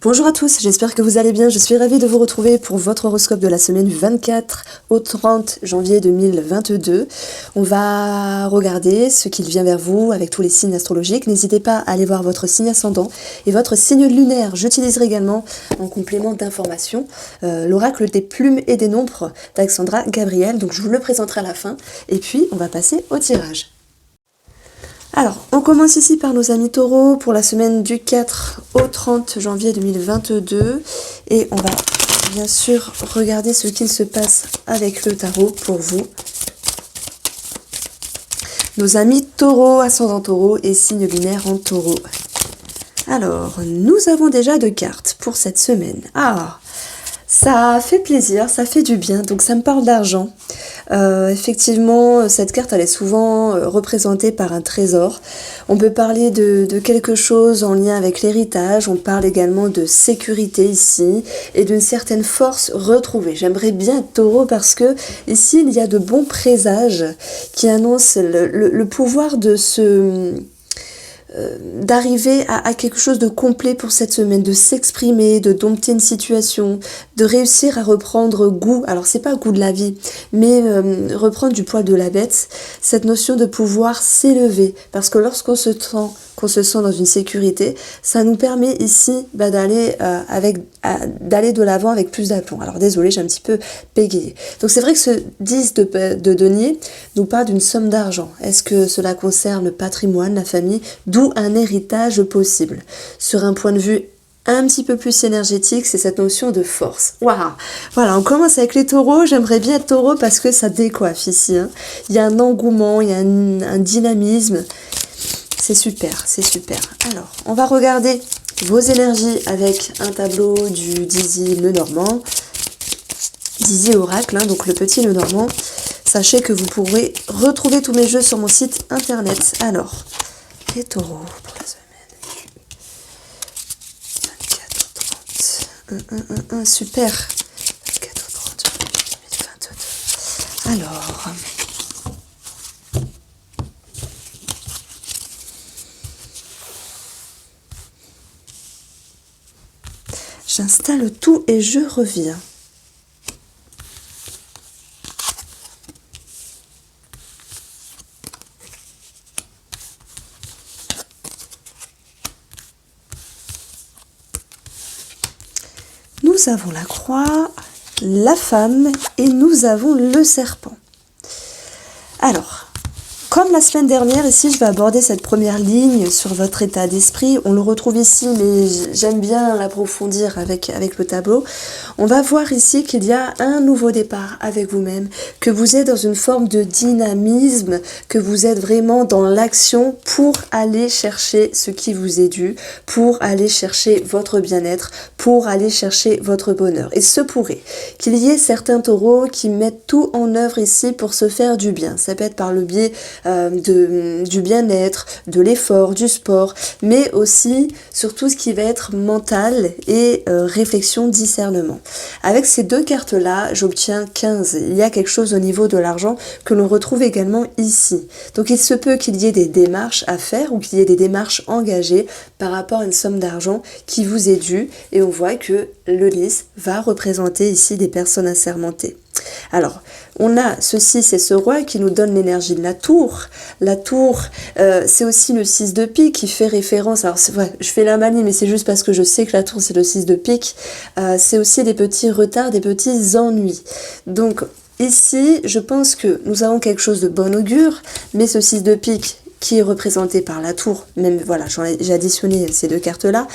Bonjour à tous, j'espère que vous allez bien. Je suis ravie de vous retrouver pour votre horoscope de la semaine du 24 au 30 janvier 2022. On va regarder ce qui vient vers vous avec tous les signes astrologiques. N'hésitez pas à aller voir votre signe ascendant et votre signe lunaire. J'utiliserai également en complément d'information l'oracle des plumes et des nombres d'Alexandra Gabriel. Donc je vous le présenterai à la fin et puis on va passer au tirage. Alors, on commence ici par nos amis taureaux pour la semaine du 4 au 30 janvier 2022 et on va bien sûr regarder ce qu'il se passe avec le tarot pour vous. Nos amis taureaux, ascendant taureau et signe lunaire en taureau. Alors, nous avons déjà 2 cartes pour cette semaine. Ah, ça fait plaisir, ça fait du bien, donc ça me parle d'argent. Effectivement, cette carte elle est souvent représentée par un trésor. On peut parler de quelque chose en lien avec l'héritage, on parle également de sécurité ici et d'une certaine force retrouvée. J'aimerais bien être taureau parce que ici il y a de bons présages qui annoncent le pouvoir de d'arriver à quelque chose de complet pour cette semaine, de s'exprimer, de dompter une situation, de réussir à reprendre goût, alors c'est pas goût de la vie, mais reprendre du poil de la bête, cette notion de pouvoir s'élever, parce que lorsqu'on se sent dans une sécurité, ça nous permet ici d'aller d'aller de l'avant avec plus d'aplomb. Alors désolé, j'ai un petit peu bégayé. Donc c'est vrai que ce 10 de denier nous parle d'une somme d'argent. Est-ce que cela concerne le patrimoine, la famille, d'où un héritage possible? Sur un point de vue un petit peu plus énergétique, c'est cette notion de force. Waouh! Voilà, on commence avec les taureaux. J'aimerais bien être taureau parce que ça décoiffe ici. Hein. Il y a un engouement, il y a un dynamisme. C'est super, c'est super. Alors, on va regarder vos énergies avec un tableau du Dizzy Lenormand. Dizzy Oracle, hein, donc le petit Lenormand. Sachez que vous pourrez retrouver tous mes jeux sur mon site internet. Alors, les taureaux pour la semaine du 24 30. Super. 24 30 2022. Alors... J'installe tout et je reviens. Nous avons la croix, la femme et nous avons le serpent. Alors, comme la semaine dernière, ici, je vais aborder cette première ligne sur votre état d'esprit. On le retrouve ici, mais j'aime bien l'approfondir avec le tableau. On va voir ici qu'il y a un nouveau départ avec vous-même, que vous êtes dans une forme de dynamisme, que vous êtes vraiment dans l'action pour aller chercher ce qui vous est dû, pour aller chercher votre bien-être, pour aller chercher votre bonheur. Et se pourrait qu'il y ait certains taureaux qui mettent tout en œuvre ici pour se faire du bien. Ça peut être par le biais du bien-être, de l'effort, du sport, mais aussi sur tout ce qui va être mental et réflexion, discernement. Avec ces 2 cartes-là, j'obtiens 15. Il y a quelque chose au niveau de l'argent que l'on retrouve également ici. Donc il se peut qu'il y ait des démarches à faire ou qu'il y ait des démarches engagées par rapport à une somme d'argent qui vous est due et on voit que le lys va représenter ici des personnes assermentées. Alors, on a ceci, c'est ce roi qui nous donne l'énergie de la tour. La tour, c'est aussi le 6 de pique qui fait référence, alors c'est vrai, je fais la manie, mais c'est juste parce que je sais que la tour, c'est le 6 de pique. C'est aussi des petits retards, des petits ennuis. Donc, ici, je pense que nous avons quelque chose de bon augure, mais ce 6 de pique qui est représenté par la tour, même voilà, j'ai additionné ces 2 cartes-là,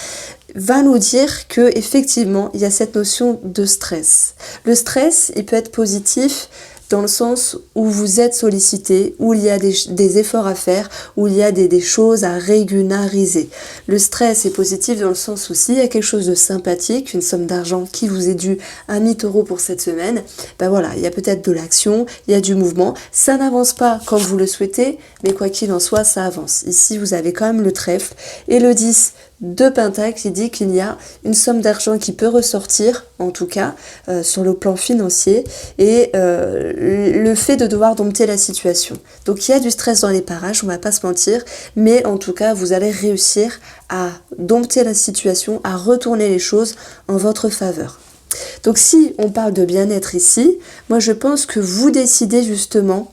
va nous dire que effectivement il y a cette notion de stress. Le stress, il peut être positif dans le sens où vous êtes sollicité, où il y a des efforts à faire, où il y a des choses à régulariser. Le stress est positif dans le sens où s'il y a quelque chose de sympathique, une somme d'argent qui vous est due, ami taureau pour cette semaine, ben voilà, il y a peut-être de l'action, il y a du mouvement, ça n'avance pas comme vous le souhaitez, mais quoi qu'il en soit, ça avance. Ici, vous avez quand même le trèfle et le 10 de Pentacle qui dit qu'il y a une somme d'argent qui peut ressortir, en tout cas, sur le plan financier, et le fait de devoir dompter la situation. Donc il y a du stress dans les parages, on va pas se mentir, mais en tout cas, vous allez réussir à dompter la situation, à retourner les choses en votre faveur. Donc si on parle de bien-être ici, moi je pense que vous décidez justement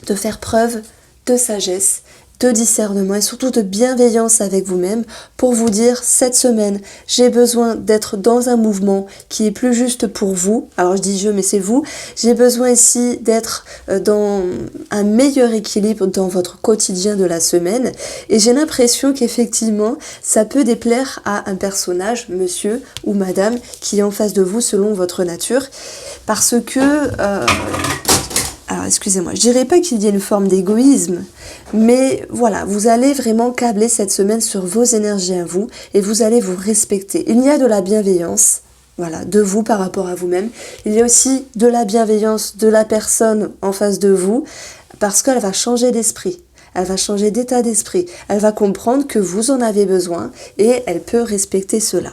de faire preuve de sagesse, de discernement et surtout de bienveillance avec vous-même pour vous dire cette semaine, j'ai besoin d'être dans un mouvement qui est plus juste pour vous. Alors je dis je, mais c'est vous. J'ai besoin ici d'être dans un meilleur équilibre dans votre quotidien de la semaine et j'ai l'impression qu'effectivement, ça peut déplaire à un personnage, monsieur ou madame, qui est en face de vous selon votre nature parce que... Alors excusez-moi, je dirais pas qu'il y ait une forme d'égoïsme, mais voilà, vous allez vraiment câbler cette semaine sur vos énergies à vous et vous allez vous respecter. Il y a de la bienveillance, voilà, de vous par rapport à vous-même. Il y a aussi de la bienveillance de la personne en face de vous parce qu'elle va changer d'esprit. Elle va changer d'état d'esprit. Elle va comprendre que vous en avez besoin et elle peut respecter cela.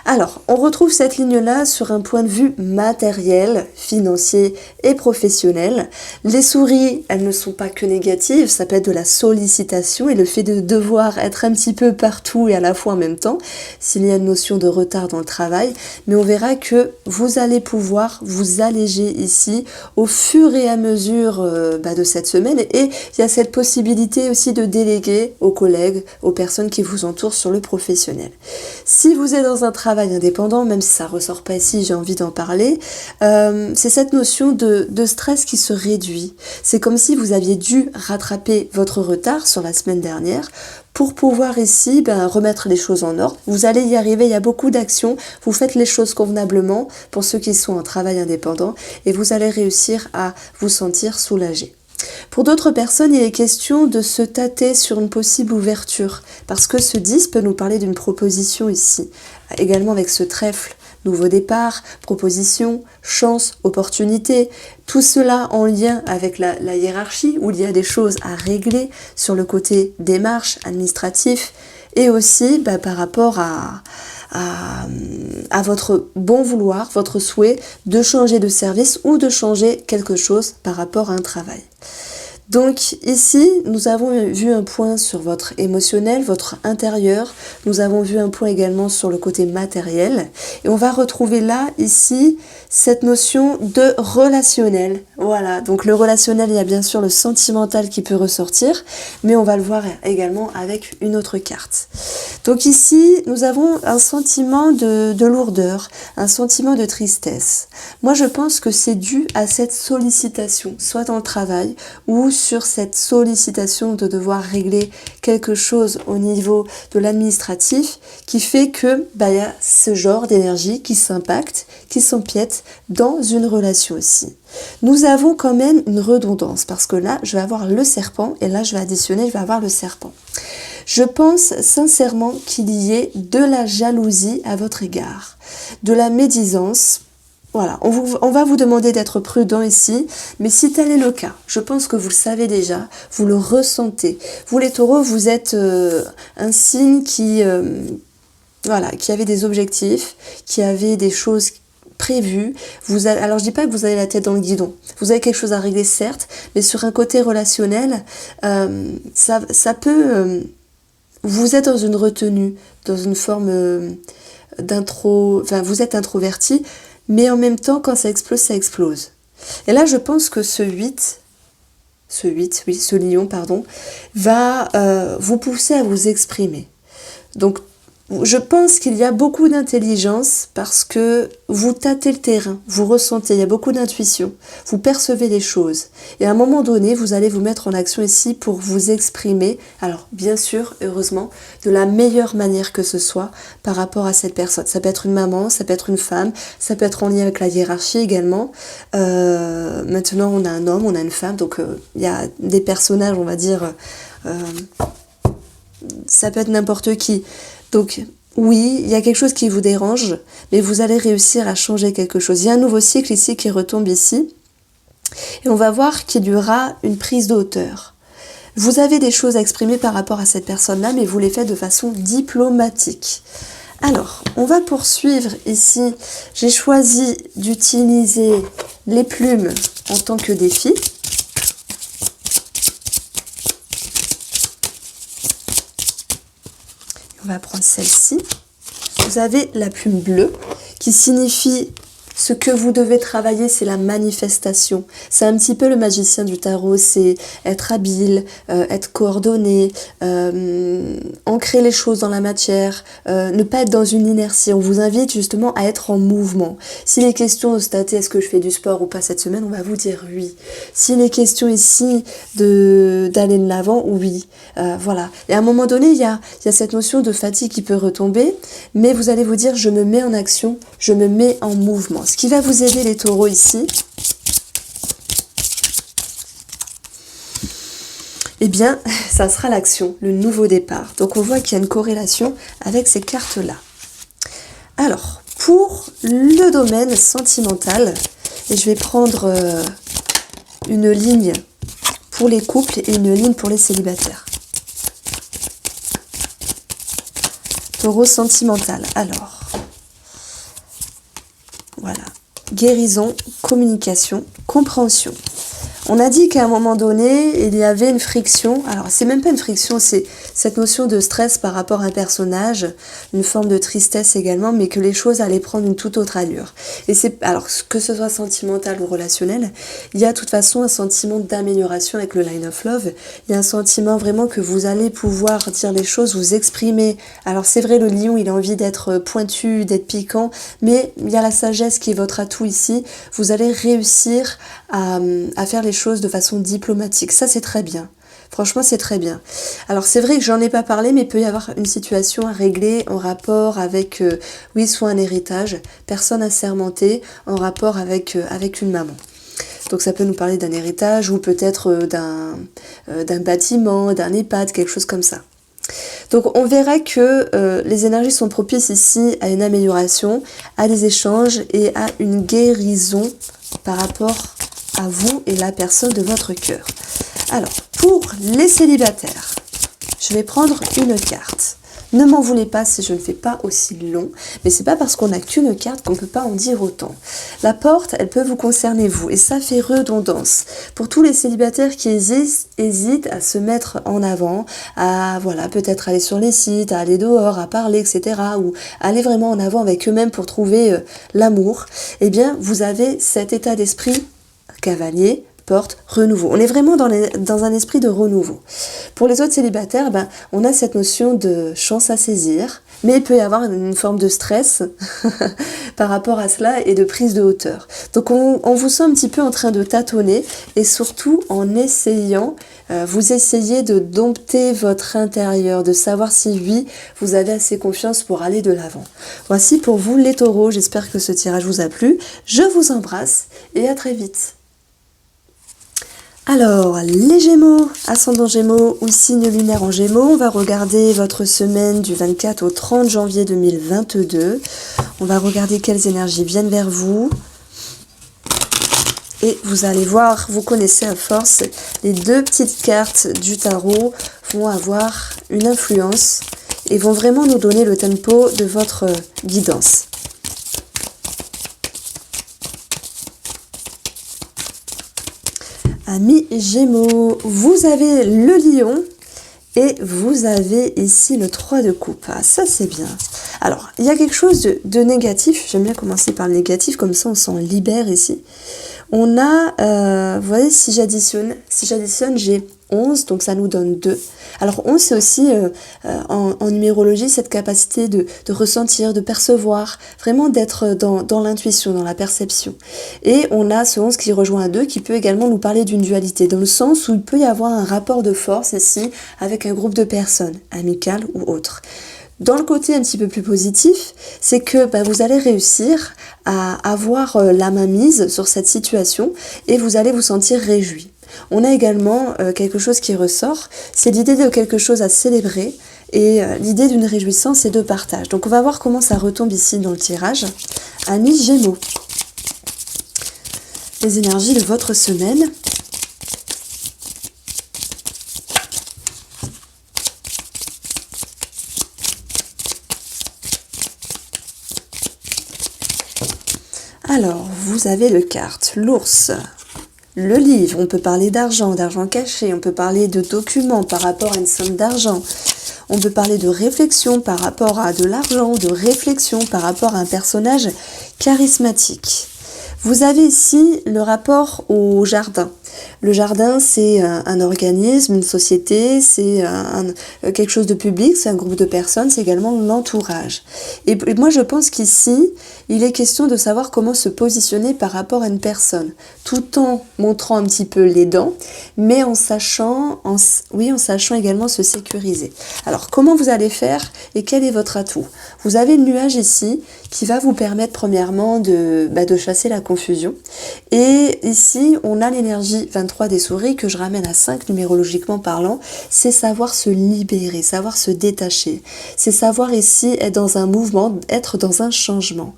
Alors, on retrouve cette ligne-là sur un point de vue matériel, financier et professionnel. Les souris, elles ne sont pas que négatives, ça peut être de la sollicitation et le fait de devoir être un petit peu partout et à la fois en même temps, s'il y a une notion de retard dans le travail. Mais on verra que vous allez pouvoir vous alléger ici au fur et à mesure de cette semaine. Et il y a cette possibilité aussi de déléguer aux collègues, aux personnes qui vous entourent sur le professionnel. Si vous êtes dans un travail indépendant, même si ça ressort pas ici, j'ai envie d'en parler, c'est cette notion de stress qui se réduit. C'est comme si vous aviez dû rattraper votre retard sur la semaine dernière pour pouvoir ici remettre les choses en ordre. Vous allez y arriver, il y a beaucoup d'actions, vous faites les choses convenablement pour ceux qui sont en travail indépendant et vous allez réussir à vous sentir soulagé. Pour d'autres personnes, il est question de se tâter sur une possible ouverture, parce que ce 10 peut nous parler d'une proposition ici. Également avec ce trèfle, nouveau départ, proposition, chance, opportunité, tout cela en lien avec la hiérarchie, où il y a des choses à régler sur le côté démarche, administratif, et aussi par rapport à votre bon vouloir, votre souhait de changer de service ou de changer quelque chose par rapport à un travail. Donc ici, nous avons vu un point sur votre émotionnel, votre intérieur. Nous avons vu un point également sur le côté matériel. Et on va retrouver là, ici, cette notion de relationnel. Voilà, donc le relationnel, il y a bien sûr le sentimental qui peut ressortir, mais on va le voir également avec une autre carte. Donc ici, nous avons un sentiment de lourdeur, un sentiment de tristesse. Moi, je pense que c'est dû à cette sollicitation, soit dans le travail ou sur cette sollicitation de devoir régler quelque chose au niveau de l'administratif qui fait que y a ce genre d'énergie qui s'impacte, qui s'empiète dans une relation aussi. Nous avons quand même une redondance parce que là, je vais avoir le serpent et là, je vais additionner, je vais avoir le serpent. Je pense sincèrement qu'il y ait de la jalousie à votre égard, de la médisance. Voilà, on va vous demander d'être prudent ici, mais si tel est le cas, je pense que vous le savez déjà, vous le ressentez. Vous les taureaux, vous êtes un signe qui avait des objectifs, qui avait des choses prévues. Alors je dis pas que vous avez la tête dans le guidon, vous avez quelque chose à régler certes, mais sur un côté relationnel, ça peut... vous êtes dans une retenue, dans une forme vous êtes introverti, mais en même temps, quand ça explose, ça explose. Et là, je pense que ce lion, va vous pousser à vous exprimer. Donc, je pense qu'il y a beaucoup d'intelligence parce que vous tâtez le terrain, vous ressentez, il y a beaucoup d'intuition, vous percevez les choses. Et à un moment donné, vous allez vous mettre en action ici pour vous exprimer, alors bien sûr, heureusement, de la meilleure manière que ce soit par rapport à cette personne. Ça peut être une maman, ça peut être une femme, ça peut être en lien avec la hiérarchie également. Maintenant, on a un homme, on a une femme, donc il y a des personnages, on va dire, ça peut être n'importe qui. Donc oui, il y a quelque chose qui vous dérange, mais vous allez réussir à changer quelque chose. Il y a un nouveau cycle ici qui retombe ici, et on va voir qu'il y aura une prise de hauteur. Vous avez des choses à exprimer par rapport à cette personne-là, mais vous les faites de façon diplomatique. Alors, on va poursuivre ici. J'ai choisi d'utiliser les plumes en tant que défi. On va prendre celle-ci. Vous avez la plume bleue qui signifie ce que vous devez travailler, c'est la manifestation. C'est un petit peu le magicien du tarot, c'est être habile, être coordonné, ancrer les choses dans la matière, ne pas être dans une inertie. On vous invite justement à être en mouvement. S'il est question de stater est-ce que je fais du sport ou pas cette semaine, on va vous dire oui. S'il est question ici d'aller de l'avant, oui. Voilà. Et à un moment donné, il y a cette notion de fatigue qui peut retomber, mais vous allez vous dire je me mets en action, je me mets en mouvement. Ce qui va vous aider les taureaux ici, eh bien, ça sera l'action, le nouveau départ. Donc on voit qu'il y a une corrélation avec ces cartes-là. Alors, pour le domaine sentimental, et je vais prendre une ligne pour les couples et une ligne pour les célibataires. Taureau sentimental, alors... Voilà, guérison, communication, compréhension. On a dit qu'à un moment donné, il y avait une friction. Alors, c'est même pas une friction, c'est cette notion de stress par rapport à un personnage, une forme de tristesse également, mais que les choses allaient prendre une toute autre allure. Et c'est, alors, que ce soit sentimental ou relationnel, il y a de toute façon un sentiment d'amélioration avec le Line of Love. Il y a un sentiment vraiment que vous allez pouvoir dire les choses, vous exprimer. Alors, c'est vrai, le lion, il a envie d'être pointu, d'être piquant, mais il y a la sagesse qui est votre atout ici. Vous allez réussir à faire les choses de façon diplomatique. Ça, c'est très bien. Franchement, c'est très bien. Alors, c'est vrai que j'en ai pas parlé, mais il peut y avoir une situation à régler en rapport avec, oui, soit un héritage, personne assermentée, en rapport avec une maman. Donc, ça peut nous parler d'un héritage ou peut-être d'un bâtiment, d'un EHPAD, quelque chose comme ça. Donc, on verra que les énergies sont propices ici à une amélioration, à des échanges et à une guérison par rapport à vous et la personne de votre cœur. Alors, pour les célibataires, je vais prendre une carte. Ne m'en voulez pas si je ne fais pas aussi long, mais c'est pas parce qu'on n'a qu'une carte qu'on ne peut pas en dire autant. La porte, elle peut vous concerner vous, et ça fait redondance. Pour tous les célibataires qui hésitent à se mettre en avant, à voilà, peut-être aller sur les sites, à aller dehors, à parler, etc., ou aller vraiment en avant avec eux-mêmes pour trouver l'amour, eh bien, vous avez cet état d'esprit cavalier, porte, renouveau. On est vraiment dans un esprit de renouveau. Pour les autres célibataires, on a cette notion de chance à saisir, mais il peut y avoir une forme de stress par rapport à cela et de prise de hauteur. Donc on vous sent un petit peu en train de tâtonner et surtout en essayant, vous essayez de dompter votre intérieur, de savoir si oui, vous avez assez confiance pour aller de l'avant. Voici pour vous les taureaux, j'espère que ce tirage vous a plu. Je vous embrasse et à très vite. Alors, les Gémeaux, ascendant Gémeaux ou signe lunaire en Gémeaux, on va regarder votre semaine du 24 au 30 janvier 2022. On va regarder quelles énergies viennent vers vous. Et vous allez voir, vous connaissez à force, les deux petites cartes du tarot vont avoir une influence et vont vraiment nous donner le tempo de votre guidance. Amis Gémeaux, vous avez le lion et vous avez ici le 3 de coupe. Ah, ça c'est bien. Alors, il y a quelque chose de négatif. J'aime bien commencer par le négatif, comme ça on s'en libère ici. On a, vous voyez, si j'additionne, j'ai 11, donc ça nous donne 2. Alors 11, c'est aussi en numérologie cette capacité de ressentir, de percevoir, vraiment d'être dans l'intuition, dans la perception. Et on a ce 11 qui rejoint un 2 qui peut également nous parler d'une dualité, dans le sens où il peut y avoir un rapport de force ici avec un groupe de personnes, amical ou autre. Dans le côté un petit peu plus positif, c'est que vous allez réussir à avoir la main mise sur cette situation et vous allez vous sentir réjoui. On a également quelque chose qui ressort, c'est l'idée de quelque chose à célébrer et l'idée d'une réjouissance et de partage. Donc on va voir comment ça retombe ici dans le tirage. Amis Gémeaux, les énergies de votre semaine. Alors, vous avez le carte, l'ours, le livre, on peut parler d'argent, d'argent caché, on peut parler de documents par rapport à une somme d'argent, on peut parler de réflexion par rapport à de l'argent, de réflexion par rapport à un personnage charismatique. Vous avez ici le rapport au jardin. Le jardin, c'est un organisme, une société, c'est quelque chose de public, c'est un groupe de personnes, c'est également l'entourage. Et moi, je pense qu'ici, il est question de savoir comment se positionner par rapport à une personne, tout en montrant un petit peu les dents, mais en sachant également se sécuriser. Alors, comment vous allez faire et quel est votre atout? Vous avez le nuage ici qui va vous permettre premièrement de chasser la confusion. Et ici, on a l'énergie 23 des souris que je ramène à 5 numérologiquement parlant, c'est savoir se libérer, savoir se détacher. C'est savoir ici être dans un mouvement, être dans un changement.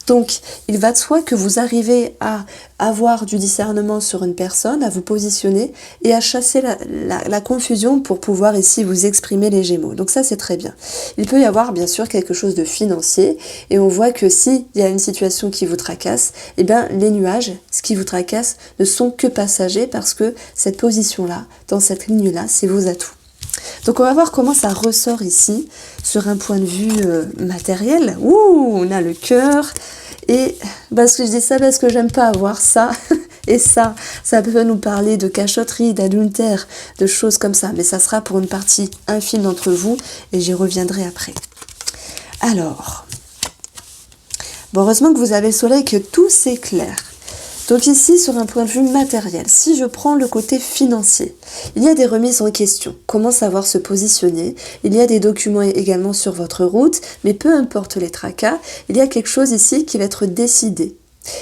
Donc, il va de soi que vous arrivez à avoir du discernement sur une personne, à vous positionner et à chasser la confusion pour pouvoir ici vous exprimer les Gémeaux. Donc ça, c'est très bien. Il peut y avoir bien sûr quelque chose de financier et on voit que s'il y a une situation qui vous tracasse, eh bien les nuages, ce qui vous tracasse, ne sont que passagers parce que cette position-là, dans cette ligne-là, c'est vos atouts. Donc on va voir comment ça ressort ici sur un point de vue matériel. Ouh, on a le cœur. Et parce que je dis ça parce que j'aime pas avoir ça et ça peut nous parler de cachotterie, d'adultère, de choses comme ça. Mais ça sera pour une partie infime d'entre vous et j'y reviendrai après. Alors, bon, heureusement que vous avez le soleil, que tout s'éclaire. Donc ici, sur un point de vue matériel, si je prends le côté financier, il y a des remises en question. Comment savoir se positionner? Il y a des documents également sur votre route, mais peu importe les tracas, il y a quelque chose ici qui va être décidé.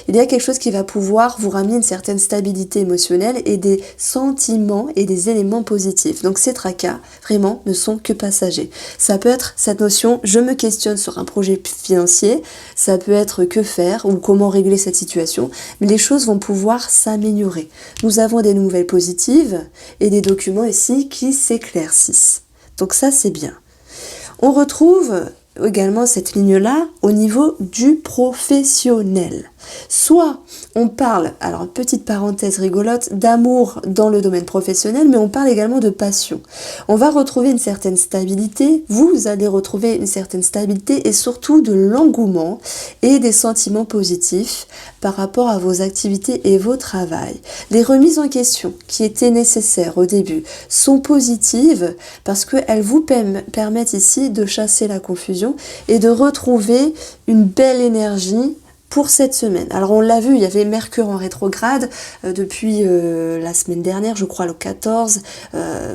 Il y a quelque chose qui va pouvoir vous ramener une certaine stabilité émotionnelle et des sentiments et des éléments positifs. Donc ces tracas, vraiment, ne sont que passagers. Ça peut être cette notion, je me questionne sur un projet financier, ça peut être que faire ou comment régler cette situation, mais les choses vont pouvoir s'améliorer. Nous avons des nouvelles positives et des documents ici qui s'éclaircissent. Donc ça, c'est bien. On retrouve également cette ligne-là au niveau du professionnel. Soit on parle, alors petite parenthèse rigolote, d'amour dans le domaine professionnel, mais on parle également de passion. On va retrouver une certaine stabilité, vous allez retrouver une certaine stabilité et surtout de l'engouement et des sentiments positifs par rapport à vos activités et vos travail. Les remises en question qui étaient nécessaires au début sont positives parce qu'elles vous permettent ici de chasser la confusion et de retrouver une belle énergie pour cette semaine. Alors on l'a vu, il y avait Mercure en rétrograde depuis la semaine dernière, je crois le 14.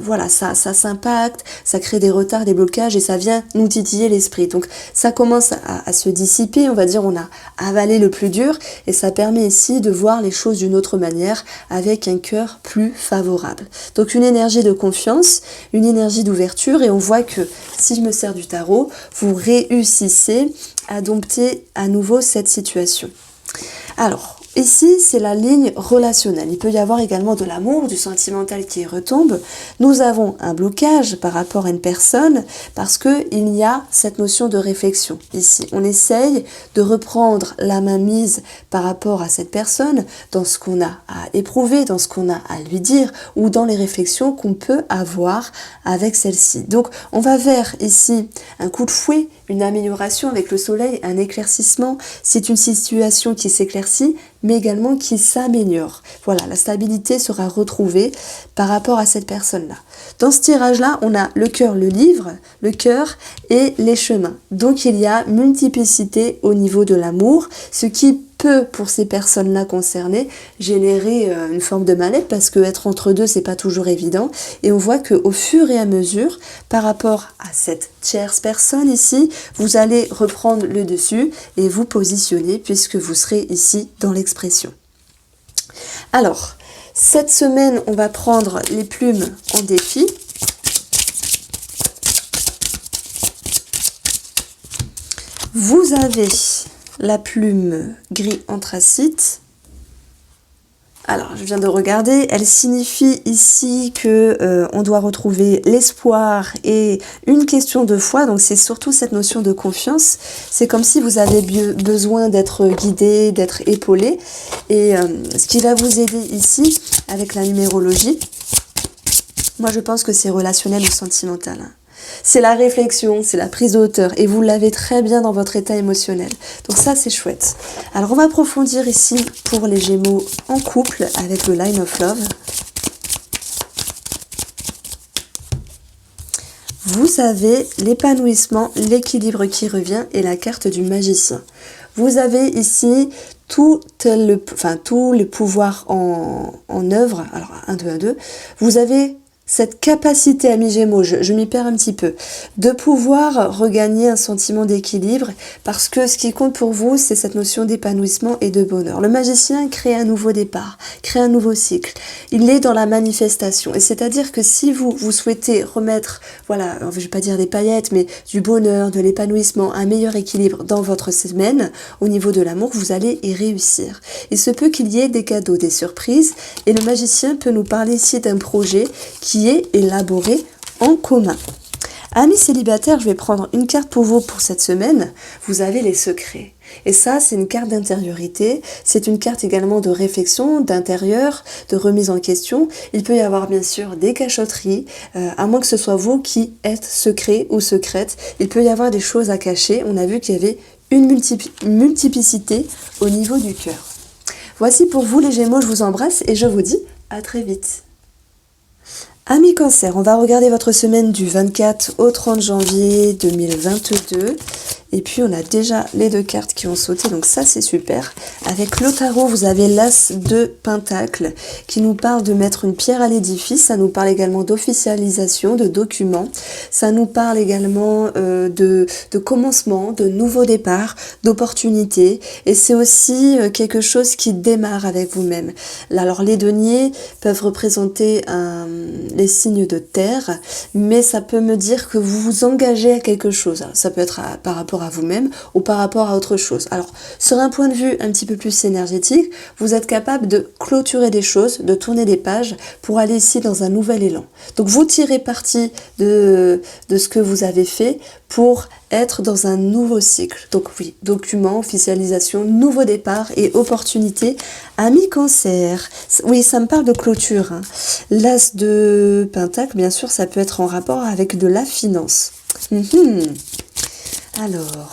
Voilà, ça s'impacte, ça crée des retards, des blocages et ça vient nous titiller l'esprit. Donc ça commence à se dissiper, on va dire, on a avalé le plus dur et ça permet ici de voir les choses d'une autre manière avec un cœur plus favorable. Donc une énergie de confiance, une énergie d'ouverture et on voit que si je me sers du tarot, vous réussissez à dompter à nouveau cette situation. Alors, ici, c'est la ligne relationnelle. Il peut y avoir également de l'amour, du sentimental qui retombe. Nous avons un blocage par rapport à une personne parce qu'il y a cette notion de réflexion. Ici, on essaye de reprendre la mainmise par rapport à cette personne dans ce qu'on a à éprouver, dans ce qu'on a à lui dire ou dans les réflexions qu'on peut avoir avec celle-ci. Donc, on va vers ici un coup de fouet, une amélioration avec le soleil, un éclaircissement. C'est une situation qui s'éclaircit, mais également qui s'améliore. Voilà, la stabilité sera retrouvée par rapport à cette personne-là. Dans ce tirage-là, on a le cœur, le livre, le cœur et les chemins. Donc il y a multiplicité au niveau de l'amour, ce qui peut, pour ces personnes-là concernées, générer une forme de mal-être parce que être entre deux, c'est pas toujours évident. Et on voit qu'au fur et à mesure, par rapport à cette tierce personne ici, vous allez reprendre le dessus et vous positionner puisque vous serez ici dans l'expression. Alors, cette semaine, on va prendre les plumes en défi. Vous avez la plume gris anthracite Alors, je viens de regarder, elle signifie ici que on doit retrouver l'espoir et une question de foi, donc c'est surtout cette notion de confiance. C'est comme si vous avez besoin d'être guidé, d'être épaulé, et ce qui va vous aider ici, avec la numérologie, moi je pense que c'est relationnel ou sentimental. C'est la réflexion, c'est la prise de hauteur, et vous l'avez très bien dans votre état émotionnel. Donc ça, c'est chouette. Alors, on va approfondir ici pour les Gémeaux en couple avec le Line of Love. Vous avez l'épanouissement, l'équilibre qui revient et la carte du magicien. Vous avez ici tout le pouvoir en œuvre. Alors, 1, 2, 1, 2. Vous avez cette capacité, amis Gémeaux, je m'y perds un petit peu, de pouvoir regagner un sentiment d'équilibre, parce que ce qui compte pour vous, c'est cette notion d'épanouissement et de bonheur. Le magicien crée un nouveau départ, crée un nouveau cycle. Il est dans la manifestation. Et c'est-à-dire que si vous souhaitez remettre, voilà, je vais pas dire des paillettes, mais du bonheur, de l'épanouissement, un meilleur équilibre dans votre semaine, au niveau de l'amour, vous allez y réussir. Il se peut qu'il y ait des cadeaux, des surprises, et le magicien peut nous parler ici d'un projet qui est élaboré en commun. Amis célibataires, je vais prendre une carte pour vous pour cette semaine. Vous avez les secrets. Et ça, c'est une carte d'intériorité. C'est une carte également de réflexion, d'intérieur, de remise en question. Il peut y avoir bien sûr des cachotteries, à moins que ce soit vous qui êtes secret ou secrète. Il peut y avoir des choses à cacher. On a vu qu'il y avait une multiplicité au niveau du cœur. Voici pour vous les Gémeaux, je vous embrasse et je vous dis à très vite. Amis Cancer, on va regarder votre semaine du 24 au 30 janvier 2022. Et puis on a déjà les deux cartes qui ont sauté, donc ça c'est super. Avec le tarot, vous avez l'As de Pentacle qui nous parle de mettre une pierre à l'édifice. Ça nous parle également d'officialisation, de documents. Ça nous parle également de commencement, de nouveau départ, d'opportunités. Et c'est aussi quelque chose qui démarre avec vous-même. Alors les deniers peuvent représenter les signes de terre, mais ça peut me dire que vous vous engagez à quelque chose. Alors, ça peut être par rapport à vous-même ou par rapport à autre chose. Alors, sur un point de vue un petit peu plus énergétique, vous êtes capable de clôturer des choses, de tourner des pages pour aller ici dans un nouvel élan. Donc, vous tirez parti de ce que vous avez fait pour être dans un nouveau cycle. Donc oui, document, officialisation, nouveau départ et opportunité. Amis Cancer, oui, ça me parle de clôture. Hein. L'As de Pentacle, bien sûr, ça peut être en rapport avec de la finance. Alors,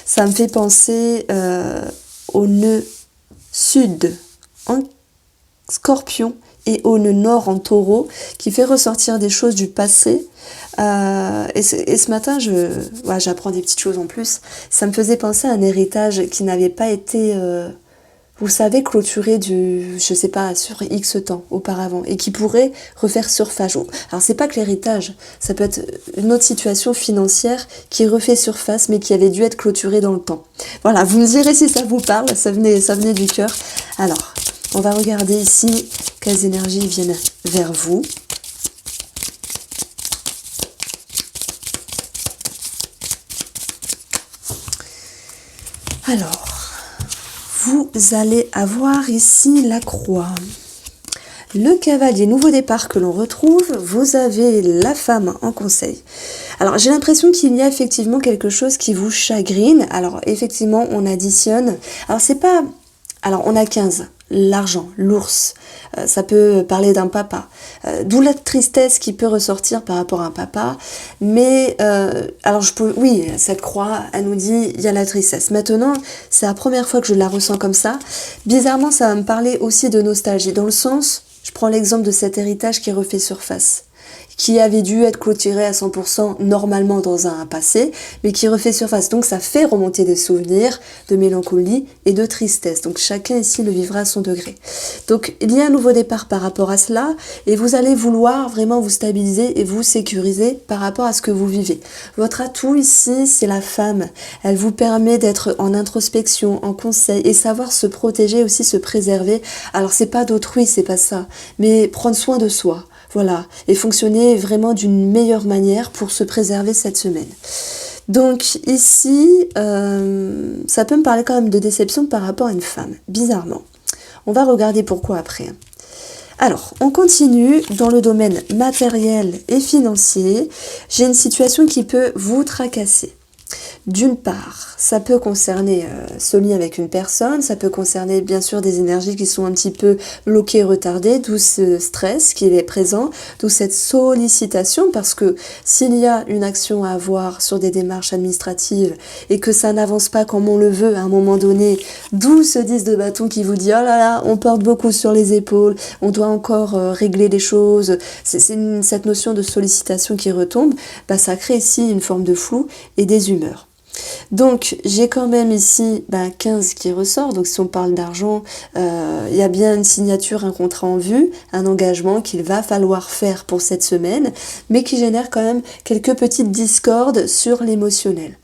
ça me fait penser au nœud sud en Scorpion et au nœud nord en Taureau, qui fait ressortir des choses du passé. Et ce matin, j'apprends des petites choses en plus. Ça me faisait penser à un héritage qui n'avait pas été, vous savez, clôturé je sais pas, sur X temps auparavant, et qui pourrait refaire surface. Alors c'est pas que l'héritage, ça peut être une autre situation financière qui refait surface, mais qui avait dû être clôturée dans le temps. Voilà, vous me direz si ça vous parle, ça venait du cœur. Alors, on va regarder ici quelles énergies viennent vers vous. Alors, vous allez avoir ici la croix. Le cavalier, nouveau départ que l'on retrouve, vous avez la femme en conseil. Alors j'ai l'impression qu'il y a effectivement quelque chose qui vous chagrine. Alors effectivement on additionne. Alors c'est pas... Alors on a 15, l'argent, l'ours, ça peut parler d'un papa. D'où la tristesse qui peut ressortir par rapport à un papa. Mais oui, cette croix, elle nous dit il y a la tristesse. Maintenant, c'est la première fois que je la ressens comme ça. Bizarrement, ça va me parler aussi de nostalgie, dans le sens, je prends l'exemple de cet héritage qui refait surface, qui avait dû être clôturé à 100% normalement dans un passé, mais qui refait surface. Donc ça fait remonter des souvenirs de mélancolie et de tristesse. Donc chacun ici le vivra à son degré. Donc il y a un nouveau départ par rapport à cela, et vous allez vouloir vraiment vous stabiliser et vous sécuriser par rapport à ce que vous vivez. Votre atout ici, c'est la femme. Elle vous permet d'être en introspection, en conseil, et savoir se protéger aussi, se préserver. Alors c'est pas d'autrui, c'est pas ça, mais prendre soin de soi. Voilà, et fonctionner vraiment d'une meilleure manière pour se préserver cette semaine. Donc ici, ça peut me parler quand même de déception par rapport à une femme, bizarrement. On va regarder pourquoi après. Alors, on continue dans le domaine matériel et financier. J'ai une situation qui peut vous tracasser. D'une part, ça peut concerner ce lien avec une personne, ça peut concerner bien sûr des énergies qui sont un petit peu bloquées, retardées, d'où ce stress qui est présent, d'où cette sollicitation, parce que s'il y a une action à avoir sur des démarches administratives et que ça n'avance pas comme on le veut à un moment donné, d'où ce 10 de bâton qui vous dit « Oh là là, on porte beaucoup sur les épaules, on doit encore régler les choses », cette notion de sollicitation qui retombe, bah, ça crée ici une forme de flou et des humeurs. Donc j'ai quand même ici 15 qui ressort, donc si on parle d'argent, il y a bien une signature, un contrat en vue, un engagement qu'il va falloir faire pour cette semaine, mais qui génère quand même quelques petites discordes sur l'émotionnel.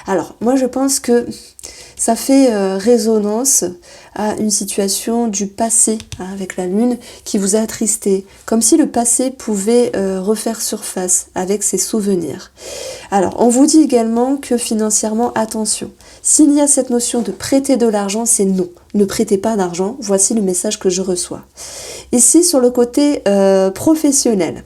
Alors moi je pense que ça fait résonance à une situation du passé avec la lune qui vous a attristé, comme si le passé pouvait refaire surface avec ses souvenirs. Alors on vous dit également que financièrement, attention, s'il y a cette notion de prêter de l'argent, c'est non, ne prêtez pas d'argent, voici le message que je reçois. Ici sur le côté professionnel,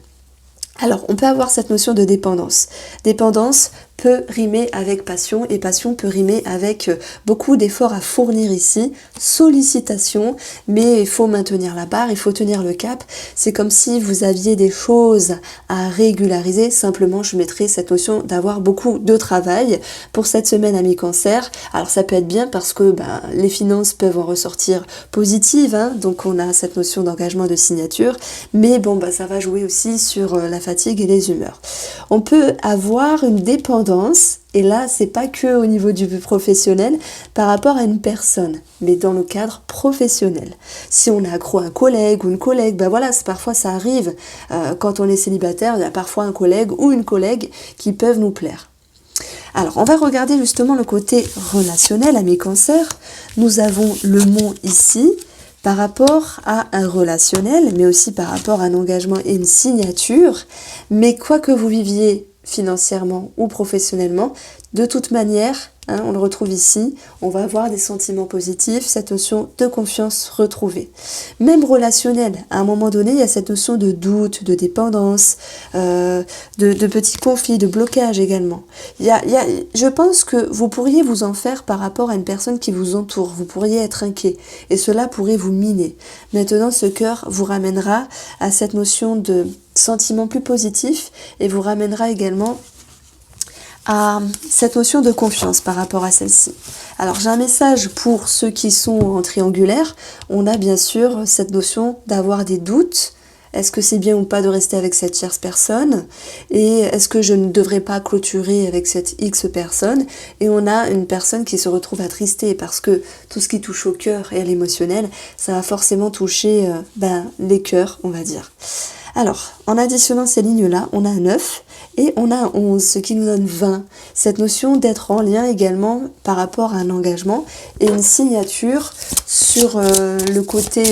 alors on peut avoir cette notion de dépendance. Dépendance peut rimer avec passion et passion peut rimer avec beaucoup d'efforts à fournir ici, sollicitation, mais il faut maintenir la barre, il faut tenir le cap. C'est comme si vous aviez des choses à régulariser, simplement je mettrai cette notion d'avoir beaucoup de travail pour cette semaine à mi-cancer. Alors ça peut être bien parce que les finances peuvent en ressortir positives, donc on a cette notion d'engagement de signature, mais bon ça va jouer aussi sur la fatigue et les humeurs. On peut avoir une dépendance, et là c'est pas que au niveau du professionnel par rapport à une personne, mais dans le cadre professionnel. Si on est accro à un collègue ou une collègue, parfois ça arrive, quand on est célibataire, il y a parfois un collègue ou une collègue qui peuvent nous plaire. Alors on va regarder justement le côté relationnel à mes cancers. Nous avons le mont ici, par rapport à un relationnel, mais aussi par rapport à un engagement et une signature, mais quoi que vous viviez financièrement ou professionnellement, de toute manière, on le retrouve ici, on va avoir des sentiments positifs, cette notion de confiance retrouvée. Même relationnel, à un moment donné, il y a cette notion de doute, de dépendance, de petits conflits, de blocage également. Je pense que vous pourriez vous en faire par rapport à une personne qui vous entoure, vous pourriez être inquiet, et cela pourrait vous miner. Maintenant, ce cœur vous ramènera à cette notion de sentiment plus positif, et vous ramènera également à cette notion de confiance par rapport à celle-ci. Alors j'ai un message pour ceux qui sont en triangulaire. On a bien sûr cette notion d'avoir des doutes. Est-ce que c'est bien ou pas de rester avec cette tierce personne? Et est-ce que je ne devrais pas clôturer avec cette X personne? Et on a une personne qui se retrouve attristée parce que tout ce qui touche au cœur et à l'émotionnel, ça va forcément toucher les cœurs, on va dire. Alors, en additionnant ces lignes-là, on a un 9 et on a un 11, ce qui nous donne 20. Cette notion d'être en lien également par rapport à un engagement et une signature sur le côté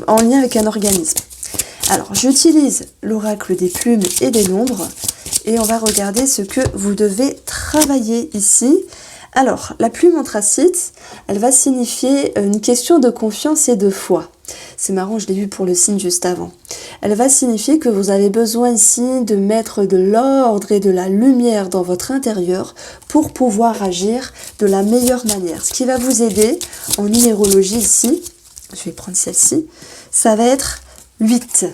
en lien avec un organisme. Alors, j'utilise l'oracle des plumes et des nombres et on va regarder ce que vous devez travailler ici. Alors, la plume anthracite, elle va signifier une question de confiance et de foi. C'est marrant, je l'ai vu pour le signe juste avant. Elle va signifier que vous avez besoin ici de mettre de l'ordre et de la lumière dans votre intérieur pour pouvoir agir de la meilleure manière. Ce qui va vous aider en numérologie ici, je vais prendre celle-ci, ça va être 8.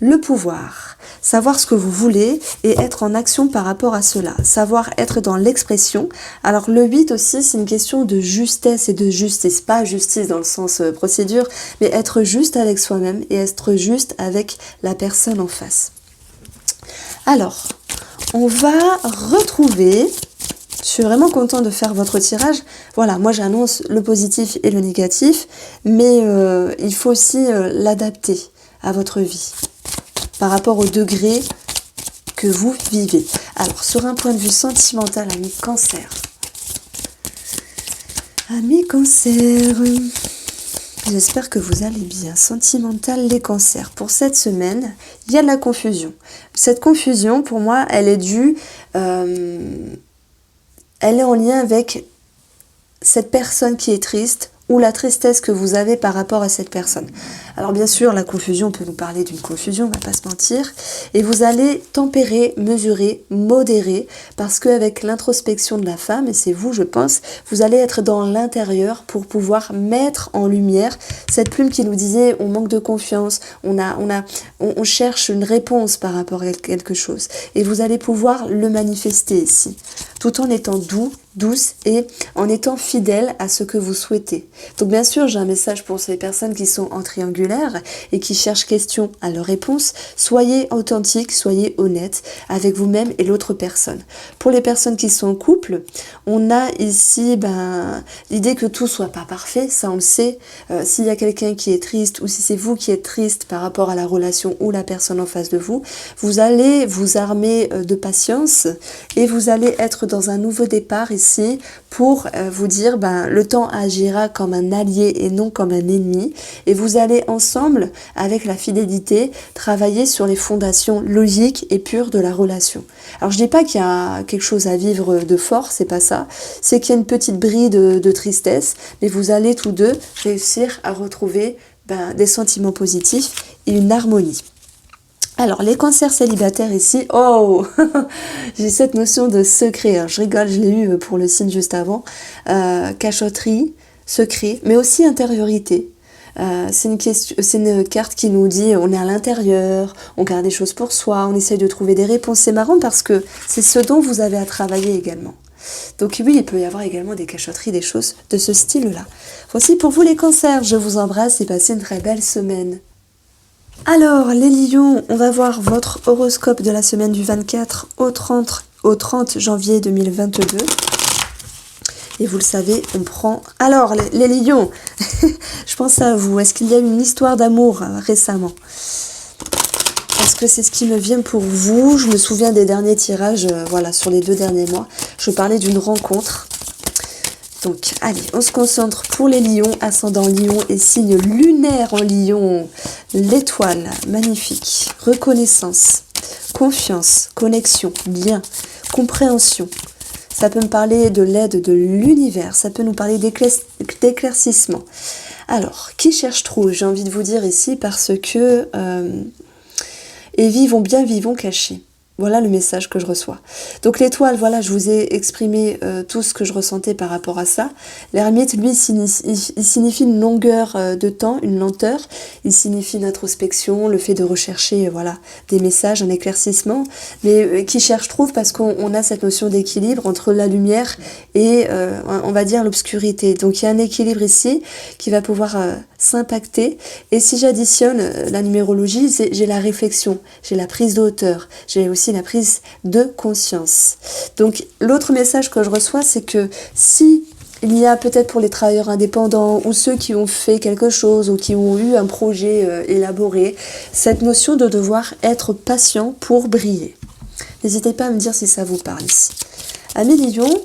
Le pouvoir, savoir ce que vous voulez et être en action par rapport à cela, savoir être dans l'expression. Alors le 8 aussi, c'est une question de justesse et de justice, pas justice dans le sens procédure, mais être juste avec soi-même et être juste avec la personne en face. Alors, on va retrouver, je suis vraiment contente de faire votre tirage. Voilà, moi j'annonce le positif et le négatif, mais il faut aussi l'adapter à votre vie par rapport au degré que vous vivez. Alors, sur un point de vue sentimental, ami cancer. Ami cancer, J'espère que vous allez bien. Sentimental, les cancers. Pour cette semaine, il y a de la confusion. Cette confusion, pour moi, elle est due... elle est en lien avec cette personne qui est triste ou la tristesse que vous avez par rapport à cette personne. Alors bien sûr, la confusion, on peut nous parler d'une confusion, on va pas se mentir, et vous allez tempérer, mesurer, modérer, parce qu'avec l'introspection de la femme, et c'est vous, je pense, vous allez être dans l'intérieur pour pouvoir mettre en lumière cette plume qui nous disait on manque de confiance, on cherche une réponse par rapport à quelque chose, et vous allez pouvoir le manifester ici, tout en étant douce et en étant fidèle à ce que vous souhaitez. Donc bien sûr, j'ai un message pour ces personnes qui sont en triangulaire et qui cherchent question à leur réponse. Soyez authentique, soyez honnête avec vous-même et l'autre personne. Pour les personnes qui sont en couple, on a ici l'idée que tout soit pas parfait, ça on le sait. S'il y a quelqu'un qui est triste ou si c'est vous qui êtes triste par rapport à la relation ou la personne en face de vous, vous allez vous armer de patience et vous allez être dans un nouveau départ ici pour vous dire le temps agira comme un allié et non comme un ennemi, et vous allez ensemble avec la fidélité travailler sur les fondations logiques et pures de la relation. Alors je dis pas qu'il y a quelque chose à vivre de fort, c'est pas ça, c'est qu'il y a une petite bride de tristesse, mais vous allez tous deux réussir à retrouver des sentiments positifs et une harmonie. Alors, les cancers célibataires ici, oh j'ai cette notion de secret, hein. Je rigole, je l'ai eu pour le signe juste avant, cachotterie, secret, mais aussi intériorité. C'est une carte qui nous dit on est à l'intérieur, on garde des choses pour soi, on essaye de trouver des réponses. C'est marrant parce que c'est ce dont vous avez à travailler également. Donc oui, il peut y avoir également des cachotteries, des choses de ce style-là. Voici pour vous les cancers, je vous embrasse et passez une très belle semaine. Alors, les lions, on va voir votre horoscope de la semaine du 24 au 30 janvier 2022. Et vous le savez, on prend... Alors, les lions, je pense à vous. Est-ce qu'il y a une histoire d'amour récemment ? Est-ce que c'est ce qui me vient pour vous ? Je me souviens des derniers tirages, sur les 2 derniers mois. Je parlais d'une rencontre. Donc, allez, on se concentre pour les lions, ascendant lion et signe lunaire en lion. L'étoile, magnifique. Reconnaissance, confiance, connexion, lien, compréhension. Ça peut me parler de l'aide de l'univers, ça peut nous parler d'éclaircissement. Alors, qui cherche trop ? J'ai envie de vous dire ici parce que... et vivons bien, vivons cachés. Voilà le message que je reçois. Donc l'étoile, voilà, je vous ai exprimé tout ce que je ressentais par rapport à ça. L'ermite, lui, il signifie une longueur de temps, une lenteur. Il signifie une introspection, le fait de rechercher des messages, un éclaircissement. Mais qui cherche trouve parce qu'on a cette notion d'équilibre entre la lumière et, on va dire, l'obscurité. Donc il y a un équilibre ici qui va pouvoir s'impacter. Et si j'additionne la numérologie, j'ai la réflexion, j'ai la prise de hauteur, j'ai aussi la prise de conscience. Donc l'autre message que je reçois, c'est que si il y a peut-être pour les travailleurs indépendants ou ceux qui ont fait quelque chose ou qui ont eu un projet élaboré, cette notion de devoir être patient pour briller. N'hésitez pas à me dire si ça vous parle ici. Amis lions,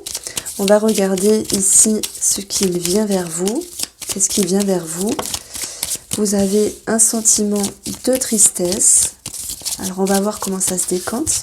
on va regarder ici ce qui vient vers vous. Qu'est-ce qui vient vers vous ? Vous avez un sentiment de tristesse. Alors, on va voir comment ça se décante.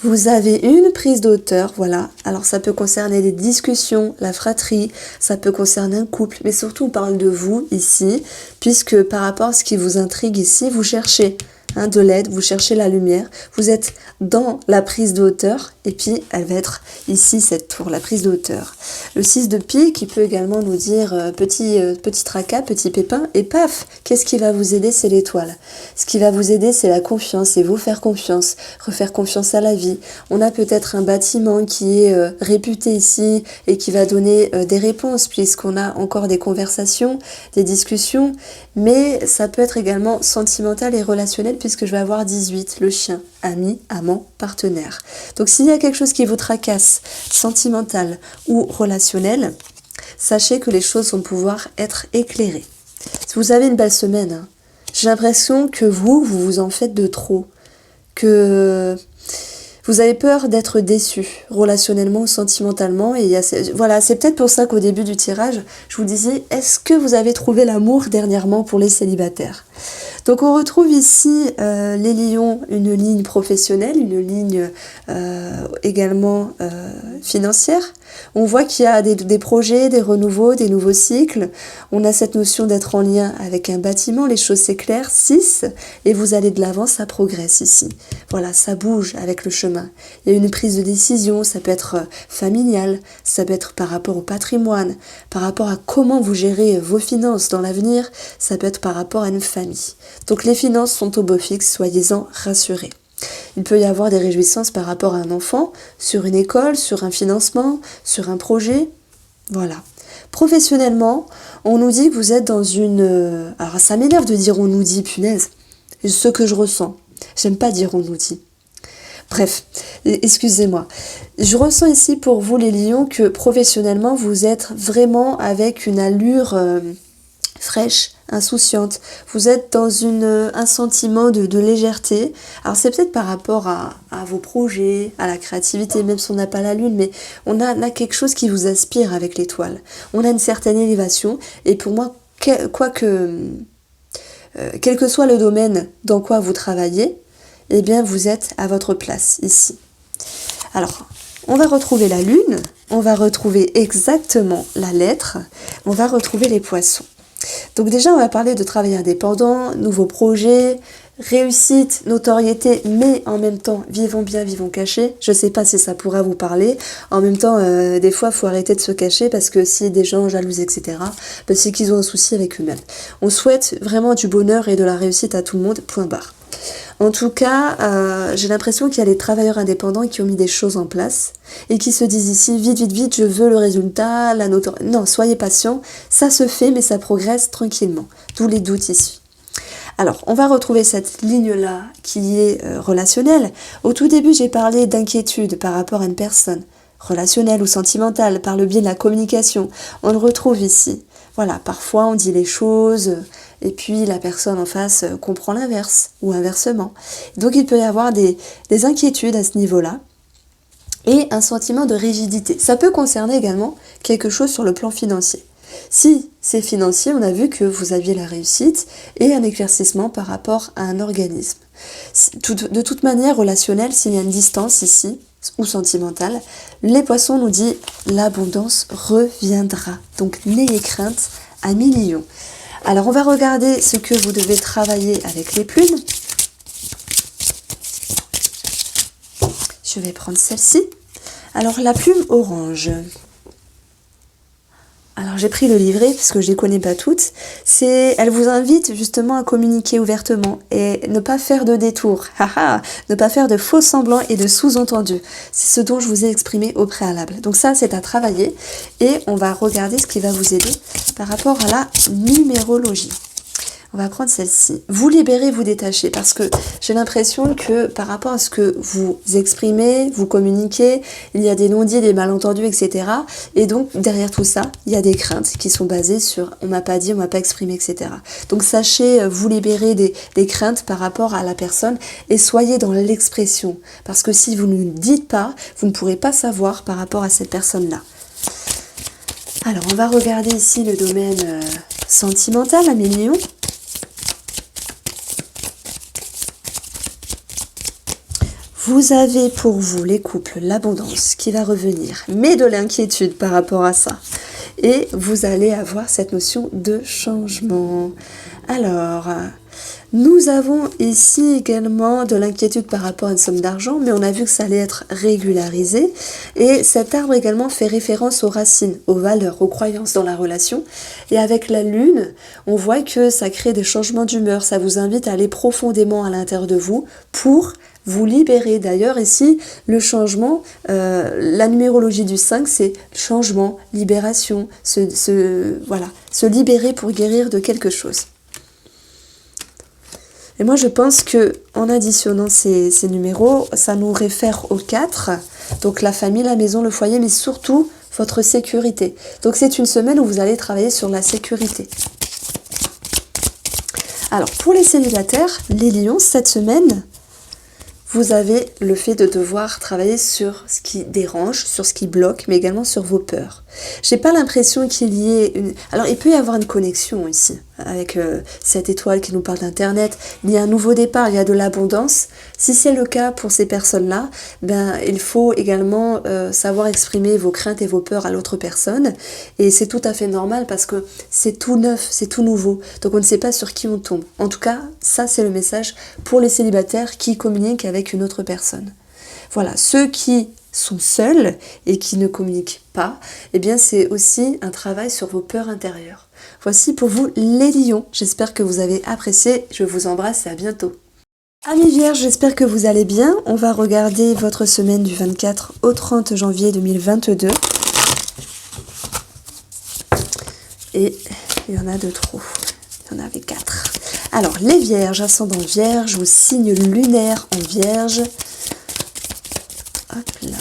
Vous avez une prise de hauteur, voilà. Alors, ça peut concerner des discussions, la fratrie, ça peut concerner un couple, mais surtout, on parle de vous ici, puisque par rapport à ce qui vous intrigue ici, vous cherchez de l'aide, vous cherchez la lumière, vous êtes dans la prise de hauteur, et puis elle va être ici cette tour, la prise de hauteur. Le 6 de pique qui peut également nous dire petit tracas, petit pépin, et paf, qu'est-ce qui va vous aider? C'est l'étoile. Ce qui va vous aider, c'est la confiance, et vous faire confiance, refaire confiance à la vie. On a peut-être un bâtiment qui est réputé ici, et qui va donner des réponses, puisqu'on a encore des conversations, des discussions, mais ça peut être également sentimental et relationnel, puisque je vais avoir 18, le chien, ami, amant, partenaire. Donc s'il y a quelque chose qui vous tracasse, sentimental ou relationnel, sachez que les choses vont pouvoir être éclairées. Si vous avez une belle semaine, j'ai l'impression que vous en faites de trop, que Vous avez peur d'être déçu, relationnellement ou sentimentalement. Et voilà, c'est peut-être pour ça qu'au début du tirage, je vous disais, est-ce que vous avez trouvé l'amour dernièrement pour les célibataires? Donc on retrouve ici les lions, une ligne professionnelle, une ligne également financière. On voit qu'il y a des projets, des renouveaux, des nouveaux cycles. On a cette notion d'être en lien avec un bâtiment, les choses s'éclairent, 6, et vous allez de l'avant, ça progresse ici. Voilà, ça bouge avec le chemin. Il y a une prise de décision, ça peut être familial, ça peut être par rapport au patrimoine, par rapport à comment vous gérez vos finances dans l'avenir, ça peut être par rapport à une famille. Donc les finances sont au beau fixe, soyez-en rassurés. Il peut y avoir des réjouissances par rapport à un enfant, sur une école, sur un financement, sur un projet. Voilà. Professionnellement, on nous dit que vous êtes dans une... Alors ça m'énerve de dire on nous dit, punaise. Ce que je ressens. J'aime pas dire on nous dit. Bref, excusez-moi. Je ressens ici pour vous les lions que professionnellement vous êtes vraiment avec une allure fraîche, insouciante. Vous êtes dans un sentiment de légèreté. Alors c'est peut-être par rapport à vos projets, à la créativité, même si on n'a pas la lune, mais on a quelque chose qui vous aspire avec l'étoile. On a une certaine élévation et pour moi, quel que soit le domaine dans quoi vous travaillez, eh bien vous êtes à votre place ici. Alors, on va retrouver la lune, on va retrouver exactement la lettre, on va retrouver les poissons. Donc déjà, on va parler de travail indépendant, nouveaux projets, réussite, notoriété, mais en même temps, vivons bien, vivons cachés. Je ne sais pas si ça pourra vous parler. En même temps, des fois, il faut arrêter de se cacher parce que si des gens jalousent, etc., c'est qu'ils ont un souci avec eux-mêmes. On souhaite vraiment du bonheur et de la réussite à tout le monde, point barre. En tout cas, j'ai l'impression qu'il y a des travailleurs indépendants qui ont mis des choses en place et qui se disent ici, vite, vite, vite, je veux le résultat, la notoriété. Non, soyez patients, ça se fait, mais ça progresse tranquillement. D'où les doutes ici. Alors, on va retrouver cette ligne-là qui est relationnelle. Au tout début, j'ai parlé d'inquiétude par rapport à une personne, relationnelle ou sentimentale, par le biais de la communication. On le retrouve ici. Voilà, parfois on dit les choses et puis la personne en face comprend l'inverse ou inversement. Donc il peut y avoir des inquiétudes à ce niveau-là et un sentiment de rigidité. Ça peut concerner également quelque chose sur le plan financier. Si c'est financier, on a vu que vous aviez la réussite et un éclaircissement par rapport à un organisme. De toute manière, relationnel, s'il y a une distance ici, ou sentimentale, les poissons nous disent l'abondance reviendra. Donc n'ayez crainte à millions. Alors on va regarder ce que vous devez travailler avec les plumes. Je vais prendre celle-ci. Alors la plume orange. Alors j'ai pris le livret parce que je les connais pas toutes. Elle vous invite justement à communiquer ouvertement et ne pas faire de détours, ne pas faire de faux semblants et de sous-entendus. C'est ce dont je vous ai exprimé au préalable. Donc ça c'est à travailler et on va regarder ce qui va vous aider par rapport à la numérologie. On va prendre celle-ci. Vous libérez, vous détachez, parce que j'ai l'impression que par rapport à ce que vous exprimez, vous communiquez, il y a des non-dits, des malentendus, etc. Et donc, derrière tout ça, il y a des craintes qui sont basées sur « on m'a pas dit, on m'a pas exprimé, etc. » Donc, sachez vous libérer des craintes par rapport à la personne et soyez dans l'expression. Parce que si vous ne dites pas, vous ne pourrez pas savoir par rapport à cette personne-là. Alors, on va regarder ici le domaine sentimental, à mes lions. Vous avez pour vous, les couples, l'abondance qui va revenir, mais de l'inquiétude par rapport à ça. Et vous allez avoir cette notion de changement. Alors, nous avons ici également de l'inquiétude par rapport à une somme d'argent, mais on a vu que ça allait être régularisé. Et cet arbre également fait référence aux racines, aux valeurs, aux croyances dans la relation. Et avec la lune, on voit que ça crée des changements d'humeur. Ça vous invite à aller profondément à l'intérieur de vous pour vous libérer. D'ailleurs, ici, le changement, la numérologie du 5, c'est changement, libération, se libérer pour guérir de quelque chose. Et moi, je pense que en additionnant ces numéros, ça nous réfère aux 4, donc la famille, la maison, le foyer, mais surtout votre sécurité. Donc c'est une semaine où vous allez travailler sur la sécurité. Alors, pour les célibataires, les lions, cette semaine, vous avez le fait de devoir travailler sur ce qui dérange, sur ce qui bloque, mais également sur vos peurs. J'ai pas l'impression qu'il y ait une... Alors, il peut y avoir une connexion ici, avec cette étoile qui nous parle d'Internet. Il y a un nouveau départ, il y a de l'abondance. Si c'est le cas pour ces personnes-là, ben, il faut également savoir exprimer vos craintes et vos peurs à l'autre personne. Et c'est tout à fait normal parce que c'est tout neuf, c'est tout nouveau. Donc, on ne sait pas sur qui on tombe. En tout cas, ça, c'est le message pour les célibataires qui communiquent avec une autre personne. Voilà, ceux qui sont seuls et qui ne communiquent pas, eh bien c'est aussi un travail sur vos peurs intérieures. Voici pour vous les lions. J'espère que vous avez apprécié. Je vous embrasse et à bientôt. Amis Vierges, j'espère que vous allez bien. On va regarder votre semaine du 24 au 30 janvier 2022. Et il y en a de trop. Il y en avait 4. Alors, les Vierges, ascendant Vierge, ou signe lunaire en Vierge. Hop là.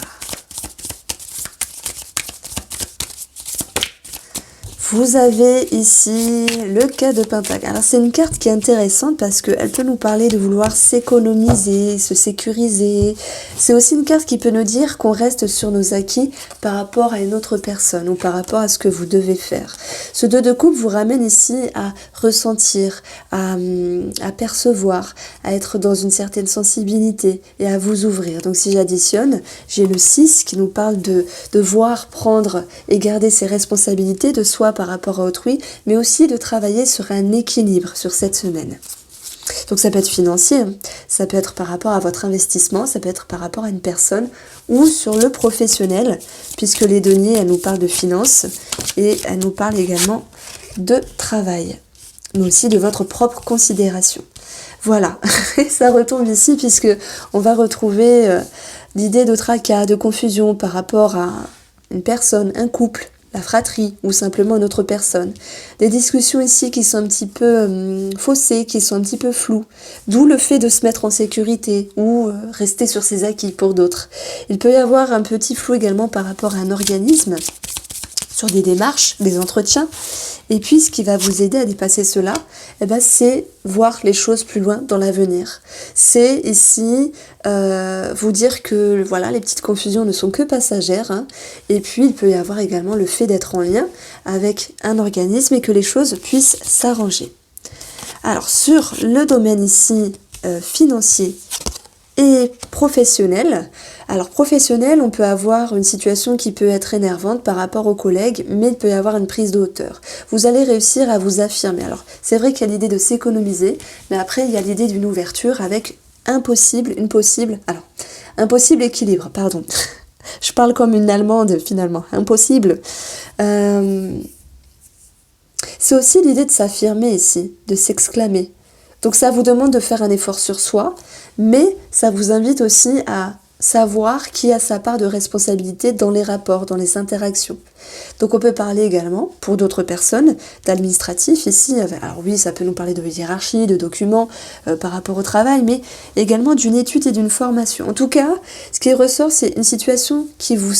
Vous avez ici le cas de Pentacle. Alors c'est une carte qui est intéressante parce qu'elle peut nous parler de vouloir s'économiser, se sécuriser. C'est aussi une carte qui peut nous dire qu'on reste sur nos acquis par rapport à une autre personne ou par rapport à ce que vous devez faire. Ce 2 de coupe vous ramène ici à ressentir, à percevoir, à être dans une certaine sensibilité et à vous ouvrir. Donc si j'additionne, j'ai le 6 qui nous parle de devoir prendre et garder ses responsabilités de soi par rapport à autrui, mais aussi de travailler sur un équilibre sur cette semaine. Donc ça peut être financier, ça peut être par rapport à votre investissement, ça peut être par rapport à une personne ou sur le professionnel, puisque les deniers, elles nous parlent de finances et elles nous parlent également de travail, mais aussi de votre propre considération. Voilà, et ça retombe ici puisque on va retrouver l'idée de tracas, de confusion par rapport à une personne, un couple, la fratrie ou simplement une autre personne. Des discussions ici qui sont un petit peu faussées, qui sont un petit peu floues. D'où le fait de se mettre en sécurité ou rester sur ses acquis pour d'autres. Il peut y avoir un petit flou également par rapport à un organisme, sur des démarches, des entretiens. Et puis, ce qui va vous aider à dépasser cela, eh ben, c'est voir les choses plus loin dans l'avenir. C'est ici vous dire que voilà, les petites confusions ne sont que passagères. Hein. Et puis, il peut y avoir également le fait d'être en lien avec un organisme et que les choses puissent s'arranger. Alors, sur le domaine ici financier et professionnel. Alors professionnel, on peut avoir une situation qui peut être énervante par rapport aux collègues, mais il peut y avoir une prise de hauteur. Vous allez réussir à vous affirmer. Alors c'est vrai qu'il y a l'idée de s'économiser, mais après il y a l'idée d'une ouverture avec un possible équilibre, pardon. Je parle comme une Allemande finalement, impossible. C'est aussi l'idée de s'affirmer ici, de s'exclamer. Donc ça vous demande de faire un effort sur soi, mais ça vous invite aussi à savoir qui a sa part de responsabilité dans les rapports, dans les interactions. Donc on peut parler également, pour d'autres personnes, d'administratif ici. Alors oui, ça peut nous parler de hiérarchie, de documents par rapport au travail, mais également d'une étude et d'une formation. En tout cas, ce qui ressort, c'est une situation qui vous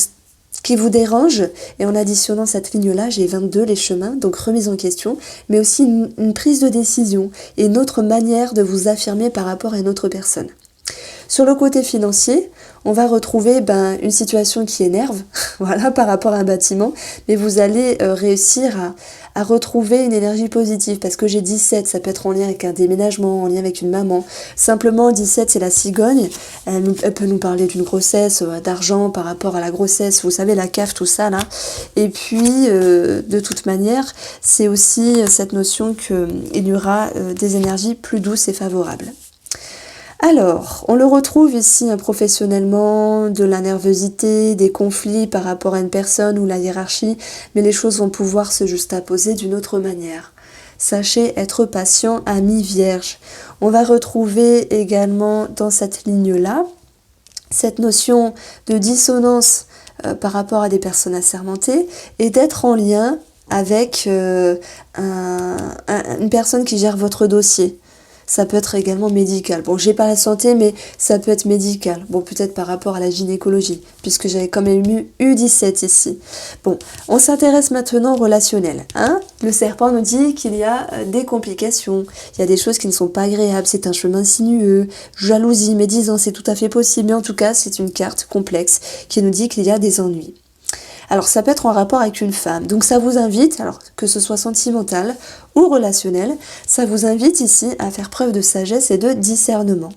dérange, et en additionnant cette ligne-là, j'ai 22, les chemins, donc remise en question, mais aussi une prise de décision et une autre manière de vous affirmer par rapport à une autre personne. Sur le côté financier, on va retrouver une situation qui énerve, voilà, par rapport à un bâtiment, mais vous allez réussir à retrouver une énergie positive, parce que j'ai 17, ça peut être en lien avec un déménagement, en lien avec une maman. Simplement, 17, c'est la cigogne, elle peut nous parler d'une grossesse, d'argent par rapport à la grossesse, vous savez, la CAF, tout ça, là. Et puis, de toute manière, c'est aussi cette notion qu'il y aura des énergies plus douces et favorables. Alors, on le retrouve ici professionnellement, de la nervosité, des conflits par rapport à une personne ou la hiérarchie, mais les choses vont pouvoir se juxtaposer d'une autre manière. Sachez être patient, amis vierges. On va retrouver également dans cette ligne-là, cette notion de dissonance par rapport à des personnes assermentées et d'être en lien avec une personne qui gère votre dossier. Ça peut être également médical. Bon, j'ai pas la santé, mais ça peut être médical. Bon, peut-être par rapport à la gynécologie, puisque j'avais quand même eu 17 ici. Bon, on s'intéresse maintenant au relationnel. Hein, le serpent nous dit qu'il y a des complications, il y a des choses qui ne sont pas agréables, c'est un chemin sinueux, jalousie, médisance, c'est tout à fait possible, mais en tout cas, c'est une carte complexe qui nous dit qu'il y a des ennuis. Alors ça peut être en rapport avec une femme, donc ça vous invite, alors que ce soit sentimental ou relationnel, ça vous invite ici à faire preuve de sagesse et de discernement.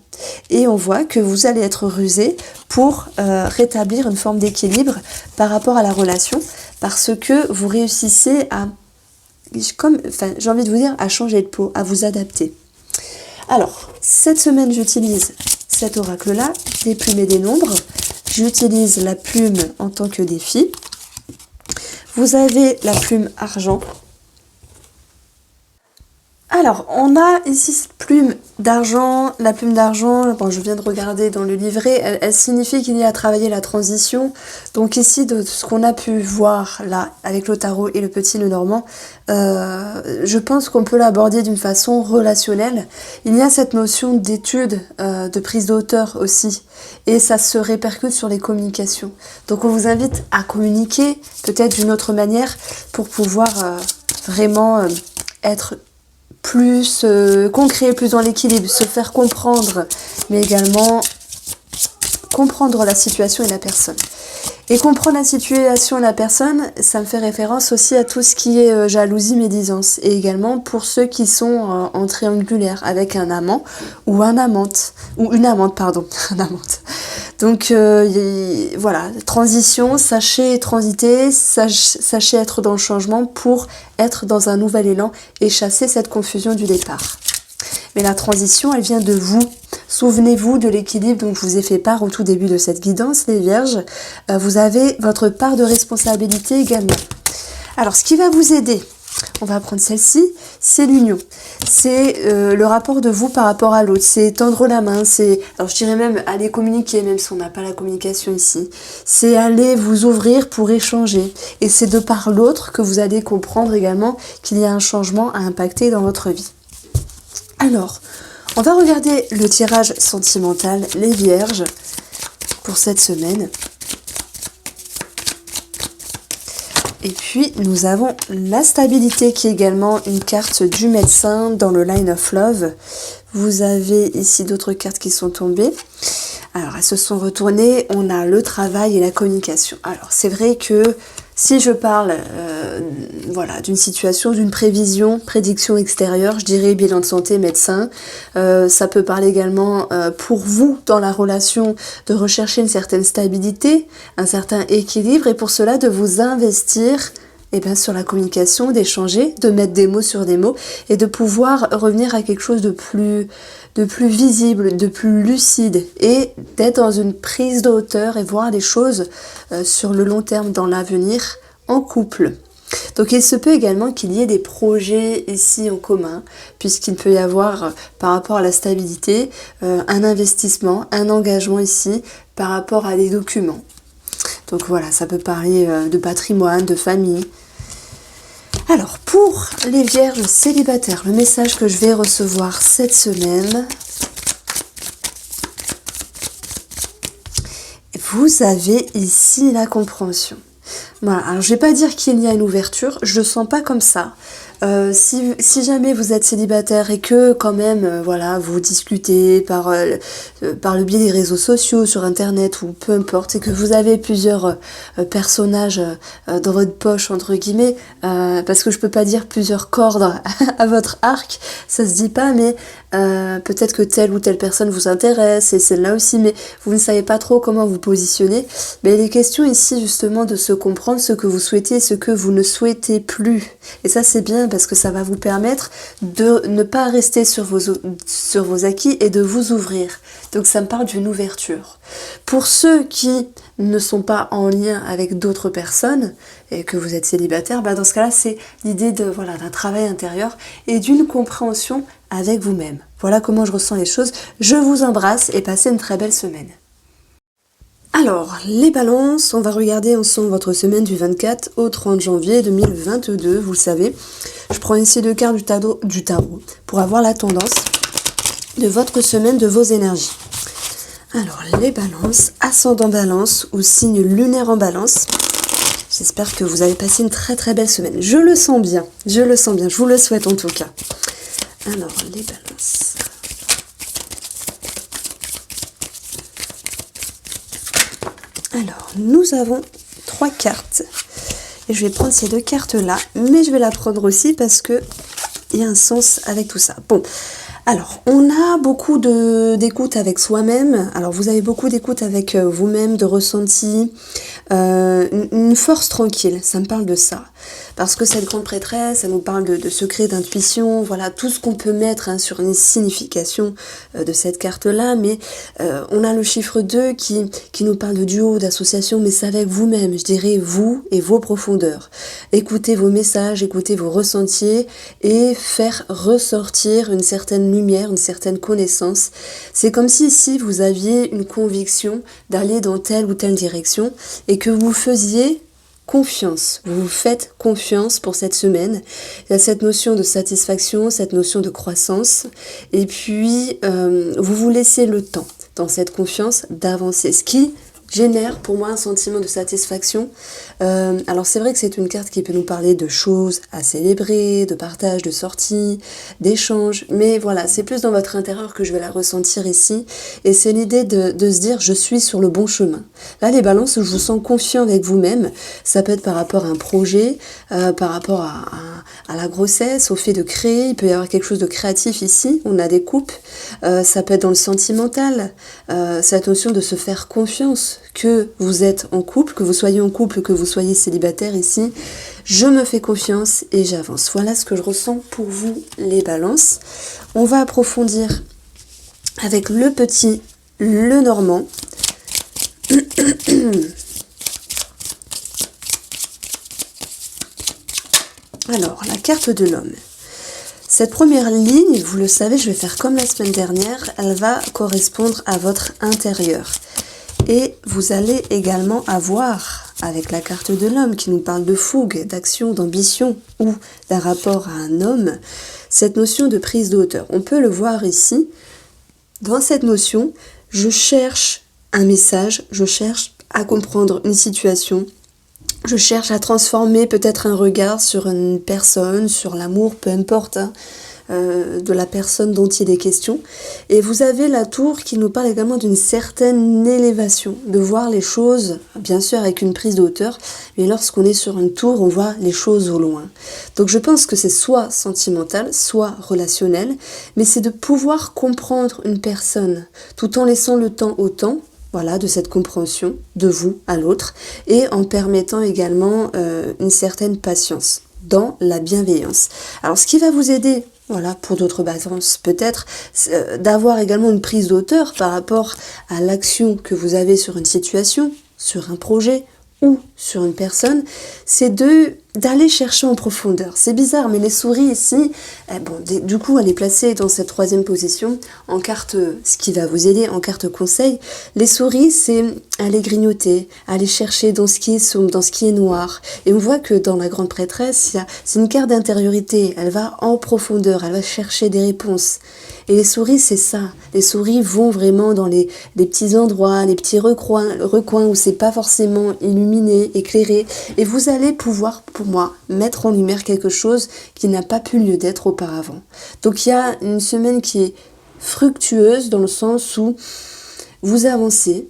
Et on voit que vous allez être rusé pour rétablir une forme d'équilibre par rapport à la relation, parce que vous réussissez à, j'ai envie de vous dire, à changer de peau, à vous adapter. Alors, cette semaine j'utilise cet oracle-là, des plumes et des nombres. J'utilise la plume en tant que défi. Vous avez la plume argent. Alors, on a ici cette plume d'argent. La plume d'argent, bon, je viens de regarder dans le livret, elle signifie qu'il y a à travailler la transition. Donc ici, de ce qu'on a pu voir là, avec le tarot et le petit Lenormand, je pense qu'on peut l'aborder d'une façon relationnelle. Il y a cette notion d'étude, de prise de hauteur aussi. Et ça se répercute sur les communications. Donc on vous invite à communiquer, peut-être d'une autre manière, pour pouvoir vraiment être plus concret, plus dans l'équilibre, se faire comprendre, mais également comprendre la situation et la personne. Et comprendre la situation et la personne, ça me fait référence aussi à tout ce qui est jalousie, médisance. Et également pour ceux qui sont en triangulaire, avec un amant ou un amante, ou une amante, pardon, un amante. Donc voilà, transition, sachez transiter, sachez être dans le changement pour être dans un nouvel élan et chasser cette confusion du départ. Mais la transition, elle vient de vous. Souvenez-vous de l'équilibre dont je vous ai fait part au tout début de cette guidance, les Vierges. Vous avez votre part de responsabilité également. Alors, ce qui va vous aider, on va prendre celle-ci, c'est l'union. C'est le rapport de vous par rapport à l'autre. C'est tendre la main, c'est, alors je dirais même aller communiquer, même si on n'a pas la communication ici. C'est aller vous ouvrir pour échanger. Et c'est de par l'autre que vous allez comprendre également qu'il y a un changement à impacter dans votre vie. Alors, on va regarder le tirage sentimental, les Vierges, pour cette semaine. Et puis, nous avons la stabilité qui est également une carte du médecin dans le Line of Love. Vous avez ici d'autres cartes qui sont tombées. Alors, elles se sont retournées. On a le travail et la communication. Alors, c'est vrai que si je parle voilà, d'une situation, d'une prédiction extérieure, je dirais bilan de santé, médecin. Ça peut parler également pour vous dans la relation de rechercher une certaine stabilité, un certain équilibre et pour cela de vous investir sur la communication, d'échanger, de mettre des mots sur des mots et de pouvoir revenir à quelque chose de plus visible, de plus lucide et d'être dans une prise de hauteur et voir les choses sur le long terme dans l'avenir en couple. Donc il se peut également qu'il y ait des projets ici en commun, puisqu'il peut y avoir par rapport à la stabilité un investissement, un engagement ici par rapport à des documents. Donc voilà, ça peut parler de patrimoine, de famille. Alors pour les Vierges célibataires, le message que je vais recevoir cette semaine, vous avez ici la compréhension. Voilà, alors je vais pas dire qu'il y a une ouverture, je le sens pas comme ça. Si jamais vous êtes célibataire et que quand même voilà vous discutez par le biais des réseaux sociaux, sur internet ou peu importe, et que vous avez plusieurs personnages dans votre poche entre guillemets, parce que je peux pas dire plusieurs cordes à votre arc, ça se dit pas, mais peut-être que telle ou telle personne vous intéresse et celle-là aussi, mais vous ne savez pas trop comment vous positionner. Mais il est question ici justement de se comprendre, ce que vous souhaitez, ce que vous ne souhaitez plus, et ça c'est bien parce que ça va vous permettre de ne pas rester sur vos acquis et de vous ouvrir. Donc ça me parle d'une ouverture. Pour ceux qui ne sont pas en lien avec d'autres personnes et que vous êtes célibataire, dans ce cas-là, c'est l'idée d'un travail intérieur et d'une compréhension avec vous-même. Voilà comment je ressens les choses. Je vous embrasse et passez une très belle semaine. Alors, les balances, on va regarder ensemble votre semaine du 24 au 30 janvier 2022, vous le savez. Je prends ici 2 cartes du tarot pour avoir la tendance. de votre semaine, de vos énergies. Alors, les balances, ascendant balance ou signe lunaire en balance. J'espère que vous avez passé une très très belle semaine. Je le sens bien, je vous le souhaite en tout cas. Alors, les balances. Alors, nous avons 3 cartes. Et je vais prendre ces 2 cartes-là, mais je vais la prendre aussi parce que il y a un sens avec tout ça. Bon, alors, on a beaucoup d'écoute avec soi-même. Alors, vous avez beaucoup d'écoute avec vous-même, de ressenti, une force tranquille, ça me parle de ça. Parce que cette grande prêtresse, elle nous parle de secrets, d'intuition, voilà, tout ce qu'on peut mettre sur une signification de cette carte-là. Mais on a le chiffre 2 qui nous parle de duo, d'association, mais c'est avec vous-même, je dirais vous et vos profondeurs. Écoutez vos messages, écoutez vos ressentis et faire ressortir une certaine lumière, une certaine connaissance. C'est comme si ici vous aviez une conviction d'aller dans telle ou telle direction et que vous faisiez confiance, vous vous faites confiance pour cette semaine. Il y a cette notion de satisfaction, cette notion de croissance, et puis vous vous laissez le temps dans cette confiance d'avancer, ce qui génère pour moi un sentiment de satisfaction. Alors c'est vrai que c'est une carte qui peut nous parler de choses à célébrer, de partage, de sortie, d'échange, mais voilà, c'est plus dans votre intérieur que je vais la ressentir ici, et c'est l'idée de se dire je suis sur le bon chemin. Là les balances, je vous sens confiant avec vous-même, ça peut être par rapport à un projet, par rapport à la grossesse, au fait de créer, il peut y avoir quelque chose de créatif ici, on a des coupes, ça peut être dans le sentimental, cette notion de se faire confiance, que vous êtes en couple, que vous soyez en couple, que vous soyez célibataire ici, je me fais confiance et j'avance. Voilà ce que je ressens pour vous les balances. On va approfondir avec le petit Lenormand. Alors, la carte de l'homme. Cette première ligne, vous le savez, je vais faire comme la semaine dernière, elle va correspondre à votre intérieur. Et vous allez également avoir, avec la carte de l'homme qui nous parle de fougue, d'action, d'ambition ou d'un rapport à un homme, cette notion de prise de hauteur. On peut le voir ici. Dans cette notion, je cherche un message, je cherche à comprendre une situation, je cherche à transformer peut-être un regard sur une personne, sur l'amour, peu importe, de la personne dont il est question. Et vous avez la tour qui nous parle également d'une certaine élévation, de voir les choses, bien sûr avec une prise de hauteur, mais lorsqu'on est sur une tour, on voit les choses au loin. Donc je pense que c'est soit sentimental, soit relationnel, mais c'est de pouvoir comprendre une personne, tout en laissant le temps au temps, voilà, de cette compréhension de vous à l'autre, et en permettant également une certaine patience dans la bienveillance. Alors ce qui va vous aider, voilà, pour d'autres balances peut-être, d'avoir également une prise d'auteur par rapport à l'action que vous avez sur une situation, sur un projet ou sur une personne, c'est d'aller chercher en profondeur. C'est bizarre, mais les souris ici, du coup, elle est placée dans cette 3e position, en carte, ce qui va vous aider, en carte conseil. Les souris, c'est aller grignoter, aller chercher dans ce qui est sombre, dans ce qui est noir. Et on voit que dans la grande prêtresse, c'est une carte d'intériorité. Elle va en profondeur, elle va chercher des réponses. Et les souris, c'est ça. Les souris vont vraiment dans les petits endroits, les petits recoins où c'est pas forcément illuminé, éclairé. Et vous allez pouvoir, pour moi, mettre en lumière quelque chose qui n'a pas pu lieu d'être auparavant. Donc il y a une semaine qui est fructueuse dans le sens où vous avancez,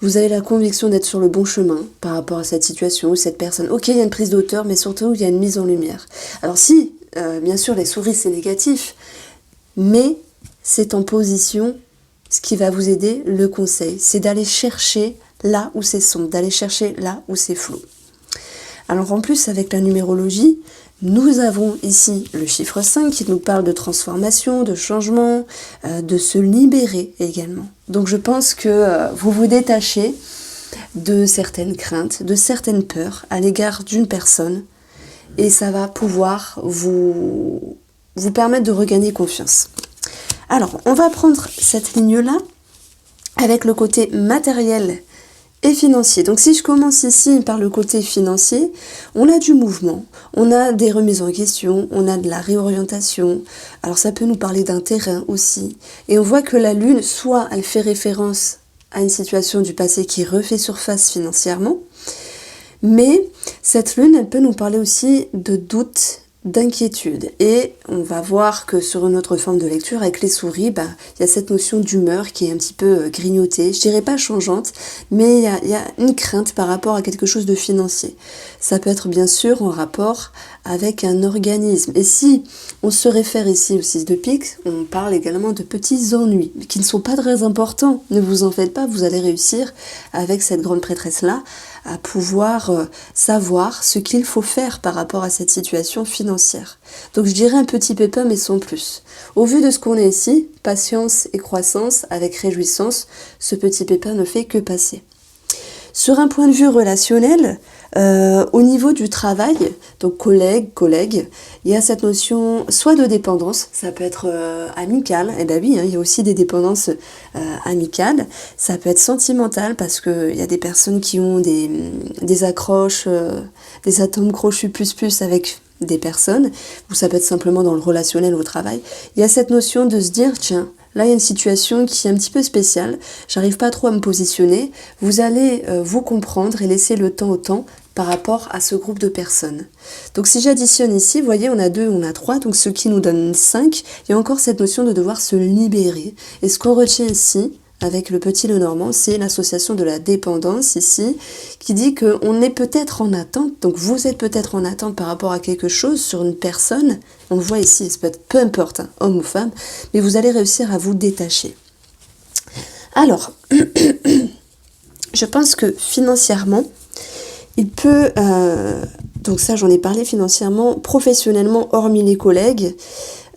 vous avez la conviction d'être sur le bon chemin par rapport à cette situation ou cette personne. Ok, il y a une prise d'auteur, mais surtout il y a une mise en lumière. Alors si, bien sûr, les souris c'est négatif, mais c'est en position, ce qui va vous aider, le conseil, c'est d'aller chercher là où c'est sombre, d'aller chercher là où c'est flou. Alors en plus, avec la numérologie, nous avons ici le chiffre 5 qui nous parle de transformation, de changement, de se libérer également. Donc je pense que vous vous détachez de certaines craintes, de certaines peurs à l'égard d'une personne et ça va pouvoir vous permettre de regagner confiance. Alors, on va prendre cette ligne-là avec le côté matériel et financier. Donc si je commence ici par le côté financier, on a du mouvement, on a des remises en question, on a de la réorientation. Alors ça peut nous parler d'un terrain aussi. Et on voit que la lune, soit elle fait référence à une situation du passé qui refait surface financièrement, mais cette lune, elle peut nous parler aussi de doute, d'inquiétude. Et on va voir que sur une autre forme de lecture, avec les souris, il y a cette notion d'humeur qui est un petit peu grignotée. Je dirais pas changeante, mais il y a une crainte par rapport à quelque chose de financier. Ça peut être bien sûr en rapport avec un organisme. Et si on se réfère ici au 6 de pique, on parle également de petits ennuis, qui ne sont pas très importants. Ne vous en faites pas, vous allez réussir avec cette grande prêtresse-là à pouvoir savoir ce qu'il faut faire par rapport à cette situation financière. Donc je dirais un petit pépin mais sans plus. Au vu de ce qu'on est ici, patience et croissance avec réjouissance, ce petit pépin ne fait que passer. Sur un point de vue relationnel, au niveau du travail, donc collègue, il y a cette notion soit de dépendance, ça peut être amical, et bien oui, il y a aussi des dépendances amicales, ça peut être sentimental parce qu'il y a des personnes qui ont des accroches, des atomes crochus plus avec des personnes, ou ça peut être simplement dans le relationnel au travail. Il y a cette notion de se dire, tiens, là, il y a une situation qui est un petit peu spéciale, j'arrive pas trop à me positionner, vous allez vous comprendre et laisser le temps au temps par rapport à ce groupe de personnes. Donc si j'additionne ici, vous voyez, on a 2, on a 3, donc ce qui nous donne 5, il y a encore cette notion de devoir se libérer. Et ce qu'on retient ici, avec le petit Lenormand, c'est l'association de la dépendance ici, qui dit qu'on est peut-être en attente, donc vous êtes peut-être en attente par rapport à quelque chose sur une personne, on le voit ici, ça peut être peu importe, hein, homme ou femme, mais vous allez réussir à vous détacher. Alors, je pense que financièrement, il peut, donc ça j'en ai parlé financièrement, professionnellement, hormis les collègues,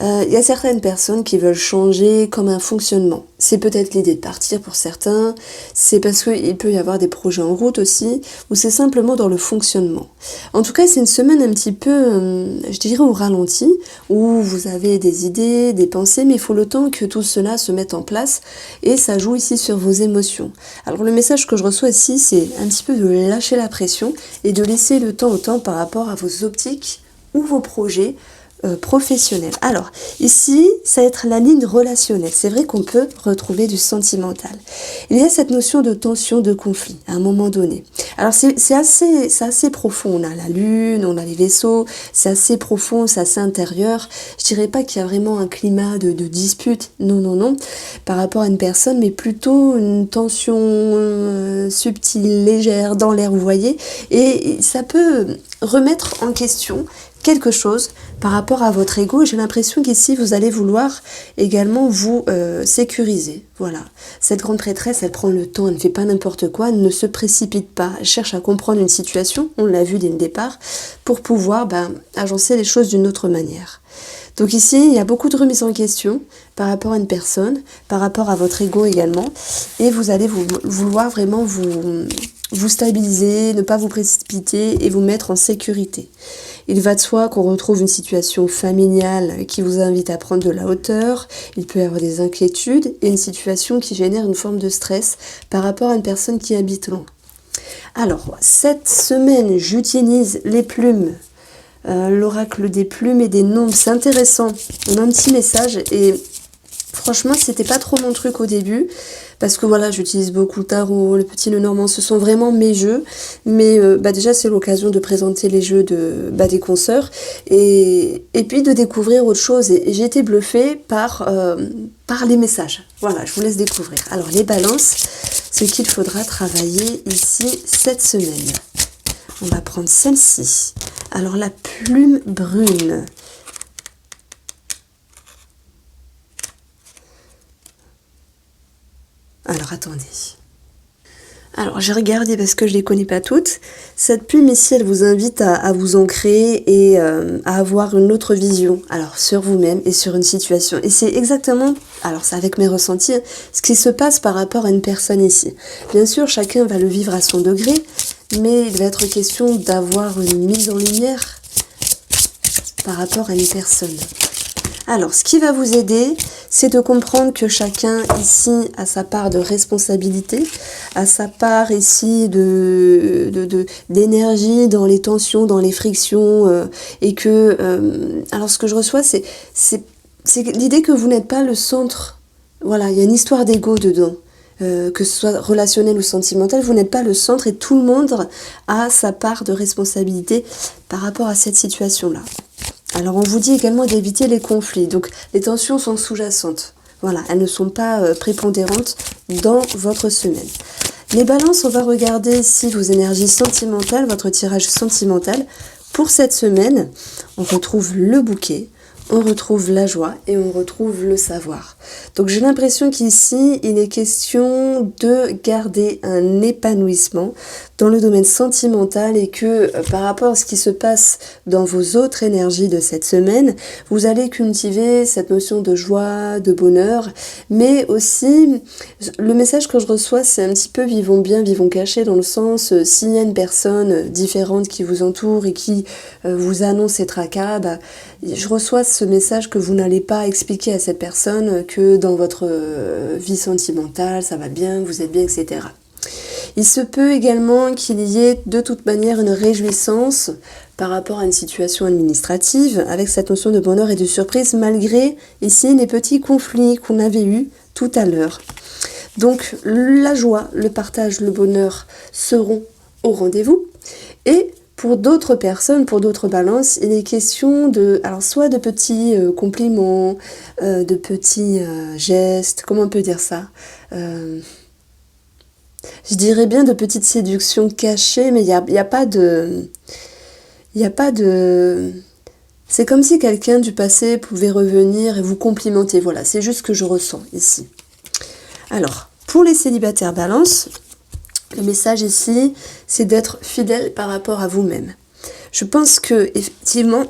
il y a certaines personnes qui veulent changer comme un fonctionnement. C'est peut-être l'idée de partir pour certains, c'est parce qu'il peut y avoir des projets en route aussi, ou c'est simplement dans le fonctionnement. En tout cas, c'est une semaine un petit peu, je dirais au ralenti, où vous avez des idées, des pensées, mais il faut le temps que tout cela se mette en place, et ça joue ici sur vos émotions. Alors le message que je reçois ici, c'est un petit peu de lâcher la pression, et de laisser le temps au temps par rapport à vos optiques ou vos projets, professionnel. Alors, ici, ça va être la ligne relationnelle. C'est vrai qu'on peut retrouver du sentimental. Il y a cette notion de tension, de conflit, à un moment donné. Alors, c'est assez profond. On a la lune, on a les vaisseaux, c'est assez profond, c'est assez intérieur. Je dirais pas qu'il y a vraiment un climat de dispute, non, par rapport à une personne, mais plutôt une tension subtile, légère, dans l'air, vous voyez, et ça peut remettre en question quelque chose par rapport à votre ego. J'ai l'impression qu'ici, vous allez vouloir également vous sécuriser. Voilà. Cette grande prêtresse, elle prend le temps, elle ne fait pas n'importe quoi, elle ne se précipite pas. Elle cherche à comprendre une situation, on l'a vu dès le départ, pour pouvoir agencer les choses d'une autre manière. Donc ici, il y a beaucoup de remises en question par rapport à une personne, par rapport à votre ego également, et vous allez vouloir vraiment vous stabiliser, ne pas vous précipiter et vous mettre en sécurité. Il va de soi qu'on retrouve une situation familiale qui vous invite à prendre de la hauteur, il peut y avoir des inquiétudes et une situation qui génère une forme de stress par rapport à une personne qui habite loin. Alors, cette semaine, j'utilise les plumes, l'oracle des plumes et des nombres, c'est intéressant. On a un petit message et franchement, c'était pas trop mon truc au début, parce que voilà, j'utilise beaucoup le tarot, le petit Lenormand, ce sont vraiment mes jeux, mais déjà c'est l'occasion de présenter les jeux des consoeurs, et puis de découvrir autre chose, et j'ai été bluffée par les messages. Voilà, je vous laisse découvrir. Alors les balances, ce qu'il faudra travailler ici cette semaine. On va prendre celle-ci. Alors la plume brune. Alors attendez. Alors j'ai regardé parce que je ne les connais pas toutes. Cette plume ici, elle vous invite à vous ancrer et à avoir une autre vision. Alors sur vous-même et sur une situation. Et c'est exactement, alors c'est avec mes ressentis, ce qui se passe par rapport à une personne ici. Bien sûr, chacun va le vivre à son degré, mais il va être question d'avoir une mise en lumière par rapport à une personne. Alors, ce qui va vous aider, c'est de comprendre que chacun ici a sa part de responsabilité, a sa part ici d'énergie dans les tensions, dans les frictions, et que, alors ce que je reçois, c'est l'idée que vous n'êtes pas le centre. Voilà, il y a une histoire d'ego dedans. Que ce soit relationnel ou sentimental, vous n'êtes pas le centre et tout le monde a sa part de responsabilité par rapport à cette situation-là. Alors on vous dit également d'éviter les conflits, donc les tensions sont sous-jacentes, voilà, elles ne sont pas prépondérantes dans votre semaine. Les balances, on va regarder ici vos énergies sentimentales, votre tirage sentimental. Pour cette semaine, on retrouve le bouquet, on retrouve la joie et on retrouve le savoir. Donc j'ai l'impression qu'ici, il est question de garder un épanouissement dans le domaine sentimental et que par rapport à ce qui se passe dans vos autres énergies de cette semaine, vous allez cultiver cette notion de joie, de bonheur, mais aussi le message que je reçois, c'est un petit peu vivons bien, vivons cachés, dans le sens s'il y a une personne différente qui vous entoure et qui vous annonce ses tracas, je reçois ce message que vous n'allez pas expliquer à cette personne que dans votre vie sentimentale, ça va bien, vous êtes bien, etc. Il se peut également qu'il y ait de toute manière une réjouissance par rapport à une situation administrative avec cette notion de bonheur et de surprise malgré ici les petits conflits qu'on avait eus tout à l'heure. Donc la joie, le partage, le bonheur seront au rendez-vous et pour d'autres personnes, pour d'autres balances, il est question de, alors soit de petits compliments, de petits gestes, comment on peut dire ça, je dirais bien de petites séductions cachées, mais il y a pas de... C'est comme si quelqu'un du passé pouvait revenir et vous complimenter. Voilà, c'est juste ce que je ressens ici. Alors, pour les célibataires balance, le message ici, c'est d'être fidèle par rapport à vous-même. Je pense que, effectivement,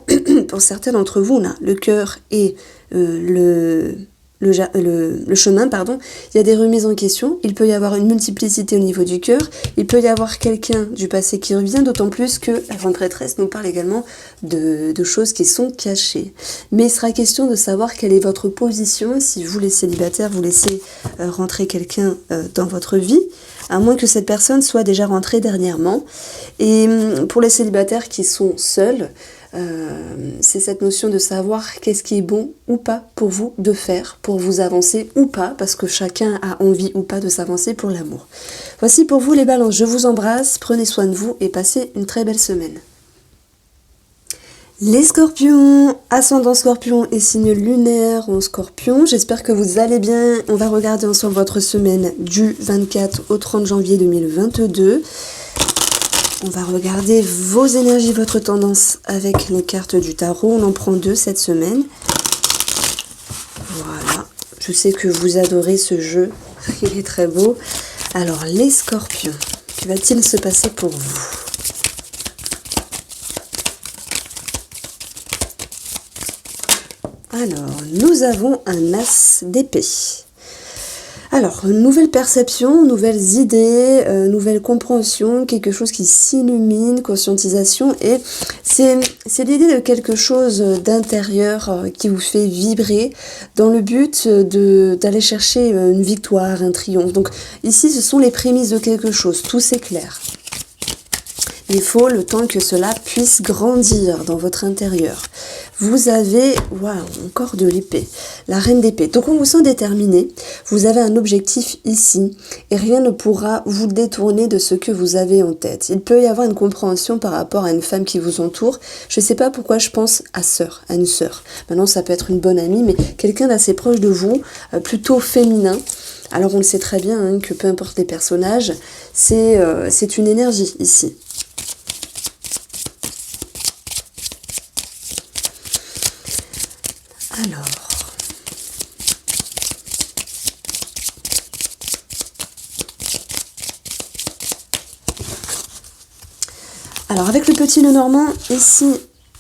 pour certains d'entre vous, on a le cœur et le chemin, pardon, il y a des remises en question, il peut y avoir une multiplicité au niveau du cœur, il peut y avoir quelqu'un du passé qui revient, d'autant plus que la grande prêtresse nous parle également de choses qui sont cachées. Mais il sera question de savoir quelle est votre position, si vous les célibataires, vous laissez rentrer quelqu'un dans votre vie, à moins que cette personne soit déjà rentrée dernièrement. Et pour les célibataires qui sont seuls, c'est cette notion de savoir qu'est-ce qui est bon ou pas pour vous de faire, pour vous avancer ou pas, parce que chacun a envie ou pas de s'avancer pour l'amour. Voici pour vous les balances, je vous embrasse, prenez soin de vous et passez une très belle semaine. Les scorpions, ascendant scorpion et signe lunaire en scorpion, j'espère que vous allez bien. On va regarder ensemble votre semaine du 24 au 30 janvier 2022. On va regarder vos énergies, votre tendance avec les cartes du tarot. On en prend 2 cette semaine. Voilà, je sais que vous adorez ce jeu, il est très beau. Alors les scorpions, que va-t-il se passer pour vous ? Alors, nous avons un as d'épée. Alors, nouvelle perception, nouvelles idées, nouvelle compréhension, quelque chose qui s'illumine, conscientisation, et c'est l'idée de quelque chose d'intérieur qui vous fait vibrer dans le but d'aller chercher une victoire, un triomphe. Donc ici, ce sont les prémices de quelque chose, tout s'éclaire. Il faut le temps que cela puisse grandir dans votre intérieur. Vous avez, voilà, encore de l'épée, la reine d'épée. Donc on vous sent déterminé, vous avez un objectif ici et rien ne pourra vous détourner de ce que vous avez en tête. Il peut y avoir une compréhension par rapport à une femme qui vous entoure. Je ne sais pas pourquoi je pense à une sœur. Maintenant ça peut être une bonne amie, mais quelqu'un d'assez proche de vous, plutôt féminin. Alors on le sait très bien hein, que peu importe les personnages, c'est une énergie ici. Alors avec le petit Lenormand, ici,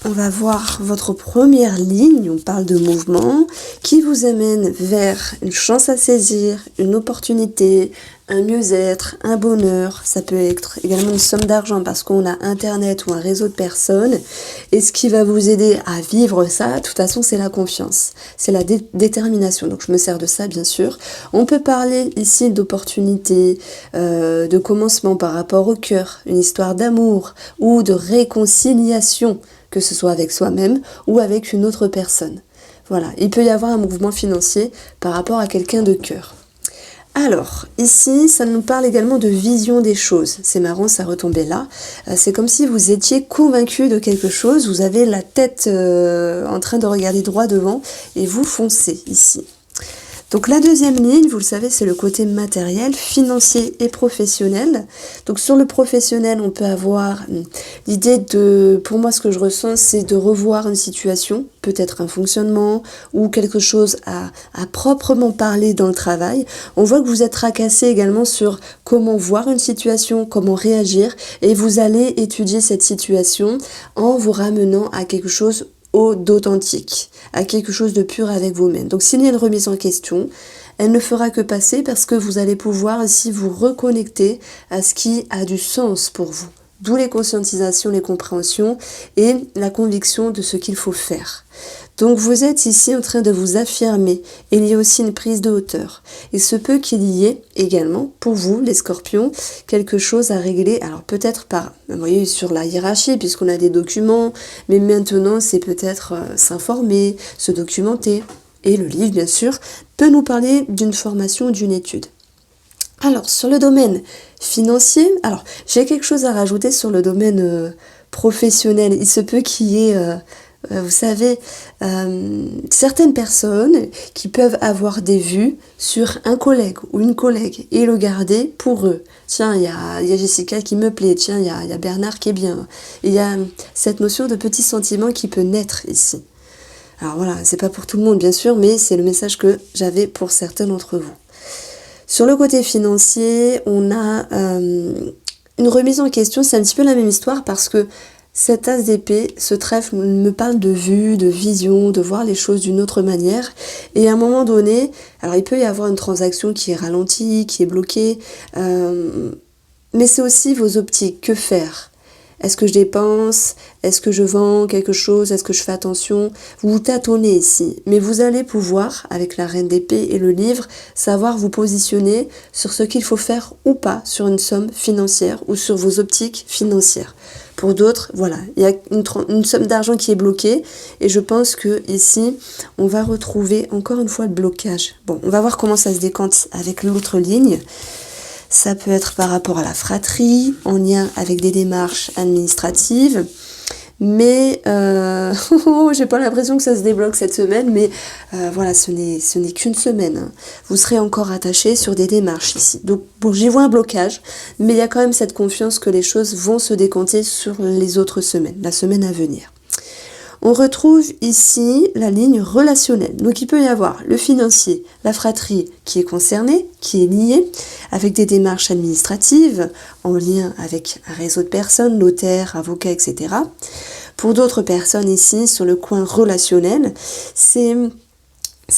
on va voir votre première ligne, on parle de mouvement, qui vous amène vers une chance à saisir, une opportunité, un mieux-être, un bonheur. Ça peut être également une somme d'argent parce qu'on a Internet ou un réseau de personnes. Et ce qui va vous aider à vivre ça, de toute façon, c'est la confiance. C'est la détermination. Donc je me sers de ça, bien sûr. On peut parler ici d'opportunités, de commencement par rapport au cœur, une histoire d'amour ou de réconciliation, que ce soit avec soi-même ou avec une autre personne. Voilà, il peut y avoir un mouvement financier par rapport à quelqu'un de cœur. Alors, ici, ça nous parle également de vision des choses. C'est marrant, ça retombait là. C'est comme si vous étiez convaincu de quelque chose, vous avez la tête en train de regarder droit devant et vous foncez ici. Donc la deuxième ligne, vous le savez, c'est le côté matériel, financier et professionnel. Donc sur le professionnel, on peut avoir l'idée de, pour moi ce que je ressens, c'est de revoir une situation, peut-être un fonctionnement ou quelque chose à proprement parler dans le travail. On voit que vous êtes tracassé également sur comment voir une situation, comment réagir, et vous allez étudier cette situation en vous ramenant à quelque chose d'authentique, à quelque chose de pur avec vous-même. Donc s'il y a une remise en question, elle ne fera que passer parce que vous allez pouvoir ainsi vous reconnecter à ce qui a du sens pour vous. D'où les conscientisations, les compréhensions et la conviction de ce qu'il faut faire. Donc vous êtes ici en train de vous affirmer. Et il y a aussi une prise de hauteur. Il se peut qu'il y ait également, pour vous, les scorpions, quelque chose à régler. Alors peut-être pas, vous voyez, sur la hiérarchie, puisqu'on a des documents, mais maintenant c'est peut-être s'informer, se documenter. Et le livre, bien sûr, peut nous parler d'une formation ou d'une étude. Alors, sur le domaine financier, alors j'ai quelque chose à rajouter sur le domaine professionnel. Il se peut qu'il y ait, vous savez, certaines personnes qui peuvent avoir des vues sur un collègue ou une collègue et le garder pour eux. Tiens, il y a Jessica qui me plaît, tiens, il y a Bernard qui est bien. Il y a cette notion de petit sentiment qui peut naître ici. Alors voilà, c'est pas pour tout le monde bien sûr, mais c'est le message que j'avais pour certains d'entre vous. Sur le côté financier, on a une remise en question, c'est un petit peu la même histoire parce que cet as d'épée, ce trèfle me parle de vue, de vision, de voir les choses d'une autre manière. Et à un moment donné, alors il peut y avoir une transaction qui est ralentie, qui est bloquée, mais c'est aussi vos optiques, que faire ? Est-ce que je dépense? Est-ce que je vends quelque chose? Est-ce que je fais attention? Vous tâtonnez ici, mais vous allez pouvoir, avec la reine d'épée et le livre, savoir vous positionner sur ce qu'il faut faire ou pas sur une somme financière ou sur vos optiques financières. Pour d'autres, voilà, il y a une somme d'argent qui est bloquée et je pense que ici, on va retrouver encore une fois le blocage. Bon, on va voir comment ça se décante avec l'autre ligne. Ça peut être par rapport à la fratrie, en lien avec des démarches administratives. Mais j'ai pas l'impression que ça se débloque cette semaine, mais voilà, ce n'est qu'une semaine. Hein. Vous serez encore attaché sur des démarches ici. Donc bon, j'y vois un blocage, mais il y a quand même cette confiance que les choses vont se décanter sur les autres semaines, la semaine à venir. On retrouve ici la ligne relationnelle. Donc il peut y avoir le financier, la fratrie qui est concernée, qui est liée, avec des démarches administratives, en lien avec un réseau de personnes, notaires, avocats, etc. Pour d'autres personnes ici, sur le coin relationnel, c'est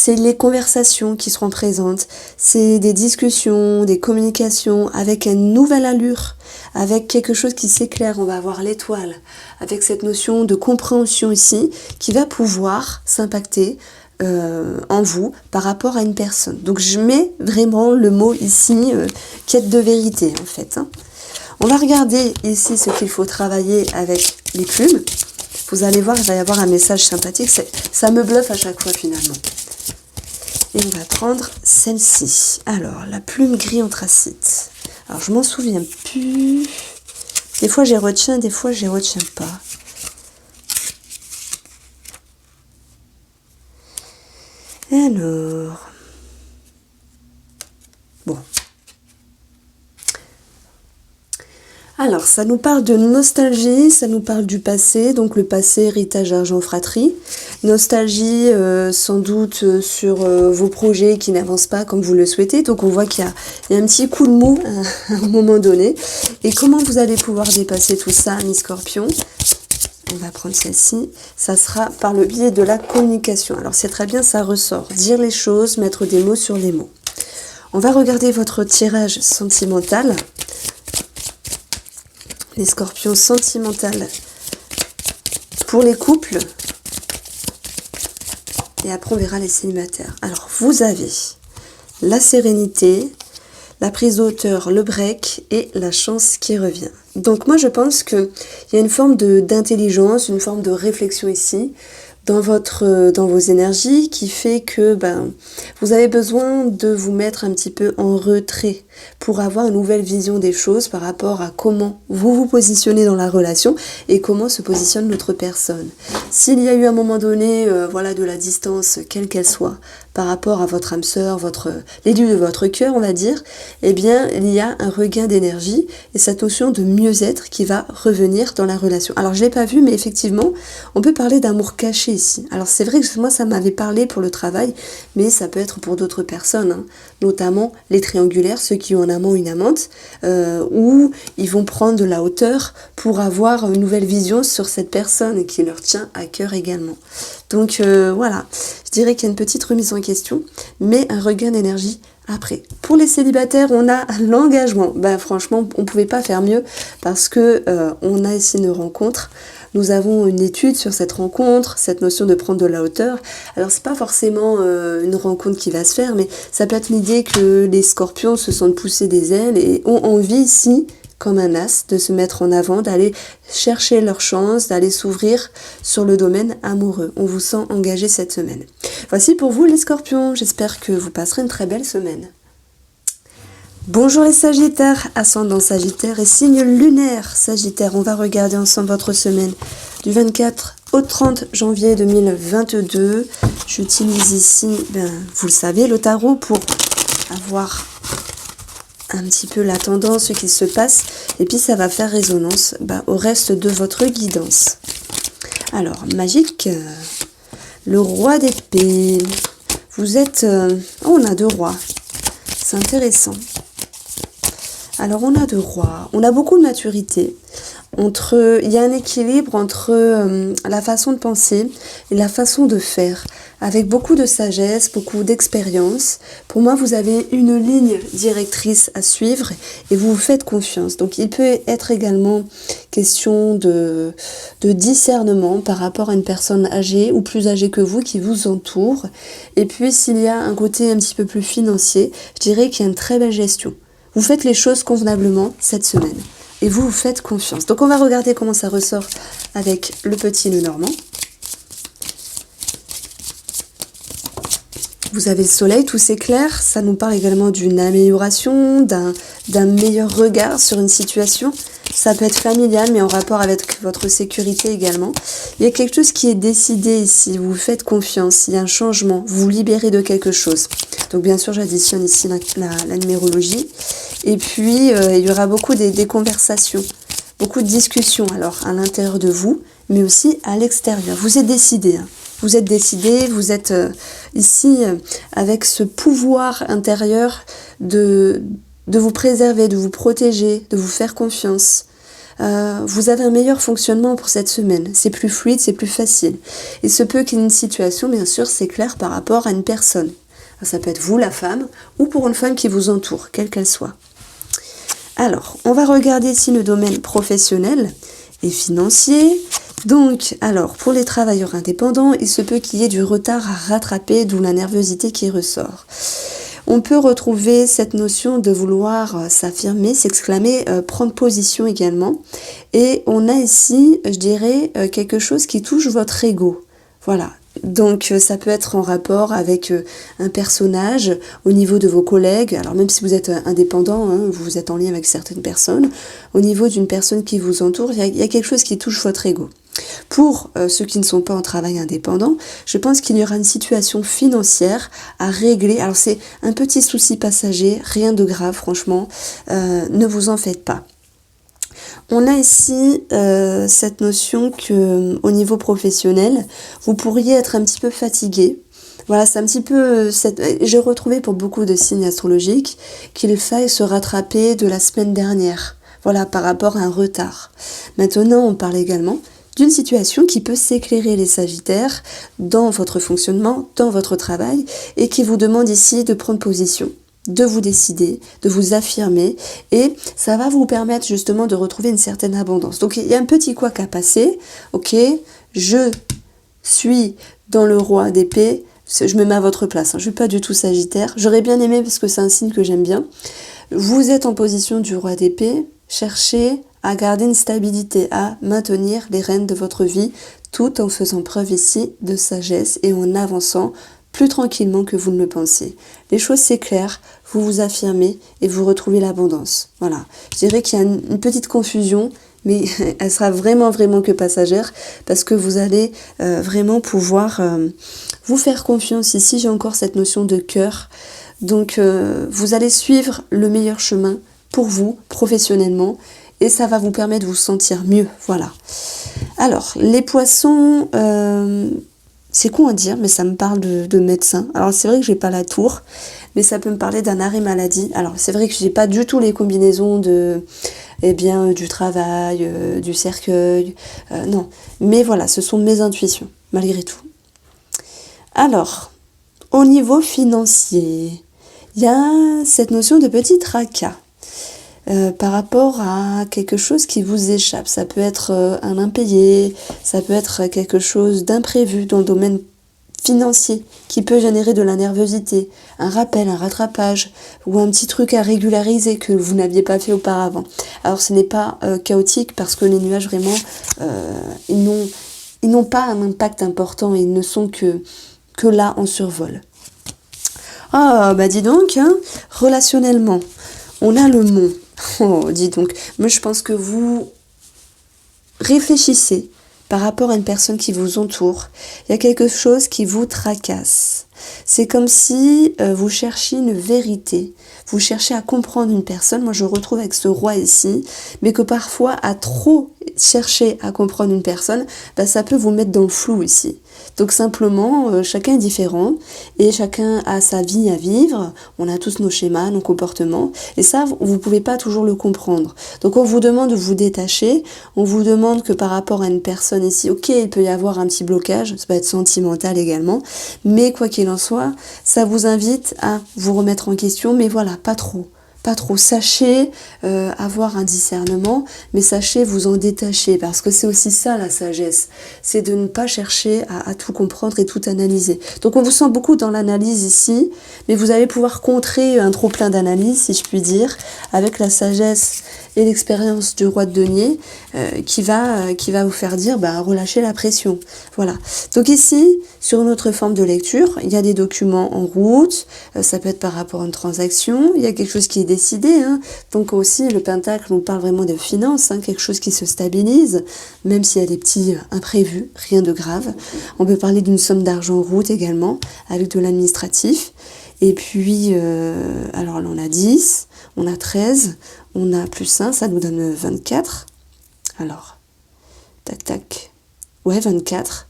les conversations qui seront présentes, c'est des discussions, des communications avec une nouvelle allure, avec quelque chose qui s'éclaire, on va avoir l'étoile, avec cette notion de compréhension ici qui va pouvoir s'impacter en vous par rapport à une personne. Donc je mets vraiment le mot ici, quête de vérité en fait. Hein. On va regarder ici ce qu'il faut travailler avec les plumes. Vous allez voir, il va y avoir un message sympathique, ça me bluffe à chaque fois finalement. Et on va prendre celle-ci. Alors, la plume gris anthracite. Alors, je m'en souviens plus. Des fois, j'y retiens, des fois, j'y retiens pas. Alors. Bon. Alors, ça nous parle de nostalgie, ça nous parle du passé, donc le passé, héritage, argent, fratrie. Nostalgie, sans doute, sur vos projets qui n'avancent pas comme vous le souhaitez. Donc, on voit qu'il y a un petit coup de mou à un moment donné. Et comment vous allez pouvoir dépasser tout ça, mi-scorpion? On va prendre celle-ci. Ça sera par le biais de la communication. Alors c'est très bien, ça ressort. Dire les choses, mettre des mots sur les mots. On va regarder votre tirage sentimental. Les scorpions sentimentales pour les couples. Et après on verra les célibataires. Alors vous avez la sérénité, la prise de hauteur, le break et la chance qui revient. Donc moi je pense qu'il y a une forme d'intelligence, une forme de réflexion ici dans vos énergies qui fait que vous avez besoin de vous mettre un petit peu en retrait pour avoir une nouvelle vision des choses par rapport à comment vous vous positionnez dans la relation et comment se positionne l'autre personne. S'il y a eu à un moment donné de la distance, quelle qu'elle soit, par rapport à votre âme sœur, l'élu de votre cœur, on va dire, eh bien, il y a un regain d'énergie et cette notion de mieux-être qui va revenir dans la relation. Alors, je ne l'ai pas vu, mais effectivement, on peut parler d'amour caché ici. Alors, c'est vrai que moi, ça m'avait parlé pour le travail, mais ça peut être pour d'autres personnes, hein, notamment les triangulaires, ceux qui ont un amant ou une amante, où ils vont prendre de la hauteur pour avoir une nouvelle vision sur cette personne qui leur tient à cœur également. Donc voilà, je dirais qu'il y a une petite remise en question, mais un regain d'énergie après. Pour les célibataires, on a l'engagement. Franchement, on ne pouvait pas faire mieux parce que on a ici une rencontre. Nous avons une étude sur cette rencontre, cette notion de prendre de la hauteur. Alors c'est pas forcément une rencontre qui va se faire, mais ça peut être l'idée que les scorpions se sentent pousser des ailes et ont envie ici, comme un as, de se mettre en avant, d'aller chercher leur chance, d'aller s'ouvrir sur le domaine amoureux. On vous sent engagé cette semaine. Voici pour vous les scorpions, j'espère que vous passerez une très belle semaine. Bonjour les sagittaires, ascendant sagittaire et signe lunaire sagittaire. On va regarder ensemble votre semaine du 24 au 30 janvier 2022. J'utilise ici, vous le savez, le tarot pour avoir un petit peu la tendance, ce qui se passe, et puis ça va faire résonance au reste de votre guidance. Alors, magique, le roi d'épée. Vous êtes... on a 2 rois. C'est intéressant. Alors, on a 2 rois. On a beaucoup de maturité. Il y a un équilibre entre la façon de penser et la façon de faire, avec beaucoup de sagesse, beaucoup d'expérience. Pour moi, vous avez une ligne directrice à suivre et vous vous faites confiance. Donc, il peut être également question de discernement par rapport à une personne âgée ou plus âgée que vous qui vous entoure. Et puis, s'il y a un côté un petit peu plus financier, je dirais qu'il y a une très belle gestion. Vous faites les choses convenablement cette semaine. Et vous faites confiance. Donc on va regarder comment ça ressort avec le petit nœud normand. Vous avez le soleil, tout s'éclaire. Ça nous parle également d'une amélioration, d'un meilleur regard sur une situation. Ça peut être familial, mais en rapport avec votre sécurité également. Il y a quelque chose qui est décidé ici. Vous faites confiance. Il y a un changement. Vous vous libérez de quelque chose. Donc bien sûr, j'additionne ici la numérologie. Et puis, il y aura beaucoup des conversations, beaucoup de discussions, alors à l'intérieur de vous, mais aussi à l'extérieur. Vous êtes décidé, hein. Vous êtes décidé, vous êtes ici avec ce pouvoir intérieur de vous préserver, de vous protéger, de vous faire confiance. Vous avez un meilleur fonctionnement pour cette semaine. C'est plus fluide, c'est plus facile. Il se peut qu'il y ait une situation, bien sûr, c'est clair par rapport à une personne. Ça peut être vous, la femme, ou pour une femme qui vous entoure, quelle qu'elle soit. Alors, on va regarder ici le domaine professionnel et financier. Donc, alors, pour les travailleurs indépendants, il se peut qu'il y ait du retard à rattraper, d'où la nervosité qui ressort. On peut retrouver cette notion de vouloir s'affirmer, s'exclamer, prendre position également. Et on a ici, je dirais, quelque chose qui touche votre ego. Voilà. Donc ça peut être en rapport avec un personnage au niveau de vos collègues, alors même si vous êtes indépendant, hein, vous êtes en lien avec certaines personnes, au niveau d'une personne qui vous entoure, il y a quelque chose qui touche votre ego. Pour ceux qui ne sont pas en travail indépendant, je pense qu'il y aura une situation financière à régler. Alors c'est un petit souci passager, rien de grave franchement, ne vous en faites pas. On a ici cette notion que au niveau professionnel, vous pourriez être un petit peu fatigué. Voilà, c'est un petit peu... J'ai retrouvé pour beaucoup de signes astrologiques qu'il faille se rattraper de la semaine dernière. Voilà, par rapport à un retard. Maintenant, on parle également d'une situation qui peut s'éclairer les Sagittaires dans votre fonctionnement, dans votre travail, et qui vous demande ici de prendre position, de vous décider, de vous affirmer, et ça va vous permettre justement de retrouver une certaine abondance. Donc il y a un petit couac à passer, ok, je suis dans le roi d'épée, je me mets à votre place, je ne suis pas du tout Sagittaire, j'aurais bien aimé parce que c'est un signe que j'aime bien. Vous êtes en position du roi d'épée, cherchez à garder une stabilité, à maintenir les rênes de votre vie, tout en faisant preuve ici de sagesse et en avançant plus tranquillement que vous ne le pensez. Les choses s'éclairent, vous vous affirmez et vous retrouvez l'abondance. Voilà, je dirais qu'il y a une petite confusion, mais elle sera vraiment que passagère parce que vous allez vraiment pouvoir vous faire confiance. Ici, j'ai encore cette notion de cœur. Donc, vous allez suivre le meilleur chemin pour vous, professionnellement, et ça va vous permettre de vous sentir mieux. Voilà. Alors, les poissons, c'est con à dire, mais ça me parle de médecin. Alors, c'est vrai que j'ai pas la tour, mais ça peut me parler d'un arrêt maladie. Alors, c'est vrai que j'ai pas du tout les combinaisons du travail, du cercueil, non. Mais voilà, ce sont mes intuitions, malgré tout. Alors, au niveau financier, il y a cette notion de petit tracas par rapport à quelque chose qui vous échappe. Ça peut être un impayé, ça peut être quelque chose d'imprévu dans le domaine financier qui peut générer de la nervosité, un rappel, un rattrapage ou un petit truc à régulariser que vous n'aviez pas fait auparavant. Alors ce n'est pas chaotique parce que les nuages vraiment, ils n'ont pas un impact important, ils ne sont que là en survol. Ah, bah dis donc, hein, relationnellement, on a le mont. Oh, dis donc, moi je pense que vous réfléchissez par rapport à une personne qui vous entoure. Il y a quelque chose qui vous tracasse. C'est comme si vous cherchiez une vérité. Vous cherchez à comprendre une personne. Moi, je retrouve avec ce roi ici. Mais que parfois, à trop chercher à comprendre une personne, bah, ça peut vous mettre dans le flou ici. Donc simplement, chacun est différent et chacun a sa vie à vivre. On a tous nos schémas, nos comportements. Et ça, vous ne pouvez pas toujours le comprendre. Donc on vous demande de vous détacher. On vous demande que par rapport à une personne ici, ok, il peut y avoir un petit blocage. Ça peut être sentimental également. Mais quoi qu'il en soit, ça vous invite à vous remettre en question. Mais voilà, pas trop. Pas trop. Sachez avoir un discernement, mais sachez vous en détacher, parce que c'est aussi ça la sagesse, c'est de ne pas chercher à tout comprendre et tout analyser. Donc on vous sent beaucoup dans l'analyse ici, mais vous allez pouvoir contrer un trop plein d'analyse, si je puis dire, avec la sagesse et l'expérience du roi de denier qui va vous faire dire relâchez la pression. Voilà. Donc ici, sur une autre forme de lecture, il y a des documents en route, ça peut être par rapport à une transaction, il y a quelque chose qui est décidé. Hein. Donc aussi, le pentacle nous parle vraiment de finances, hein, quelque chose qui se stabilise, même s'il y a des petits imprévus, rien de grave. On peut parler d'une somme d'argent en route également, avec de l'administratif. Et puis, alors là, on a 10, on a 13, on a plus 1, ça nous donne 24. Alors, tac, tac. Ouais, 24.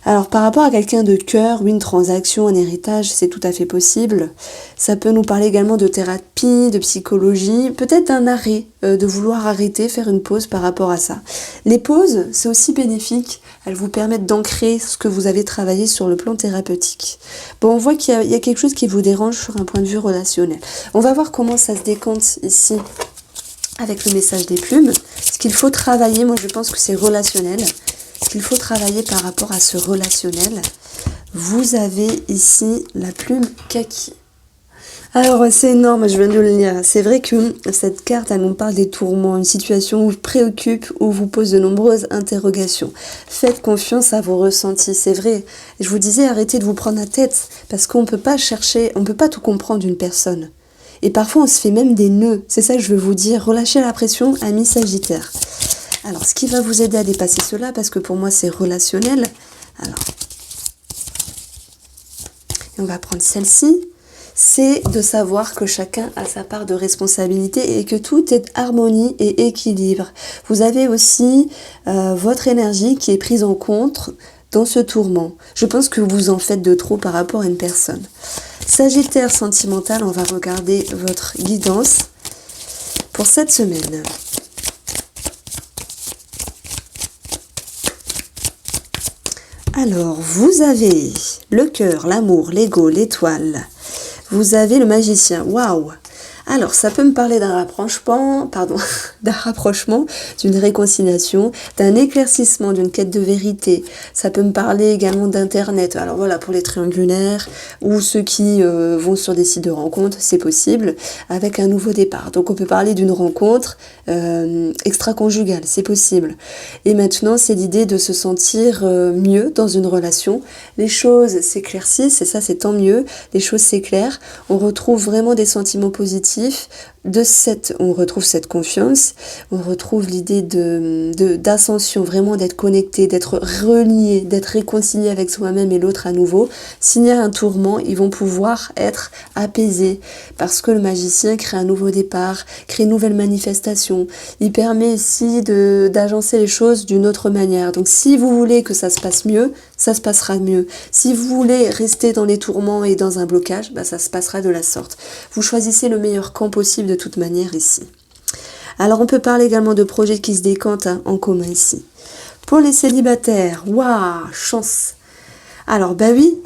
Alors, par rapport à quelqu'un de cœur, une transaction, un héritage, c'est tout à fait possible. Ça peut nous parler également de thérapie, de psychologie, peut-être un arrêt, de vouloir arrêter, faire une pause par rapport à ça. Les pauses, c'est aussi bénéfique. Elles vous permettent d'ancrer ce que vous avez travaillé sur le plan thérapeutique. Bon, on voit qu'il y a quelque chose qui vous dérange sur un point de vue relationnel. On va voir comment ça se décompte ici avec le message des plumes. Ce qu'il faut travailler, moi je pense que c'est relationnel. Ce qu'il faut travailler par rapport à ce relationnel. Vous avez ici la plume kaki. Alors c'est énorme, je viens de le lire. C'est vrai que cette carte, elle nous parle des tourments, une situation vous préoccupe, ou vous pose de nombreuses interrogations. Faites confiance à vos ressentis, c'est vrai. Je vous disais, arrêtez de vous prendre la tête, parce qu'on ne peut pas chercher, on ne peut pas tout comprendre d'une personne. Et parfois on se fait même des nœuds, c'est ça que je veux vous dire. Relâchez la pression, amis Sagittaire. Alors ce qui va vous aider à dépasser cela, parce que pour moi c'est relationnel. Alors, et on va prendre celle-ci. C'est de savoir que chacun a sa part de responsabilité et que tout est harmonie et équilibre. Vous avez aussi votre énergie qui est prise en compte dans ce tourment. Je pense que vous en faites de trop par rapport à une personne. Sagittaire sentimental, on va regarder votre guidance pour cette semaine. Alors, vous avez le cœur, l'amour, l'ego, l'étoile. Vous avez le magicien. Waouh! Alors, ça peut me parler d'un rapprochement, d'un rapprochement, d'une réconciliation, d'un éclaircissement, d'une quête de vérité. Ça peut me parler également d'Internet. Alors voilà, pour les triangulaires ou ceux qui vont sur des sites de rencontres, c'est possible, avec un nouveau départ. Donc on peut parler d'une rencontre extra-conjugale, c'est possible. Et maintenant, c'est l'idée de se sentir mieux dans une relation. Les choses s'éclaircissent, et ça c'est tant mieux. Les choses s'éclairent. On retrouve vraiment des sentiments positifs. On retrouve cette confiance, on retrouve l'idée d'ascension, vraiment d'être connecté, d'être relié, d'être réconcilié avec soi-même et l'autre à nouveau. S'il y a un tourment, ils vont pouvoir être apaisés parce que le magicien crée un nouveau départ, crée une nouvelle manifestation. Il permet ici d'agencer les choses d'une autre manière. Donc si vous voulez que ça se passe mieux, ça se passera mieux. Si vous voulez rester dans les tourments et dans un blocage, ça se passera de la sorte. Vous choisissez le meilleur camp possible de toute manière ici. Alors on peut parler également de projets qui se décantent en commun ici. Pour les célibataires, waouh, chance. Alors oui,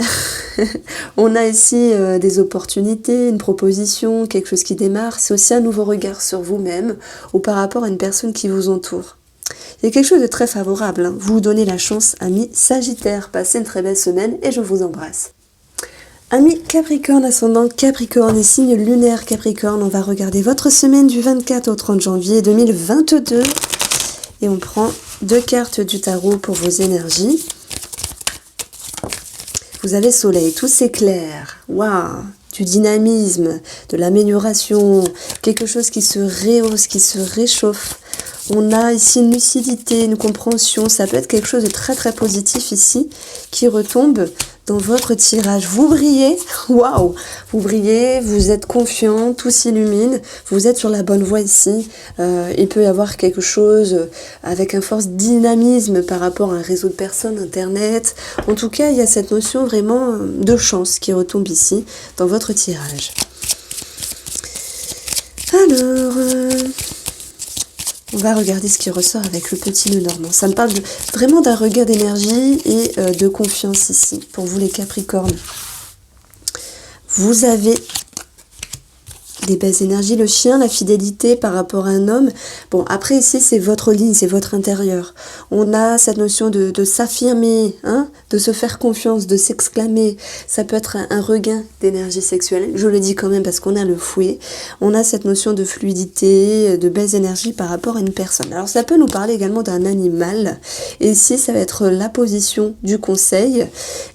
on a ici des opportunités, une proposition, quelque chose qui démarre. C'est aussi un nouveau regard sur vous-même ou par rapport à une personne qui vous entoure. Il y a quelque chose de très favorable. Vous vous donnez la chance, amis Sagittaire. Passez une très belle semaine et je vous embrasse. Amis Capricorne, ascendant Capricorne et signe lunaire Capricorne, on va regarder votre semaine du 24 au 30 janvier 2022. Et on prend 2 cartes du tarot pour vos énergies. Vous avez Soleil, tout s'éclaire. Waouh! Du dynamisme, de l'amélioration, quelque chose qui se rehausse, qui se réchauffe. On a ici une lucidité, une compréhension. Ça peut être quelque chose de très très positif ici qui retombe dans votre tirage. Vous brillez, waouh! Vous brillez, vous êtes confiant, tout s'illumine. Vous êtes sur la bonne voie ici. Il peut y avoir quelque chose avec un fort dynamisme par rapport à un réseau de personnes, Internet. En tout cas, il y a cette notion vraiment de chance qui retombe ici dans votre tirage. Alors... on va regarder ce qui ressort avec le petit nœud normand. Ça me parle vraiment d'un regain d'énergie et de confiance ici, pour vous les Capricornes. Vous avez des belles énergies, le chien, la fidélité par rapport à un homme. Bon, après ici, c'est votre ligne, c'est votre intérieur. On a cette notion de s'affirmer, de se faire confiance, de s'exclamer. Ça peut être un regain d'énergie sexuelle. Je le dis quand même parce qu'on a le fouet. On a cette notion de fluidité, de belles énergies par rapport à une personne. Alors ça peut nous parler également d'un animal. Et ici, ça va être la position du conseil.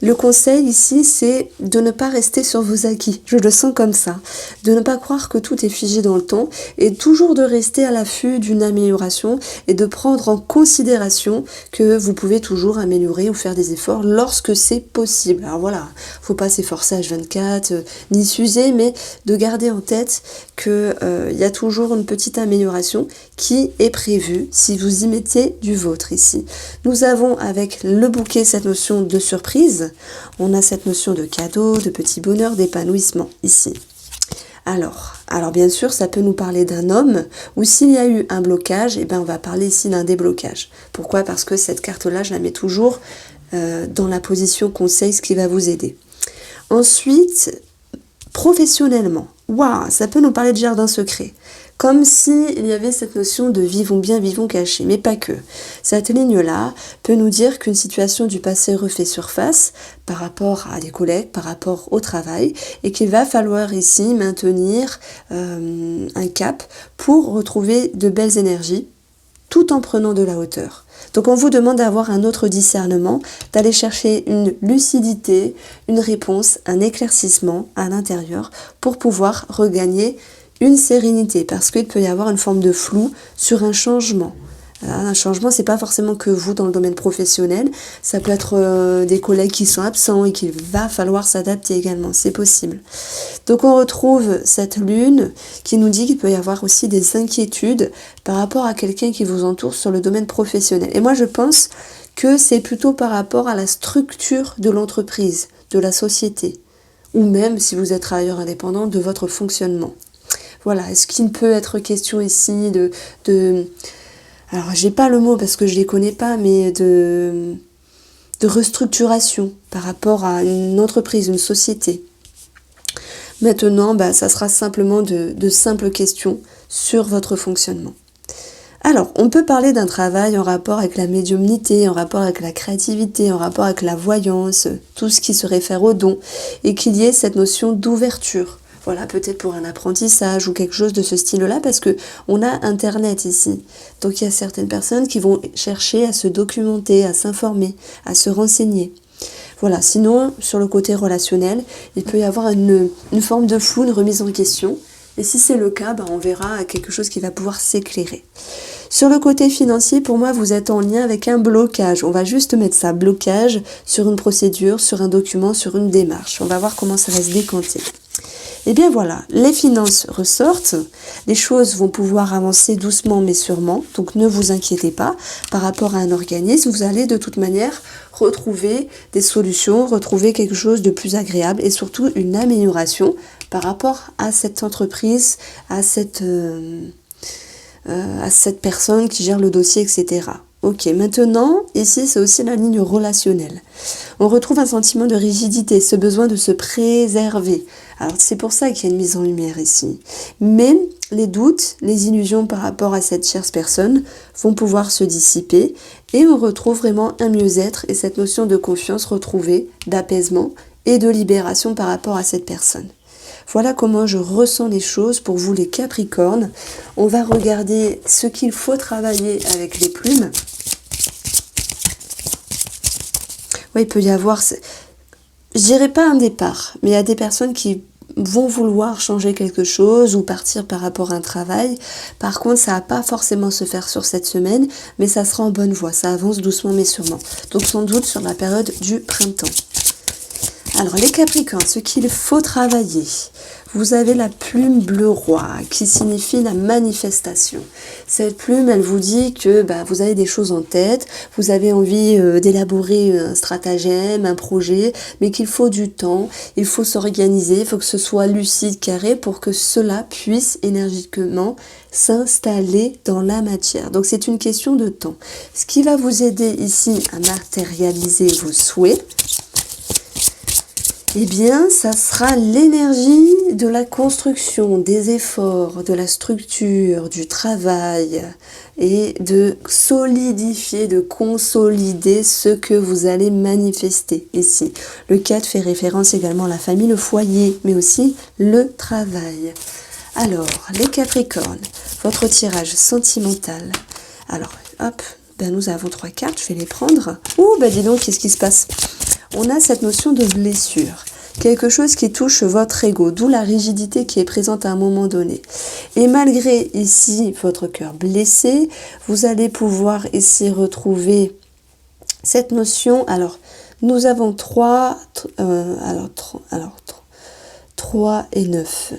Le conseil ici, c'est de ne pas rester sur vos acquis. Je le sens comme ça. De ne pas croire que tout est figé dans le temps et toujours de rester à l'affût d'une amélioration et de prendre en considération que vous pouvez toujours améliorer ou faire des efforts lorsque c'est possible. Alors voilà, faut pas s'efforcer à H24 ni s'user, mais de garder en tête que y a toujours une petite amélioration qui est prévue si vous y mettez du vôtre ici. Nous avons avec le bouquet cette notion de surprise, on a cette notion de cadeau, de petit bonheur, d'épanouissement ici. Alors bien sûr, ça peut nous parler d'un homme, ou s'il y a eu un blocage, on va parler ici d'un déblocage. Pourquoi? Parce que cette carte-là, je la mets toujours dans la position conseil, ce qui va vous aider. Ensuite, professionnellement, waouh, ça peut nous parler de jardin secret. Comme s'il y avait cette notion de vivons bien, vivons cachés, mais pas que. Cette ligne-là peut nous dire qu'une situation du passé refait surface par rapport à des collègues, par rapport au travail, et qu'il va falloir ici maintenir un cap pour retrouver de belles énergies, tout en prenant de la hauteur. Donc on vous demande d'avoir un autre discernement, d'aller chercher une lucidité, une réponse, un éclaircissement à l'intérieur pour pouvoir regagner une sérénité, parce qu'il peut y avoir une forme de flou sur un changement. Un changement, c'est pas forcément que vous dans le domaine professionnel, ça peut être des collègues qui sont absents et qu'il va falloir s'adapter également, c'est possible. Donc on retrouve cette lune qui nous dit qu'il peut y avoir aussi des inquiétudes par rapport à quelqu'un qui vous entoure sur le domaine professionnel. Et moi je pense que c'est plutôt par rapport à la structure de l'entreprise, de la société, ou même si vous êtes travailleur indépendant, de votre fonctionnement. Voilà, est-ce qu'il peut être question ici alors j'ai pas le mot parce que je les connais pas, mais de de restructuration par rapport à une entreprise, une société. Maintenant, ça sera simplement de simples questions sur votre fonctionnement. Alors, on peut parler d'un travail en rapport avec la médiumnité, en rapport avec la créativité, en rapport avec la voyance, tout ce qui se réfère au don, et qu'il y ait cette notion d'ouverture. Voilà, peut-être pour un apprentissage ou quelque chose de ce style-là, parce que on a Internet ici. Donc il y a certaines personnes qui vont chercher à se documenter, à s'informer, à se renseigner. Voilà, sinon, sur le côté relationnel, il peut y avoir une forme de flou, une remise en question. Et si c'est le cas, on verra quelque chose qui va pouvoir s'éclairer. Sur le côté financier, pour moi, vous êtes en lien avec un blocage. On va juste mettre ça, blocage, sur une procédure, sur un document, sur une démarche. On va voir comment ça va se décanter. Et bien voilà, les finances ressortent, les choses vont pouvoir avancer doucement mais sûrement, donc ne vous inquiétez pas. Par rapport à un organisme, vous allez de toute manière retrouver des solutions, retrouver quelque chose de plus agréable et surtout une amélioration par rapport à cette entreprise, à cette personne qui gère le dossier, etc. Ok, maintenant, ici, c'est aussi la ligne relationnelle. On retrouve un sentiment de rigidité, ce besoin de se préserver. Alors, c'est pour ça qu'il y a une mise en lumière ici. Mais les doutes, les illusions par rapport à cette chère personne vont pouvoir se dissiper et on retrouve vraiment un mieux-être et cette notion de confiance retrouvée, d'apaisement et de libération par rapport à cette personne. Voilà comment je ressens les choses pour vous les Capricornes. On va regarder ce qu'il faut travailler avec les plumes. Oui, il peut y avoir, je dirais pas un départ, mais il y a des personnes qui vont vouloir changer quelque chose ou partir par rapport à un travail. Par contre, ça va pas forcément se faire sur cette semaine, mais ça sera en bonne voie. Ça avance doucement mais sûrement. Donc sans doute sur la période du printemps. Alors les Capricornes, ce qu'il faut travailler, vous avez la plume bleu roi qui signifie la manifestation. Cette plume, elle vous dit que vous avez des choses en tête, vous avez envie d'élaborer un stratagème, un projet, mais qu'il faut du temps, il faut s'organiser, il faut que ce soit lucide, carré pour que cela puisse énergiquement s'installer dans la matière. Donc c'est une question de temps. Ce qui va vous aider ici à matérialiser vos souhaits, eh bien, ça sera l'énergie de la construction, des efforts, de la structure, du travail et de solidifier, de consolider ce que vous allez manifester ici. Le 4 fait référence également à la famille, le foyer, mais aussi le travail. Alors, les Capricornes, votre tirage sentimental. Alors, hop, nous avons 3 cartes, je vais les prendre. Ouh, dis donc, qu'est-ce qui se passe ? On a cette notion de blessure, quelque chose qui touche votre ego, d'où la rigidité qui est présente à un moment donné. Et malgré ici votre cœur blessé, vous allez pouvoir ici retrouver cette notion. Alors, nous avons 3 et 9.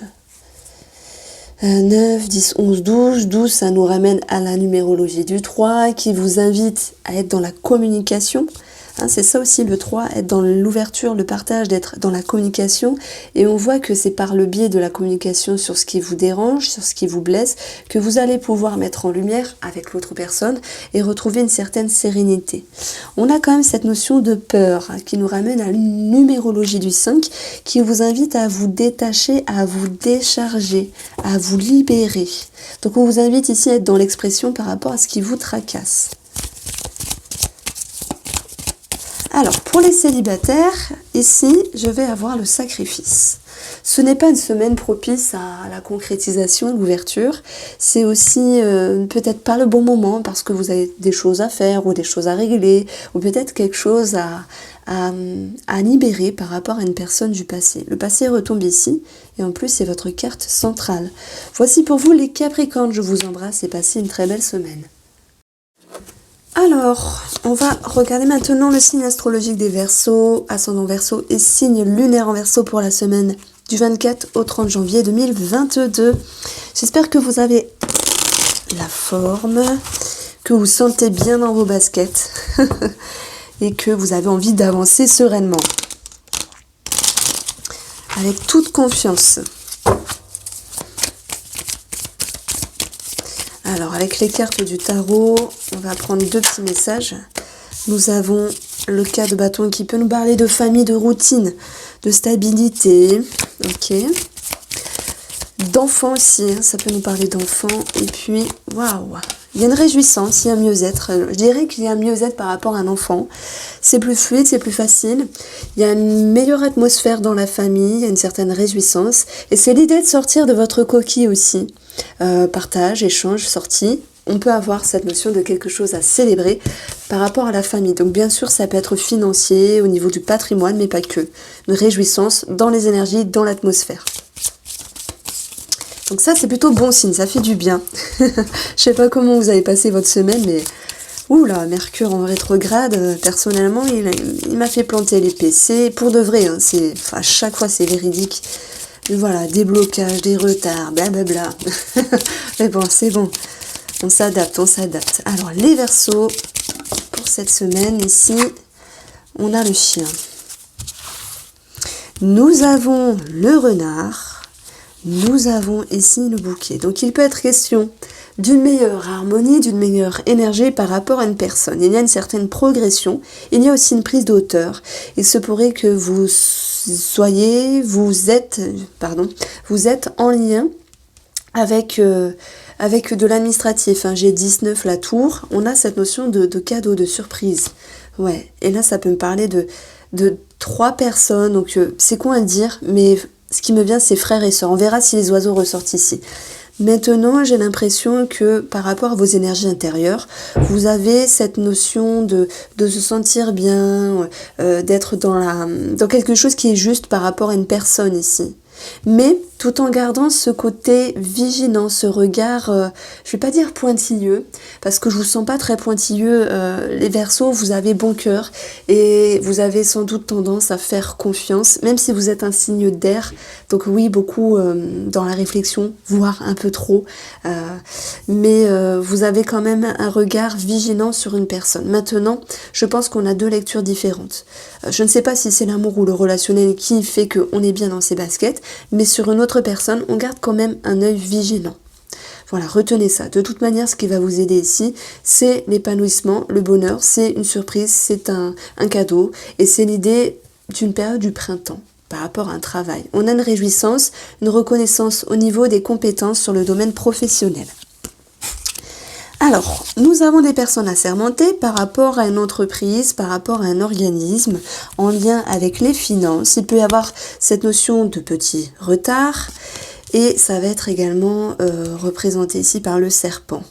9, 10, 11, 12. 12, ça nous ramène à la numérologie du 3 qui vous invite à être dans la communication. C'est ça aussi le 3, être dans l'ouverture, le partage, d'être dans la communication. Et on voit que c'est par le biais de la communication sur ce qui vous dérange, sur ce qui vous blesse, que vous allez pouvoir mettre en lumière avec l'autre personne et retrouver une certaine sérénité. On a quand même cette notion de peur qui nous ramène à une numérologie du 5 qui vous invite à vous détacher, à vous décharger, à vous libérer. Donc on vous invite ici à être dans l'expression par rapport à ce qui vous tracasse. Alors, pour les célibataires, ici, je vais avoir le sacrifice. Ce n'est pas une semaine propice à la concrétisation, à l'ouverture. C'est aussi peut-être pas le bon moment parce que vous avez des choses à faire ou des choses à régler ou peut-être quelque chose à libérer par rapport à une personne du passé. Le passé retombe ici et en plus, c'est votre carte centrale. Voici pour vous les Capricornes. Je vous embrasse et passez une très belle semaine. Alors, on va regarder maintenant le signe astrologique des Verseaux, ascendant Verseau et signe lunaire en Verseau pour la semaine du 24 au 30 janvier 2022. J'espère que vous avez la forme, que vous sentez bien dans vos baskets et que vous avez envie d'avancer sereinement. Avec toute confiance. Alors, avec les cartes du tarot, on va prendre 2 petits messages. Nous avons le cas de bâton qui peut nous parler de famille, de routine, de stabilité. Ok. D'enfants aussi, hein, ça peut nous parler d'enfants. Et puis, waouh, il y a une réjouissance, il y a un mieux-être. Je dirais qu'il y a un mieux-être par rapport à un enfant. C'est plus fluide, c'est plus facile. Il y a une meilleure atmosphère dans la famille, il y a une certaine réjouissance. Et c'est l'idée de sortir de votre coquille aussi. Partage, échange, sortie. On peut avoir cette notion de quelque chose à célébrer par rapport à la famille. Donc bien sûr, ça peut être financier, au niveau du patrimoine, mais pas que. Une réjouissance dans les énergies, dans l'atmosphère. Donc ça, c'est plutôt bon signe, ça fait du bien. Je sais pas comment vous avez passé votre semaine, mais... Oula, Mercure en rétrograde, personnellement, il m'a fait planter les PC. Pour de vrai, hein, à chaque fois, c'est véridique. Mais voilà, des blocages, des retards, blablabla. Mais bon, c'est bon. On s'adapte, on s'adapte. Alors, les Verseaux, pour cette semaine, ici, on a le chien. Nous avons le renard. Nous avons ici le bouquet. Donc il peut être question d'une meilleure harmonie, d'une meilleure énergie par rapport à une personne. Il y a une certaine progression, il y a aussi une prise de hauteur. Il se pourrait que vous êtes en lien avec de l'administratif. Hein. J'ai 19 la tour, on a cette notion de cadeau, de surprise. Ouais, et là ça peut me parler de 3 personnes, donc c'est quoi à dire, mais... Ce qui me vient, c'est frères et sœurs. On verra si les oiseaux ressortent ici. Maintenant, j'ai l'impression que par rapport à vos énergies intérieures, vous avez cette notion de se sentir bien, d'être dans quelque chose qui est juste par rapport à une personne ici. Mais tout en gardant ce côté vigilant, ce regard, je vais pas dire pointilleux, parce que je vous sens pas très pointilleux. Les Verseaux, vous avez bon cœur et vous avez sans doute tendance à faire confiance, même si vous êtes un signe d'air. Donc oui, beaucoup dans la réflexion, voire un peu trop. Mais vous avez quand même un regard vigilant sur une personne. Maintenant, je pense qu'on a 2 lectures différentes. Je ne sais pas si c'est l'amour ou le relationnel qui fait qu'on est bien dans ses baskets, mais sur une autre personne, on garde quand même un œil vigilant. Voilà, retenez ça. De toute manière, ce qui va vous aider ici, c'est l'épanouissement, le bonheur, c'est une surprise, c'est un cadeau, et c'est l'idée d'une période du printemps par rapport à un travail. On a une réjouissance, une reconnaissance au niveau des compétences sur le domaine professionnel. Alors, nous avons des personnes assermentées par rapport à une entreprise, par rapport à un organisme, en lien avec les finances. Il peut y avoir cette notion de petit retard, et ça va être également représenté ici par le serpent.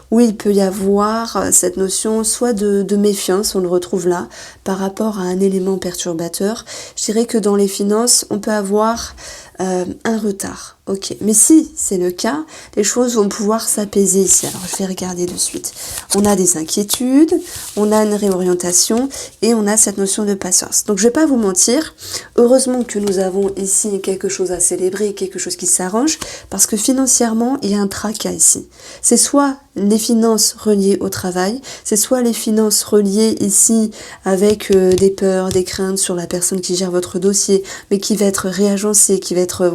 Où il peut y avoir cette notion soit de méfiance, on le retrouve là, par rapport à un élément perturbateur. Je dirais que dans les finances, on peut avoir un retard. Ok, mais si c'est le cas, les choses vont pouvoir s'apaiser ici. Alors je vais regarder de suite. On a des inquiétudes, on a une réorientation et on a cette notion de patience. Donc je vais pas vous mentir, heureusement que nous avons ici quelque chose à célébrer, quelque chose qui s'arrange, parce que financièrement, il y a un tracas ici. C'est soit les finances reliées au travail, c'est soit les finances reliées ici avec des peurs, des craintes sur la personne qui gère votre dossier, mais qui va être réagencé, qui va être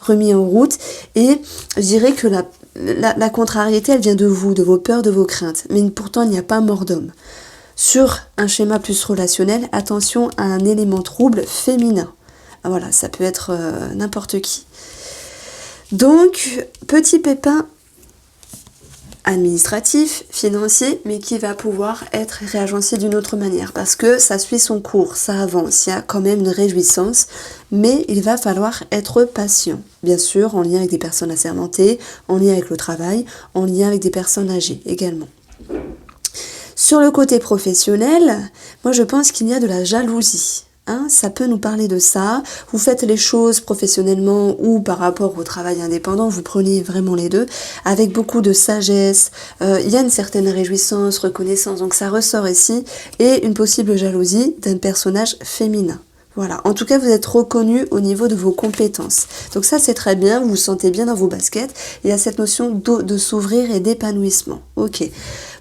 remis en route. Et je dirais que la contrariété, elle vient de vous, de vos peurs, de vos craintes. Mais pourtant, il n'y a pas mort d'homme. Sur un schéma plus relationnel, attention à un élément trouble féminin. Voilà, ça peut être n'importe qui. Donc, petit pépin administratif, financier, mais qui va pouvoir être réagencé d'une autre manière, parce que ça suit son cours, ça avance, il y a quand même une réjouissance, mais il va falloir être patient, bien sûr, en lien avec des personnes assermentées, en lien avec le travail, en lien avec des personnes âgées également. Sur le côté professionnel, moi je pense qu'il y a de la jalousie. Ça peut nous parler de ça. Vous faites les choses professionnellement ou par rapport au travail indépendant, vous prenez vraiment les deux, avec beaucoup de sagesse. Il y a une certaine réjouissance, reconnaissance, donc ça ressort ici, et une possible jalousie d'un personnage féminin. Voilà, en tout cas vous êtes reconnu au niveau de vos compétences. Donc ça c'est très bien, vous vous sentez bien dans vos baskets, il y a cette notion de s'ouvrir et d'épanouissement. Ok.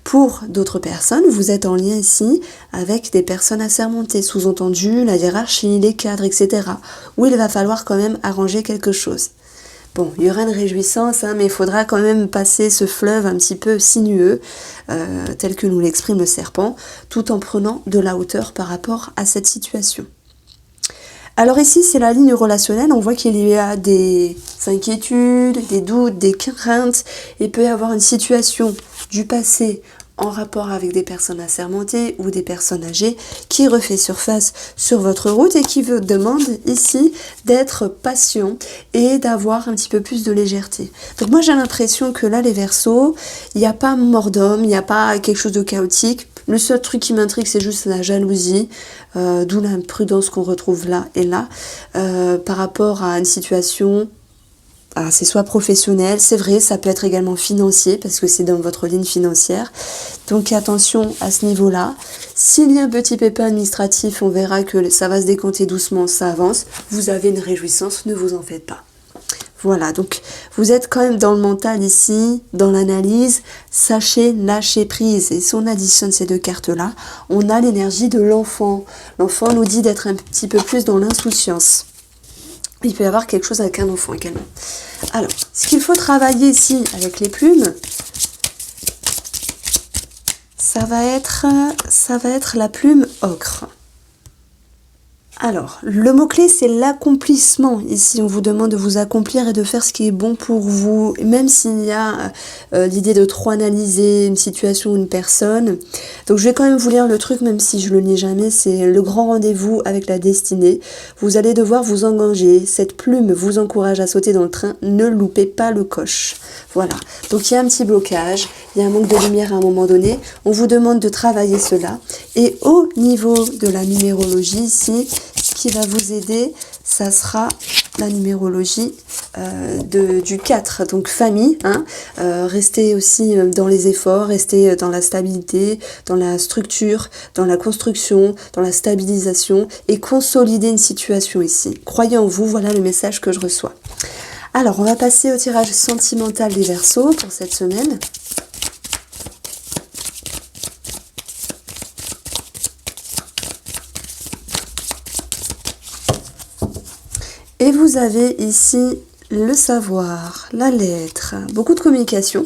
Pour d'autres personnes, vous êtes en lien ici avec des personnes assermentées, sous-entendu la hiérarchie, les cadres, etc. où il va falloir quand même arranger quelque chose. Bon, il y aura une réjouissance, hein, mais il faudra quand même passer ce fleuve un petit peu sinueux, tel que nous l'exprime le serpent, tout en prenant de la hauteur par rapport à cette situation. Alors ici, c'est la ligne relationnelle, on voit qu'il y a des inquiétudes, des doutes, des craintes, il peut y avoir une situation du passé en rapport avec des personnes assermentées ou des personnes âgées qui refait surface sur votre route et qui vous demande ici d'être patient et d'avoir un petit peu plus de légèreté. Donc moi j'ai l'impression que là les Verseaux, il n'y a pas mort d'homme, il n'y a pas quelque chose de chaotique. Le seul truc qui m'intrigue c'est juste la jalousie, d'où l'imprudence qu'on retrouve là et là par rapport à une situation. Alors, c'est soit professionnel, c'est vrai, ça peut être également financier, parce que c'est dans votre ligne financière. Donc attention à ce niveau-là. S'il y a un petit pépin administratif, on verra que ça va se décompter doucement, ça avance. Vous avez une réjouissance, ne vous en faites pas. Voilà, donc vous êtes quand même dans le mental ici, dans l'analyse. Sachez lâcher prise. Et si on additionne ces deux cartes-là, on a l'énergie de l'enfant. L'enfant nous dit d'être un petit peu plus dans l'insouciance. Il peut y avoir quelque chose avec un enfant également. Alors, ce qu'il faut travailler ici avec les plumes, ça va être la plume ocre. Alors, le mot-clé, c'est l'accomplissement. Ici, on vous demande de vous accomplir et de faire ce qui est bon pour vous. Même s'il y a l'idée de trop analyser une situation ou une personne. Donc, je vais quand même vous lire le truc, même si je le lis jamais. C'est le grand rendez-vous avec la destinée. Vous allez devoir vous engager. Cette plume vous encourage à sauter dans le train. Ne loupez pas le coche. Voilà. Donc, il y a un petit blocage. Il y a un manque de lumière à un moment donné. On vous demande de travailler cela. Et au niveau de la numérologie, ici, ce qui va vous aider, ça sera la numérologie du 4, donc famille. Hein, restez aussi dans les efforts, restez dans la stabilité, dans la structure, dans la construction, dans la stabilisation et consolider une situation ici. Croyez en vous, voilà le message que je reçois. Alors, on va passer au tirage sentimental des Verseaux pour cette semaine. Et vous avez ici le savoir, la lettre, beaucoup de communication,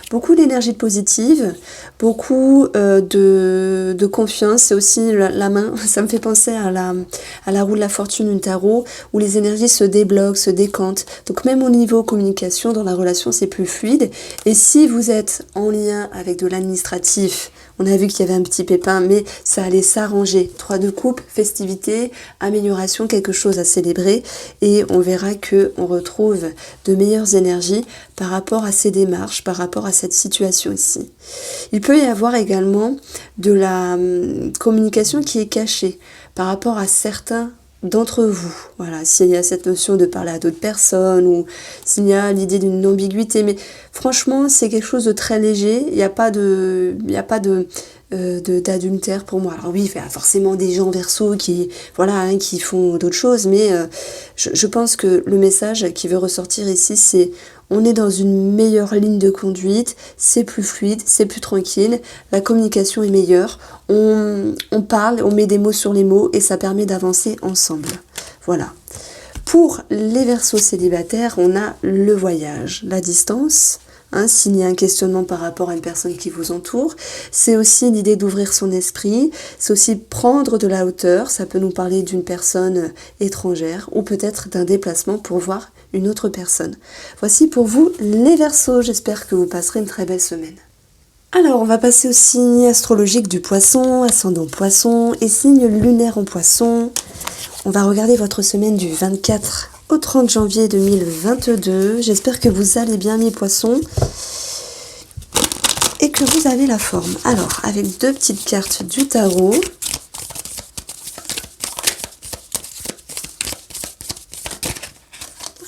beaucoup d'énergie positive, beaucoup de confiance. C'est aussi la main, ça me fait penser à la roue de la fortune, une tarot, où les énergies se débloquent, se décantent. Donc même au niveau communication, dans la relation, c'est plus fluide. Et si vous êtes en lien avec de l'administratif, on a vu qu'il y avait un petit pépin, mais ça allait s'arranger. 3 de coupe, festivité, amélioration, quelque chose à célébrer. Et on verra qu'on retrouve de meilleures énergies par rapport à ces démarches, par rapport à cette situation ici. Il peut y avoir également de la communication qui est cachée par rapport à certains d'entre vous. Voilà, s'il y a cette notion de parler à d'autres personnes ou s'il y a l'idée d'une ambiguïté, mais franchement, c'est quelque chose de très léger. Il n'y a pas d'adultère pour moi. Alors oui, il y a forcément des gens Verseaux qui font d'autres choses, mais je pense que le message qui veut ressortir ici, c'est on est dans une meilleure ligne de conduite, c'est plus fluide, c'est plus tranquille, la communication est meilleure, on parle, on met des mots sur les mots et ça permet d'avancer ensemble. Voilà. Pour les Verseaux célibataires, on a le voyage, la distance. Hein, s'il y a un questionnement par rapport à une personne qui vous entoure, c'est aussi l'idée d'ouvrir son esprit, c'est aussi prendre de la hauteur, ça peut nous parler d'une personne étrangère ou peut-être d'un déplacement pour voir une autre personne. Voici pour vous les Verseaux, j'espère que vous passerez une très belle semaine. Alors on va passer au signe astrologique du Poisson, ascendant Poisson et signe lunaire en Poisson. On va regarder votre semaine du 24 au 30 janvier 2022. J'espère que vous allez bien mes poissons et que vous avez la forme. Alors, avec 2 petites cartes du tarot.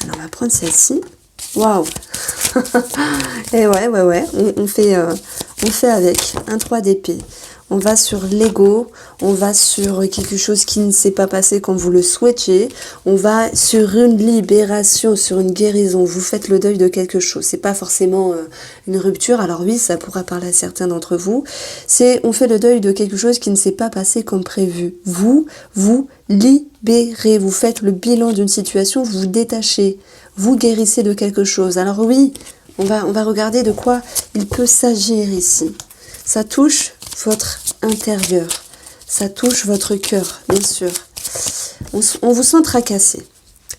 Alors, on va prendre celle-ci. Waouh. Et ouais, on fait avec un 3 d'épée. on va sur l'ego, on va sur quelque chose qui ne s'est pas passé comme vous le souhaitiez, on va sur une libération, sur une guérison, vous faites le deuil de quelque chose. C'est pas forcément une rupture, alors oui, ça pourra parler à certains d'entre vous, on fait le deuil de quelque chose qui ne s'est pas passé comme prévu. Vous libérez, vous faites le bilan d'une situation, vous vous détachez, vous guérissez de quelque chose. Alors oui, on va regarder de quoi il peut s'agir ici. Ça touche votre intérieur, ça touche votre cœur, bien sûr. On vous sent tracassé.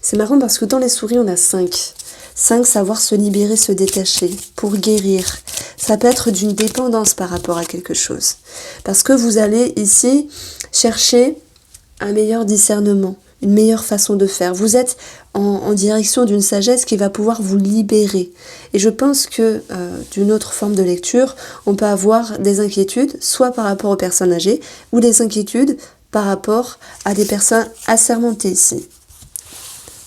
C'est marrant parce que dans les souris, on a 5. 5, savoir se libérer, se détacher, pour guérir. Ça peut être d'une dépendance par rapport à quelque chose. Parce que vous allez ici chercher un meilleur discernement, une meilleure façon de faire. Vous êtes en direction d'une sagesse qui va pouvoir vous libérer. Et je pense que d'une autre forme de lecture, on peut avoir des inquiétudes, soit par rapport aux personnes âgées, ou des inquiétudes par rapport à des personnes assermentées ici.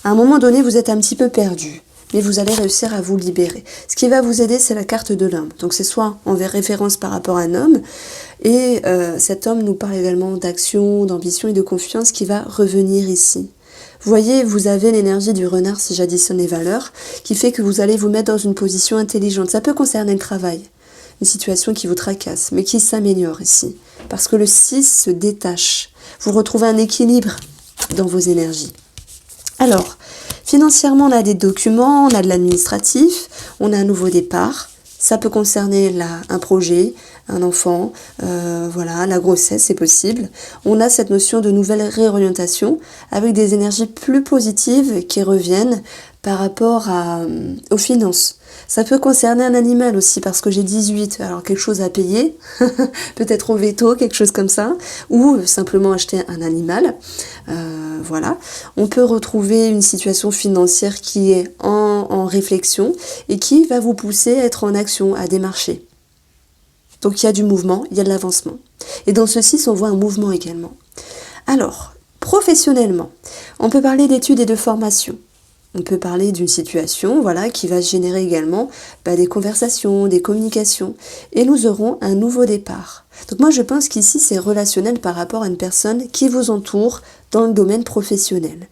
À un moment donné, vous êtes un petit peu perdu, mais vous allez réussir à vous libérer. Ce qui va vous aider, c'est la carte de l'homme. Donc c'est soit en référence par rapport à un homme, et cet homme nous parle également d'action, d'ambition et de confiance qui va revenir ici. Vous voyez, vous avez l'énergie du renard si j'additionne les valeurs, qui fait que vous allez vous mettre dans une position intelligente. Ça peut concerner le travail, une situation qui vous tracasse, mais qui s'améliore ici. Parce que le 6 se détache. Vous retrouvez un équilibre dans vos énergies. Alors, financièrement, on a des documents, on a de l'administratif, on a un nouveau départ. Ça peut concerner un projet, un enfant, voilà, la grossesse, c'est possible. On a cette notion de nouvelle réorientation avec des énergies plus positives qui reviennent par rapport aux finances. Ça peut concerner un animal aussi parce que j'ai 18, alors quelque chose à payer, peut-être au veto, quelque chose comme ça, ou simplement acheter un animal. Voilà. On peut retrouver une situation financière qui est en réflexion et qui va vous pousser à être en action, à démarcher. Donc il y a du mouvement, il y a de l'avancement. Et dans ce 6, on voit un mouvement également. Alors, professionnellement, on peut parler d'études et de formation. On peut parler d'une situation, voilà, qui va générer également des conversations, des communications. Et nous aurons un nouveau départ. Donc moi, je pense qu'ici, c'est relationnel par rapport à une personne qui vous entoure dans le domaine professionnel.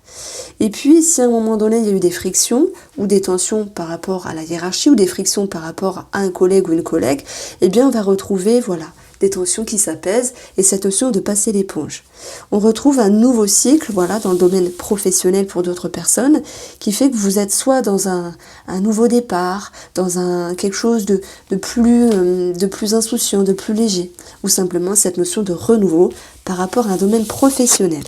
Et puis, si à un moment donné, il y a eu des frictions ou des tensions par rapport à la hiérarchie ou des frictions par rapport à un collègue ou une collègue, eh bien, on va retrouver, voilà, des tensions qui s'apaisent et cette notion de passer l'éponge. On retrouve un nouveau cycle, voilà, dans le domaine professionnel pour d'autres personnes, qui fait que vous êtes soit dans un nouveau départ, dans quelque chose de plus insouciant, de plus léger, ou simplement cette notion de renouveau par rapport à un domaine professionnel.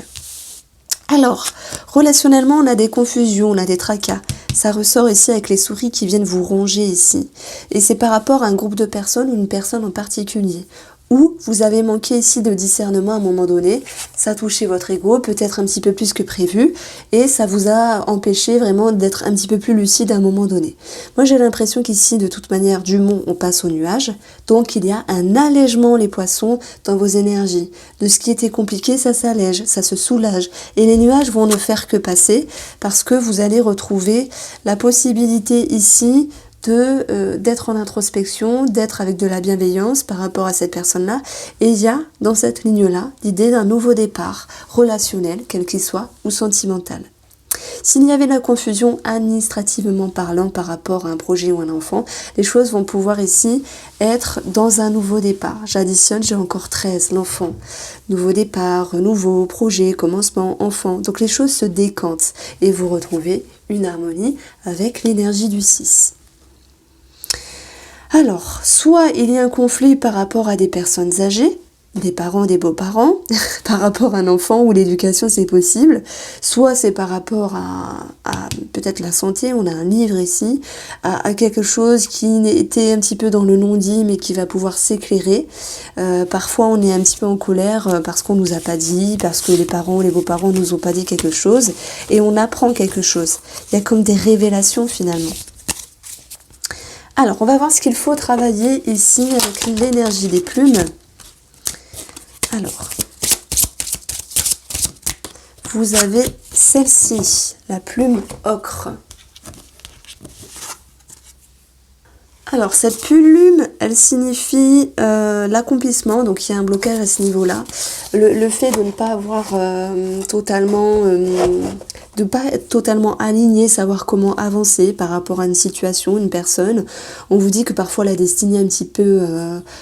Alors, relationnellement, on a des confusions, on a des tracas. Ça ressort ici avec les souris qui viennent vous ronger ici. Et c'est par rapport à un groupe de personnes ou une personne en particulier. Ou vous avez manqué ici de discernement à un moment donné, ça a touché votre ego, peut-être un petit peu plus que prévu, et ça vous a empêché vraiment d'être un petit peu plus lucide à un moment donné. Moi j'ai l'impression qu'ici, de toute manière, du mont, on passe au nuage, donc il y a un allègement, les poissons, dans vos énergies. De ce qui était compliqué, ça s'allège, ça se soulage, et les nuages vont ne faire que passer, parce que vous allez retrouver la possibilité ici d'être en introspection, d'être avec de la bienveillance par rapport à cette personne-là. Et il y a dans cette ligne-là l'idée d'un nouveau départ, relationnel, quel qu'il soit, ou sentimental. S'il y avait de la confusion administrativement parlant par rapport à un projet ou un enfant, les choses vont pouvoir ici être dans un nouveau départ. J'additionne, j'ai encore 13, l'enfant. Nouveau départ, nouveau projet, commencement, enfant. Donc les choses se décantent et vous retrouvez une harmonie avec l'énergie du 6. Alors, soit il y a un conflit par rapport à des personnes âgées, des parents, des beaux-parents, par rapport à un enfant où l'éducation c'est possible, soit c'est par rapport à peut-être la santé, on a un livre ici, à quelque chose qui était un petit peu dans le non-dit mais qui va pouvoir s'éclairer. Parfois on est un petit peu en colère parce qu'on nous a pas dit, parce que les parents, les beaux-parents nous ont pas dit quelque chose et on apprend quelque chose. Il y a comme des révélations finalement. Alors, on va voir ce qu'il faut travailler ici avec l'énergie des plumes. Alors, vous avez celle-ci, la plume ocre. Alors, cette plume, elle signifie l'accomplissement, donc il y a un blocage à ce niveau-là. Le fait de ne pas avoir de pas être totalement aligné, savoir comment avancer par rapport à une situation, une personne. On vous dit que parfois la destinée est un petit peu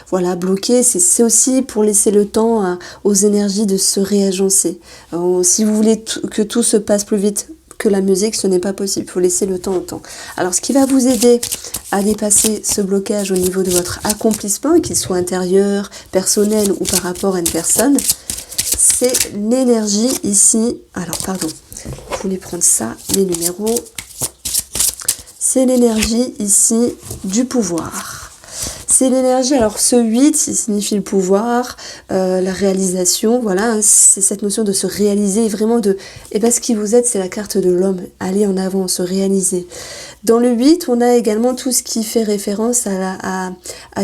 voilà, bloquée. C'est aussi pour laisser le temps aux énergies de se réagencer. Si vous voulez que tout se passe plus vite que la musique, ce n'est pas possible, il faut laisser le temps au temps. Alors ce qui va vous aider à dépasser ce blocage au niveau de votre accomplissement, qu'il soit intérieur, personnel ou par rapport à une personne, c'est l'énergie ici. Alors pardon, je voulais prendre ça, les numéros. C'est l'énergie ici du pouvoir. C'est l'énergie, alors ce 8, il signifie le pouvoir, la réalisation, voilà, c'est cette notion de se réaliser, vraiment de... Et bien ce qui vous aide, c'est la carte de l'homme, aller en avant, se réaliser. Dans le 8, on a également tout ce qui fait référence à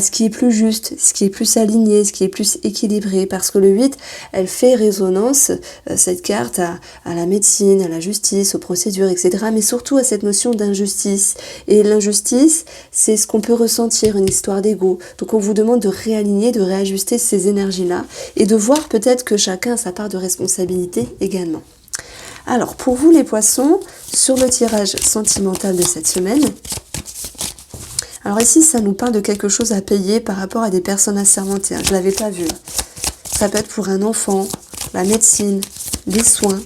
ce qui est plus juste, ce qui est plus aligné, ce qui est plus équilibré, parce que le 8, elle fait résonance, cette carte, à la médecine, à la justice, aux procédures, etc., mais surtout à cette notion d'injustice. Et l'injustice, c'est ce qu'on peut ressentir, une histoire d'ego. Donc on vous demande de réaligner, de réajuster ces énergies-là, et de voir peut-être que chacun a sa part de responsabilité également. Alors, pour vous les poissons, sur le tirage sentimental de cette semaine, alors ici, ça nous parle de quelque chose à payer par rapport à des personnes assermentées. Je ne l'avais pas vu. Ça peut être pour un enfant, la médecine, les soins.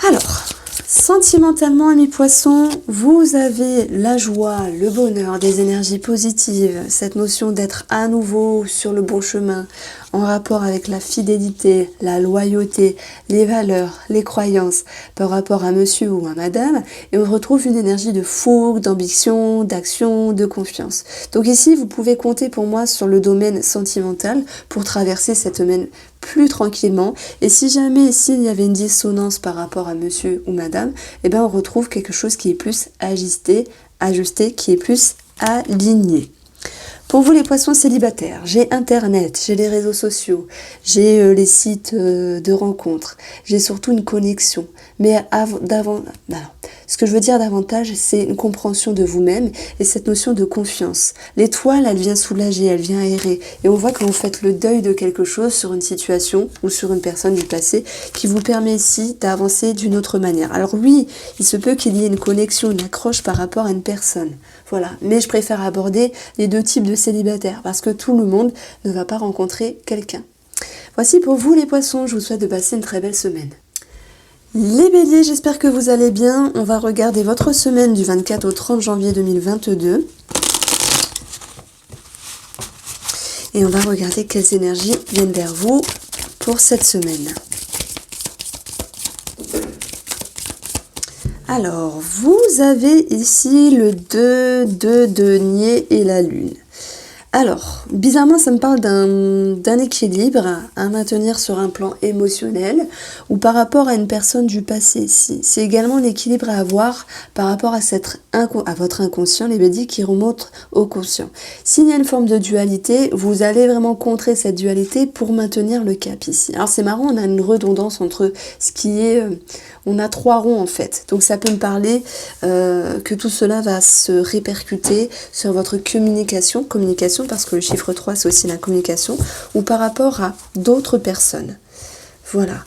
Alors, sentimentalement, amis poissons, vous avez la joie, le bonheur, des énergies positives, cette notion d'être à nouveau sur le bon chemin, en rapport avec la fidélité, la loyauté, les valeurs, les croyances, par rapport à monsieur ou à madame, et on retrouve une énergie de fougue, d'ambition, d'action, de confiance. Donc ici, vous pouvez compter pour moi sur le domaine sentimental pour traverser cette semaine plus tranquillement. Et si jamais ici il y avait une dissonance par rapport à monsieur ou madame, eh bien on retrouve quelque chose qui est plus ajusté, qui est plus aligné. Pour vous les poissons célibataires, j'ai internet, j'ai les réseaux sociaux, j'ai les sites de rencontres, j'ai surtout une connexion. Mais ce que je veux dire davantage, c'est une compréhension de vous-même et cette notion de confiance. L'étoile, elle vient soulager, elle vient aérer. Et on voit que vous faites le deuil de quelque chose sur une situation ou sur une personne du passé qui vous permet ici d'avancer d'une autre manière. Alors oui, il se peut qu'il y ait une connexion, une accroche par rapport à une personne. Voilà, mais je préfère aborder les deux types de célibataires parce que tout le monde ne va pas rencontrer quelqu'un. Voici pour vous les poissons, je vous souhaite de passer une très belle semaine. Les béliers, j'espère que vous allez bien. On va regarder votre semaine du 24 au 30 janvier 2022. Et on va regarder quelles énergies viennent vers vous pour cette semaine. Alors, vous avez ici le 2 de denier et la lune. Alors, bizarrement, ça me parle d'un équilibre à maintenir sur un plan émotionnel ou par rapport à une personne du passé. C'est également un équilibre à avoir par rapport à votre inconscient, les béliers, qui remonte au conscient. S'il y a une forme de dualité, vous allez vraiment contrer cette dualité pour maintenir le cap ici. Alors c'est marrant, on a une redondance entre ce qui est... on a 3 ronds en fait, donc ça peut me parler que tout cela va se répercuter sur votre communication, parce que le chiffre 3 c'est aussi la communication, ou par rapport à d'autres personnes. Voilà.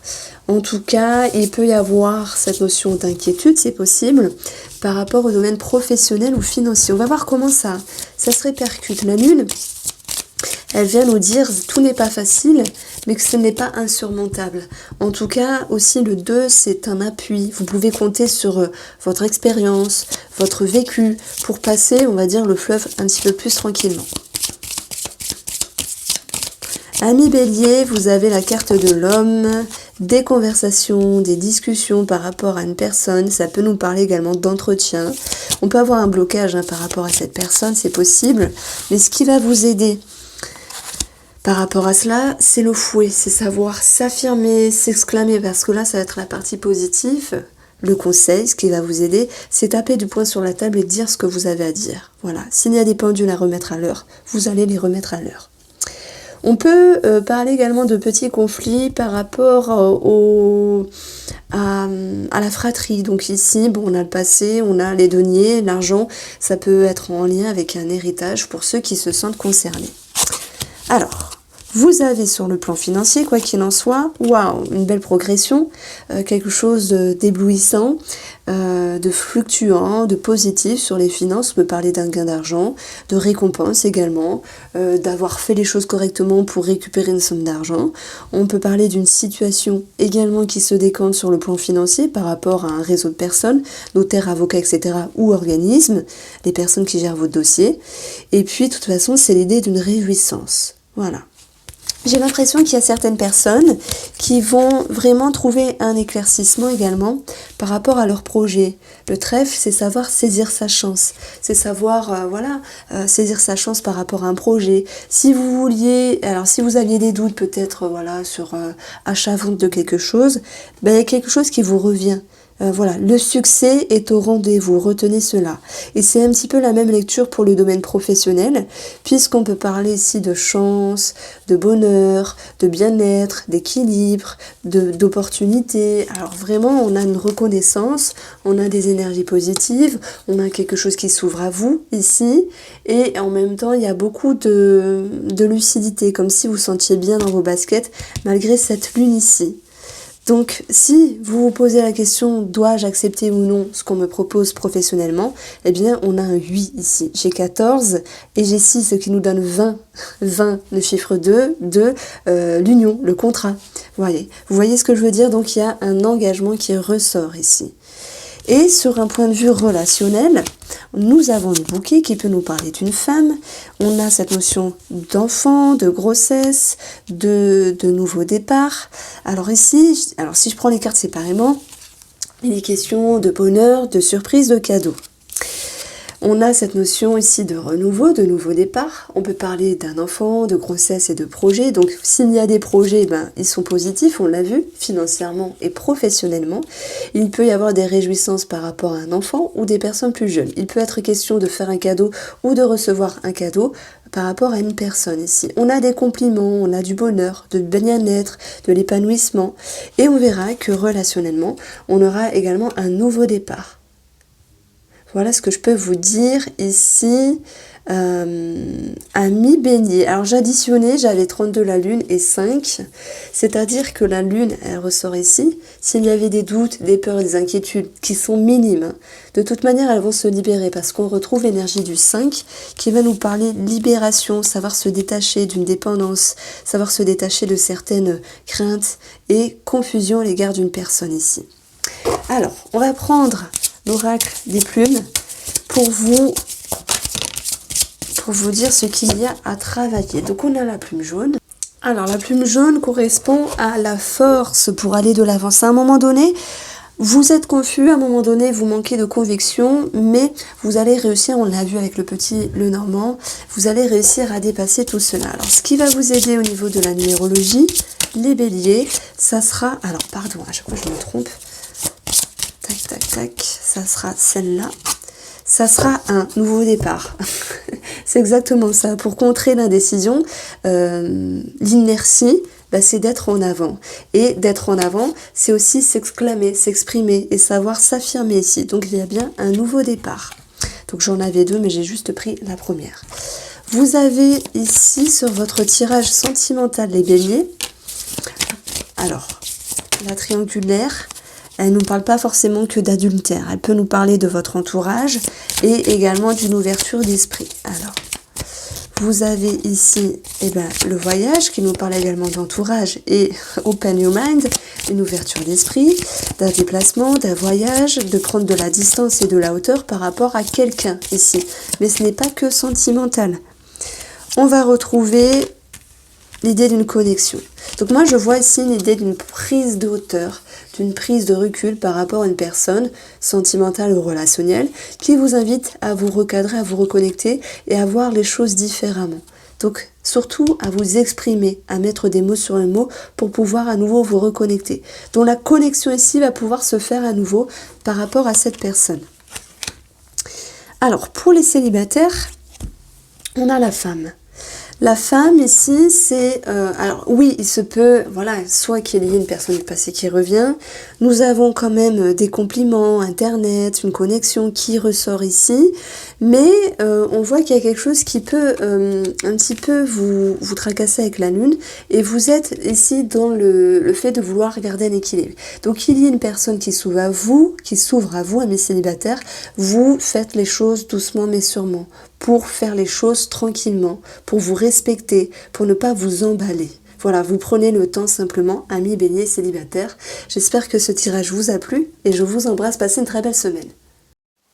En tout cas, il peut y avoir cette notion d'inquiétude, c'est possible, par rapport au domaine professionnel ou financier. On va voir comment ça se répercute. La lune, elle vient nous dire tout n'est pas facile, mais que ce n'est pas insurmontable. En tout cas, aussi le 2, c'est un appui. Vous pouvez compter sur votre expérience, votre vécu, pour passer, on va dire, le fleuve un petit peu plus tranquillement. Amis bélier, vous avez la carte de l'homme, des conversations, des discussions par rapport à une personne. Ça peut nous parler également d'entretien. On peut avoir un blocage par rapport à cette personne, c'est possible. Mais ce qui va vous aider par rapport à cela, c'est le fouet, c'est savoir s'affirmer, s'exclamer, parce que là, ça va être la partie positive. Le conseil, ce qui va vous aider, c'est taper du poing sur la table et dire ce que vous avez à dire. Voilà, s'il y a des pendules à remettre à l'heure, vous allez les remettre à l'heure. On peut parler également de petits conflits par rapport à la fratrie. Donc ici, bon, on a le passé, on a les deniers, l'argent, ça peut être en lien avec un héritage pour ceux qui se sentent concernés. Alors, vous avez sur le plan financier, quoi qu'il en soit, waouh, une belle progression, quelque chose d'éblouissant, de fluctuant, de positif sur les finances. On peut parler d'un gain d'argent, de récompense également, d'avoir fait les choses correctement pour récupérer une somme d'argent. On peut parler d'une situation également qui se décante sur le plan financier par rapport à un réseau de personnes, notaires, avocats, etc. ou organismes, les personnes qui gèrent votre dossier. Et puis, de toute façon, c'est l'idée d'une réjouissance. Voilà. J'ai l'impression qu'il y a certaines personnes qui vont vraiment trouver un éclaircissement également par rapport à leur projet. Le trèfle, c'est savoir saisir sa chance. C'est savoir, saisir sa chance par rapport à un projet. Si vous aviez des doutes peut-être, sur achat-vente de quelque chose, il y a quelque chose qui vous revient. Le succès est au rendez-vous, retenez cela. Et c'est un petit peu la même lecture pour le domaine professionnel, puisqu'on peut parler ici de chance, de bonheur, de bien-être, d'équilibre, d'opportunité. Alors vraiment, on a une reconnaissance, on a des énergies positives, on a quelque chose qui s'ouvre à vous ici, et en même temps, il y a beaucoup de lucidité, comme si vous sentiez bien dans vos baskets, malgré cette lune ici. Donc, si vous vous posez la question, dois-je accepter ou non ce qu'on me propose professionnellement, eh bien, on a un 8 ici. J'ai 14 et j'ai 6, ce qui nous donne 20. 20, le chiffre 2 de l'union, le contrat. Vous voyez ce que je veux dire? Donc, il y a un engagement qui ressort ici. Et sur un point de vue relationnel, nous avons le bouquet qui peut nous parler d'une femme. On a cette notion d'enfant, de grossesse, de nouveau départ. Alors ici, si je prends les cartes séparément, il est question de bonheur, de surprise, de cadeau. On a cette notion ici de renouveau, de nouveau départ. On peut parler d'un enfant, de grossesse et de projet. Donc s'il y a des projets, ils sont positifs, on l'a vu, financièrement et professionnellement. Il peut y avoir des réjouissances par rapport à un enfant ou des personnes plus jeunes. Il peut être question de faire un cadeau ou de recevoir un cadeau par rapport à une personne ici. On a des compliments, on a du bonheur, de bien-être, de l'épanouissement. Et on verra que relationnellement, on aura également un nouveau départ. Voilà ce que je peux vous dire ici à mi-bélier. Alors j'additionnais, j'avais 32 la lune et 5, c'est-à-dire que la lune, elle ressort ici. S'il y avait des doutes, des peurs et des inquiétudes qui sont minimes, de toute manière elles vont se libérer parce qu'on retrouve l'énergie du 5 qui va nous parler de libération, savoir se détacher d'une dépendance, savoir se détacher de certaines craintes et confusion à l'égard d'une personne ici. Alors, on va prendre l'oracle des plumes pour vous dire ce qu'il y a à travailler. Donc on a la plume jaune. Alors la plume jaune correspond à la force pour aller de l'avant. À un moment donné, vous êtes confus, à un moment donné, vous manquez de conviction, mais vous allez réussir, on l'a vu avec le petit Lenormand, vous allez réussir à dépasser tout cela. Alors ce qui va vous aider au niveau de la numérologie, les béliers, ça sera... Alors pardon, à chaque fois je me trompe. Tac, ça sera celle-là. Ça sera un nouveau départ. C'est exactement ça. Pour contrer l'indécision, l'inertie, c'est d'être en avant. Et d'être en avant, c'est aussi s'exclamer, s'exprimer et savoir s'affirmer ici. Donc il y a bien un nouveau départ. Donc j'en avais 2, mais j'ai juste pris la première. Vous avez ici sur votre tirage sentimental les béliers. Alors, la triangulaire, elle ne nous parle pas forcément que d'adultère. Elle peut nous parler de votre entourage et également d'une ouverture d'esprit. Alors, vous avez ici le voyage qui nous parle également d'entourage et open your mind, une ouverture d'esprit, d'un déplacement, d'un voyage, de prendre de la distance et de la hauteur par rapport à quelqu'un ici. Mais ce n'est pas que sentimental. On va retrouver l'idée d'une connexion. Donc moi je vois ici l'idée d'une prise de hauteur, d'une prise de recul par rapport à une personne sentimentale ou relationnelle qui vous invite à vous recadrer, à vous reconnecter et à voir les choses différemment. Donc surtout à vous exprimer, à mettre des mots sur les mots pour pouvoir à nouveau vous reconnecter. Donc la connexion ici va pouvoir se faire à nouveau par rapport à cette personne. Alors pour les célibataires, on a la femme. La femme ici, c'est... alors oui, il se peut, voilà, soit qu'il y ait une personne du passé qui revient. Nous avons quand même des compliments, Internet, une connexion qui ressort ici. Mais on voit qu'il y a quelque chose qui peut un petit peu vous tracasser avec la lune. Et vous êtes ici dans le fait de vouloir garder un équilibre. Donc il y a une personne qui s'ouvre à vous, amis célibataires. Vous faites les choses doucement mais sûrement, pour faire les choses tranquillement, pour vous respecter, pour ne pas vous emballer. Voilà, vous prenez le temps simplement, amis béliers célibataires. J'espère que ce tirage vous a plu et je vous embrasse. Passez une très belle semaine.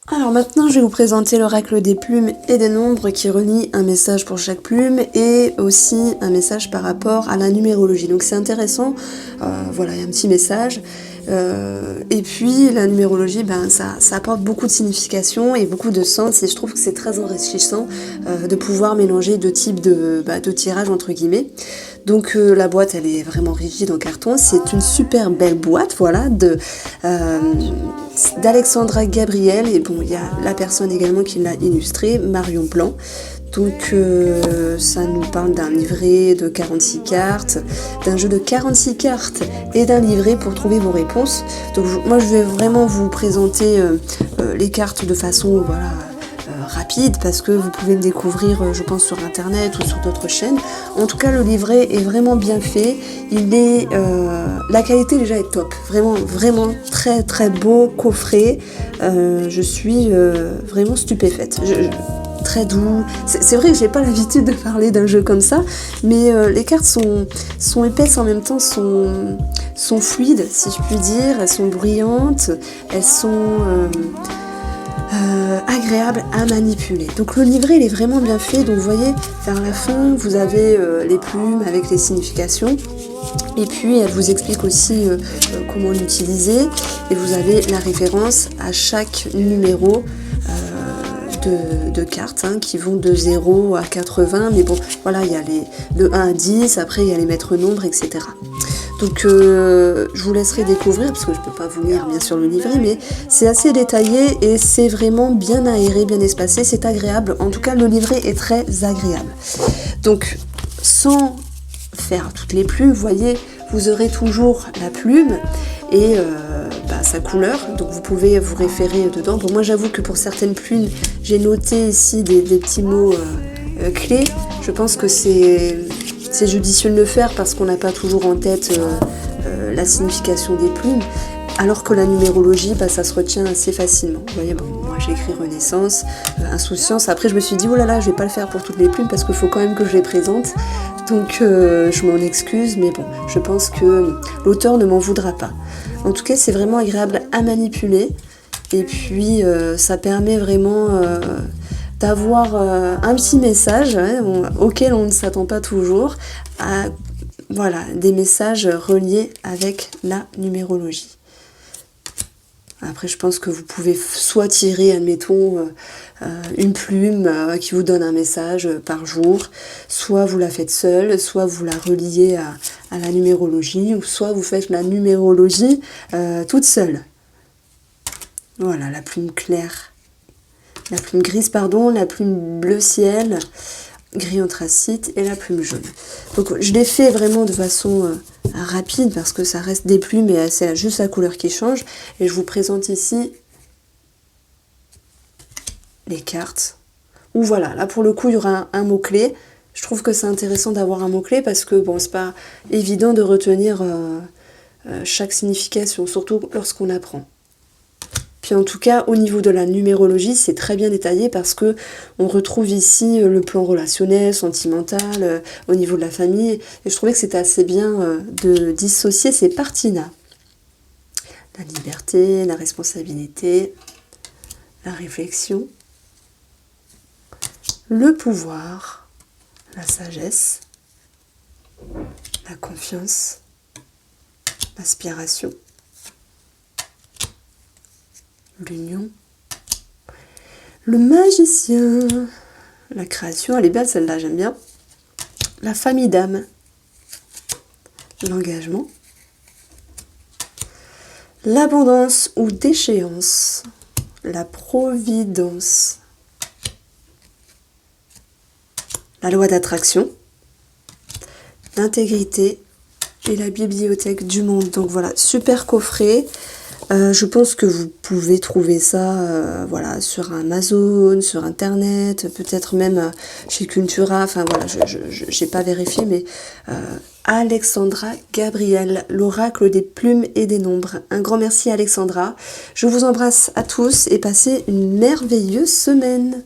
Alors maintenant, je vais vous présenter l'oracle des plumes et des nombres qui relie un message pour chaque plume et aussi un message par rapport à la numérologie. Donc c'est intéressant, voilà, il y a un petit message. Et puis la numérologie, ça apporte beaucoup de signification et beaucoup de sens et je trouve que c'est très enrichissant de pouvoir mélanger deux types de tirages entre guillemets. Donc la boîte, elle est vraiment rigide en carton. C'est une super belle boîte, voilà, d'Alexandra Gabriel. Et bon, il y a la personne également qui l'a illustrée, Marion Blanc. Donc ça nous parle d'un livret de 46 cartes, d'un jeu de 46 cartes et d'un livret pour trouver vos réponses. Donc moi je vais vraiment vous présenter les cartes de façon rapide parce que vous pouvez le découvrir je pense sur internet ou sur d'autres chaînes. En tout cas le livret est vraiment bien fait, la qualité déjà est top, vraiment très très beau coffret. Je suis vraiment stupéfaite. Très doux. C'est vrai que j'ai pas l'habitude de parler d'un jeu comme ça, mais les cartes sont épaisses en même temps, sont fluides si je puis dire, elles sont brillantes, elles sont agréables à manipuler. Donc le livret il est vraiment bien fait, donc vous voyez vers la fin vous avez les plumes avec les significations. Et puis elle vous explique aussi comment l'utiliser et vous avez la référence à chaque numéro de cartes qui vont de 0 à 80, mais bon voilà, il y a de 1 à 10, après il y a les maîtres nombres, etc. Donc je vous laisserai découvrir parce que je ne peux pas vous lire bien sûr le livret, mais c'est assez détaillé et c'est vraiment bien aéré, bien espacé, c'est agréable. En tout cas le livret est très agréable. Donc sans faire toutes les plumes, vous voyez, vous aurez toujours la plume et sa couleur, donc vous pouvez vous référer dedans. Bon, moi j'avoue que pour certaines plumes, j'ai noté ici des petits mots clés. Je pense que c'est judicieux de le faire parce qu'on n'a pas toujours en tête la signification des plumes, alors que la numérologie, ça se retient assez facilement. Vous voyez, bon, moi j'ai écrit Renaissance, Insouciance, après je me suis dit, oh là là, je vais pas le faire pour toutes les plumes parce qu'il faut quand même que je les présente, donc je m'en excuse, mais bon, je pense que l'auteur ne m'en voudra pas. En tout cas, c'est vraiment agréable à manipuler, et puis ça permet vraiment d'avoir un petit message auquel on ne s'attend pas toujours, voilà, des messages reliés avec la numérologie. Après, je pense que vous pouvez soit tirer, admettons, une plume qui vous donne un message par jour, soit vous la faites seule, soit vous la reliez à la numérologie, ou soit vous faites la numérologie toute seule. Voilà, la plume claire. La plume grise, pardon, la plume bleu ciel, gris anthracite et la plume jaune. Donc je l'ai fait vraiment de façon rapide parce que ça reste des plumes et c'est juste la couleur qui change. Et je vous présente ici les cartes. Où voilà, là pour le coup il y aura un mot-clé. Je trouve que c'est intéressant d'avoir un mot-clé parce que bon, c'est pas évident de retenir chaque signification, surtout lorsqu'on apprend. Puis en tout cas, au niveau de la numérologie, c'est très bien détaillé parce que on retrouve ici le plan relationnel, sentimental, au niveau de la famille. Et je trouvais que c'était assez bien de dissocier ces parties-là. La liberté, la responsabilité, la réflexion, le pouvoir, la sagesse, la confiance, l'aspiration, l'union, le magicien, la création, elle est belle celle-là, j'aime bien, la famille d'âme, l'engagement, l'abondance ou déchéance, la providence, la loi d'attraction, intégrité et la bibliothèque du monde. Donc voilà, super coffret. Je pense que vous pouvez trouver ça voilà, sur Amazon, sur Internet, peut-être même chez Cultura. Enfin voilà, je n'ai pas vérifié, mais Alexandra Gabriel, l'oracle des plumes et des nombres. Un grand merci Alexandra. Je vous embrasse à tous et passez une merveilleuse semaine.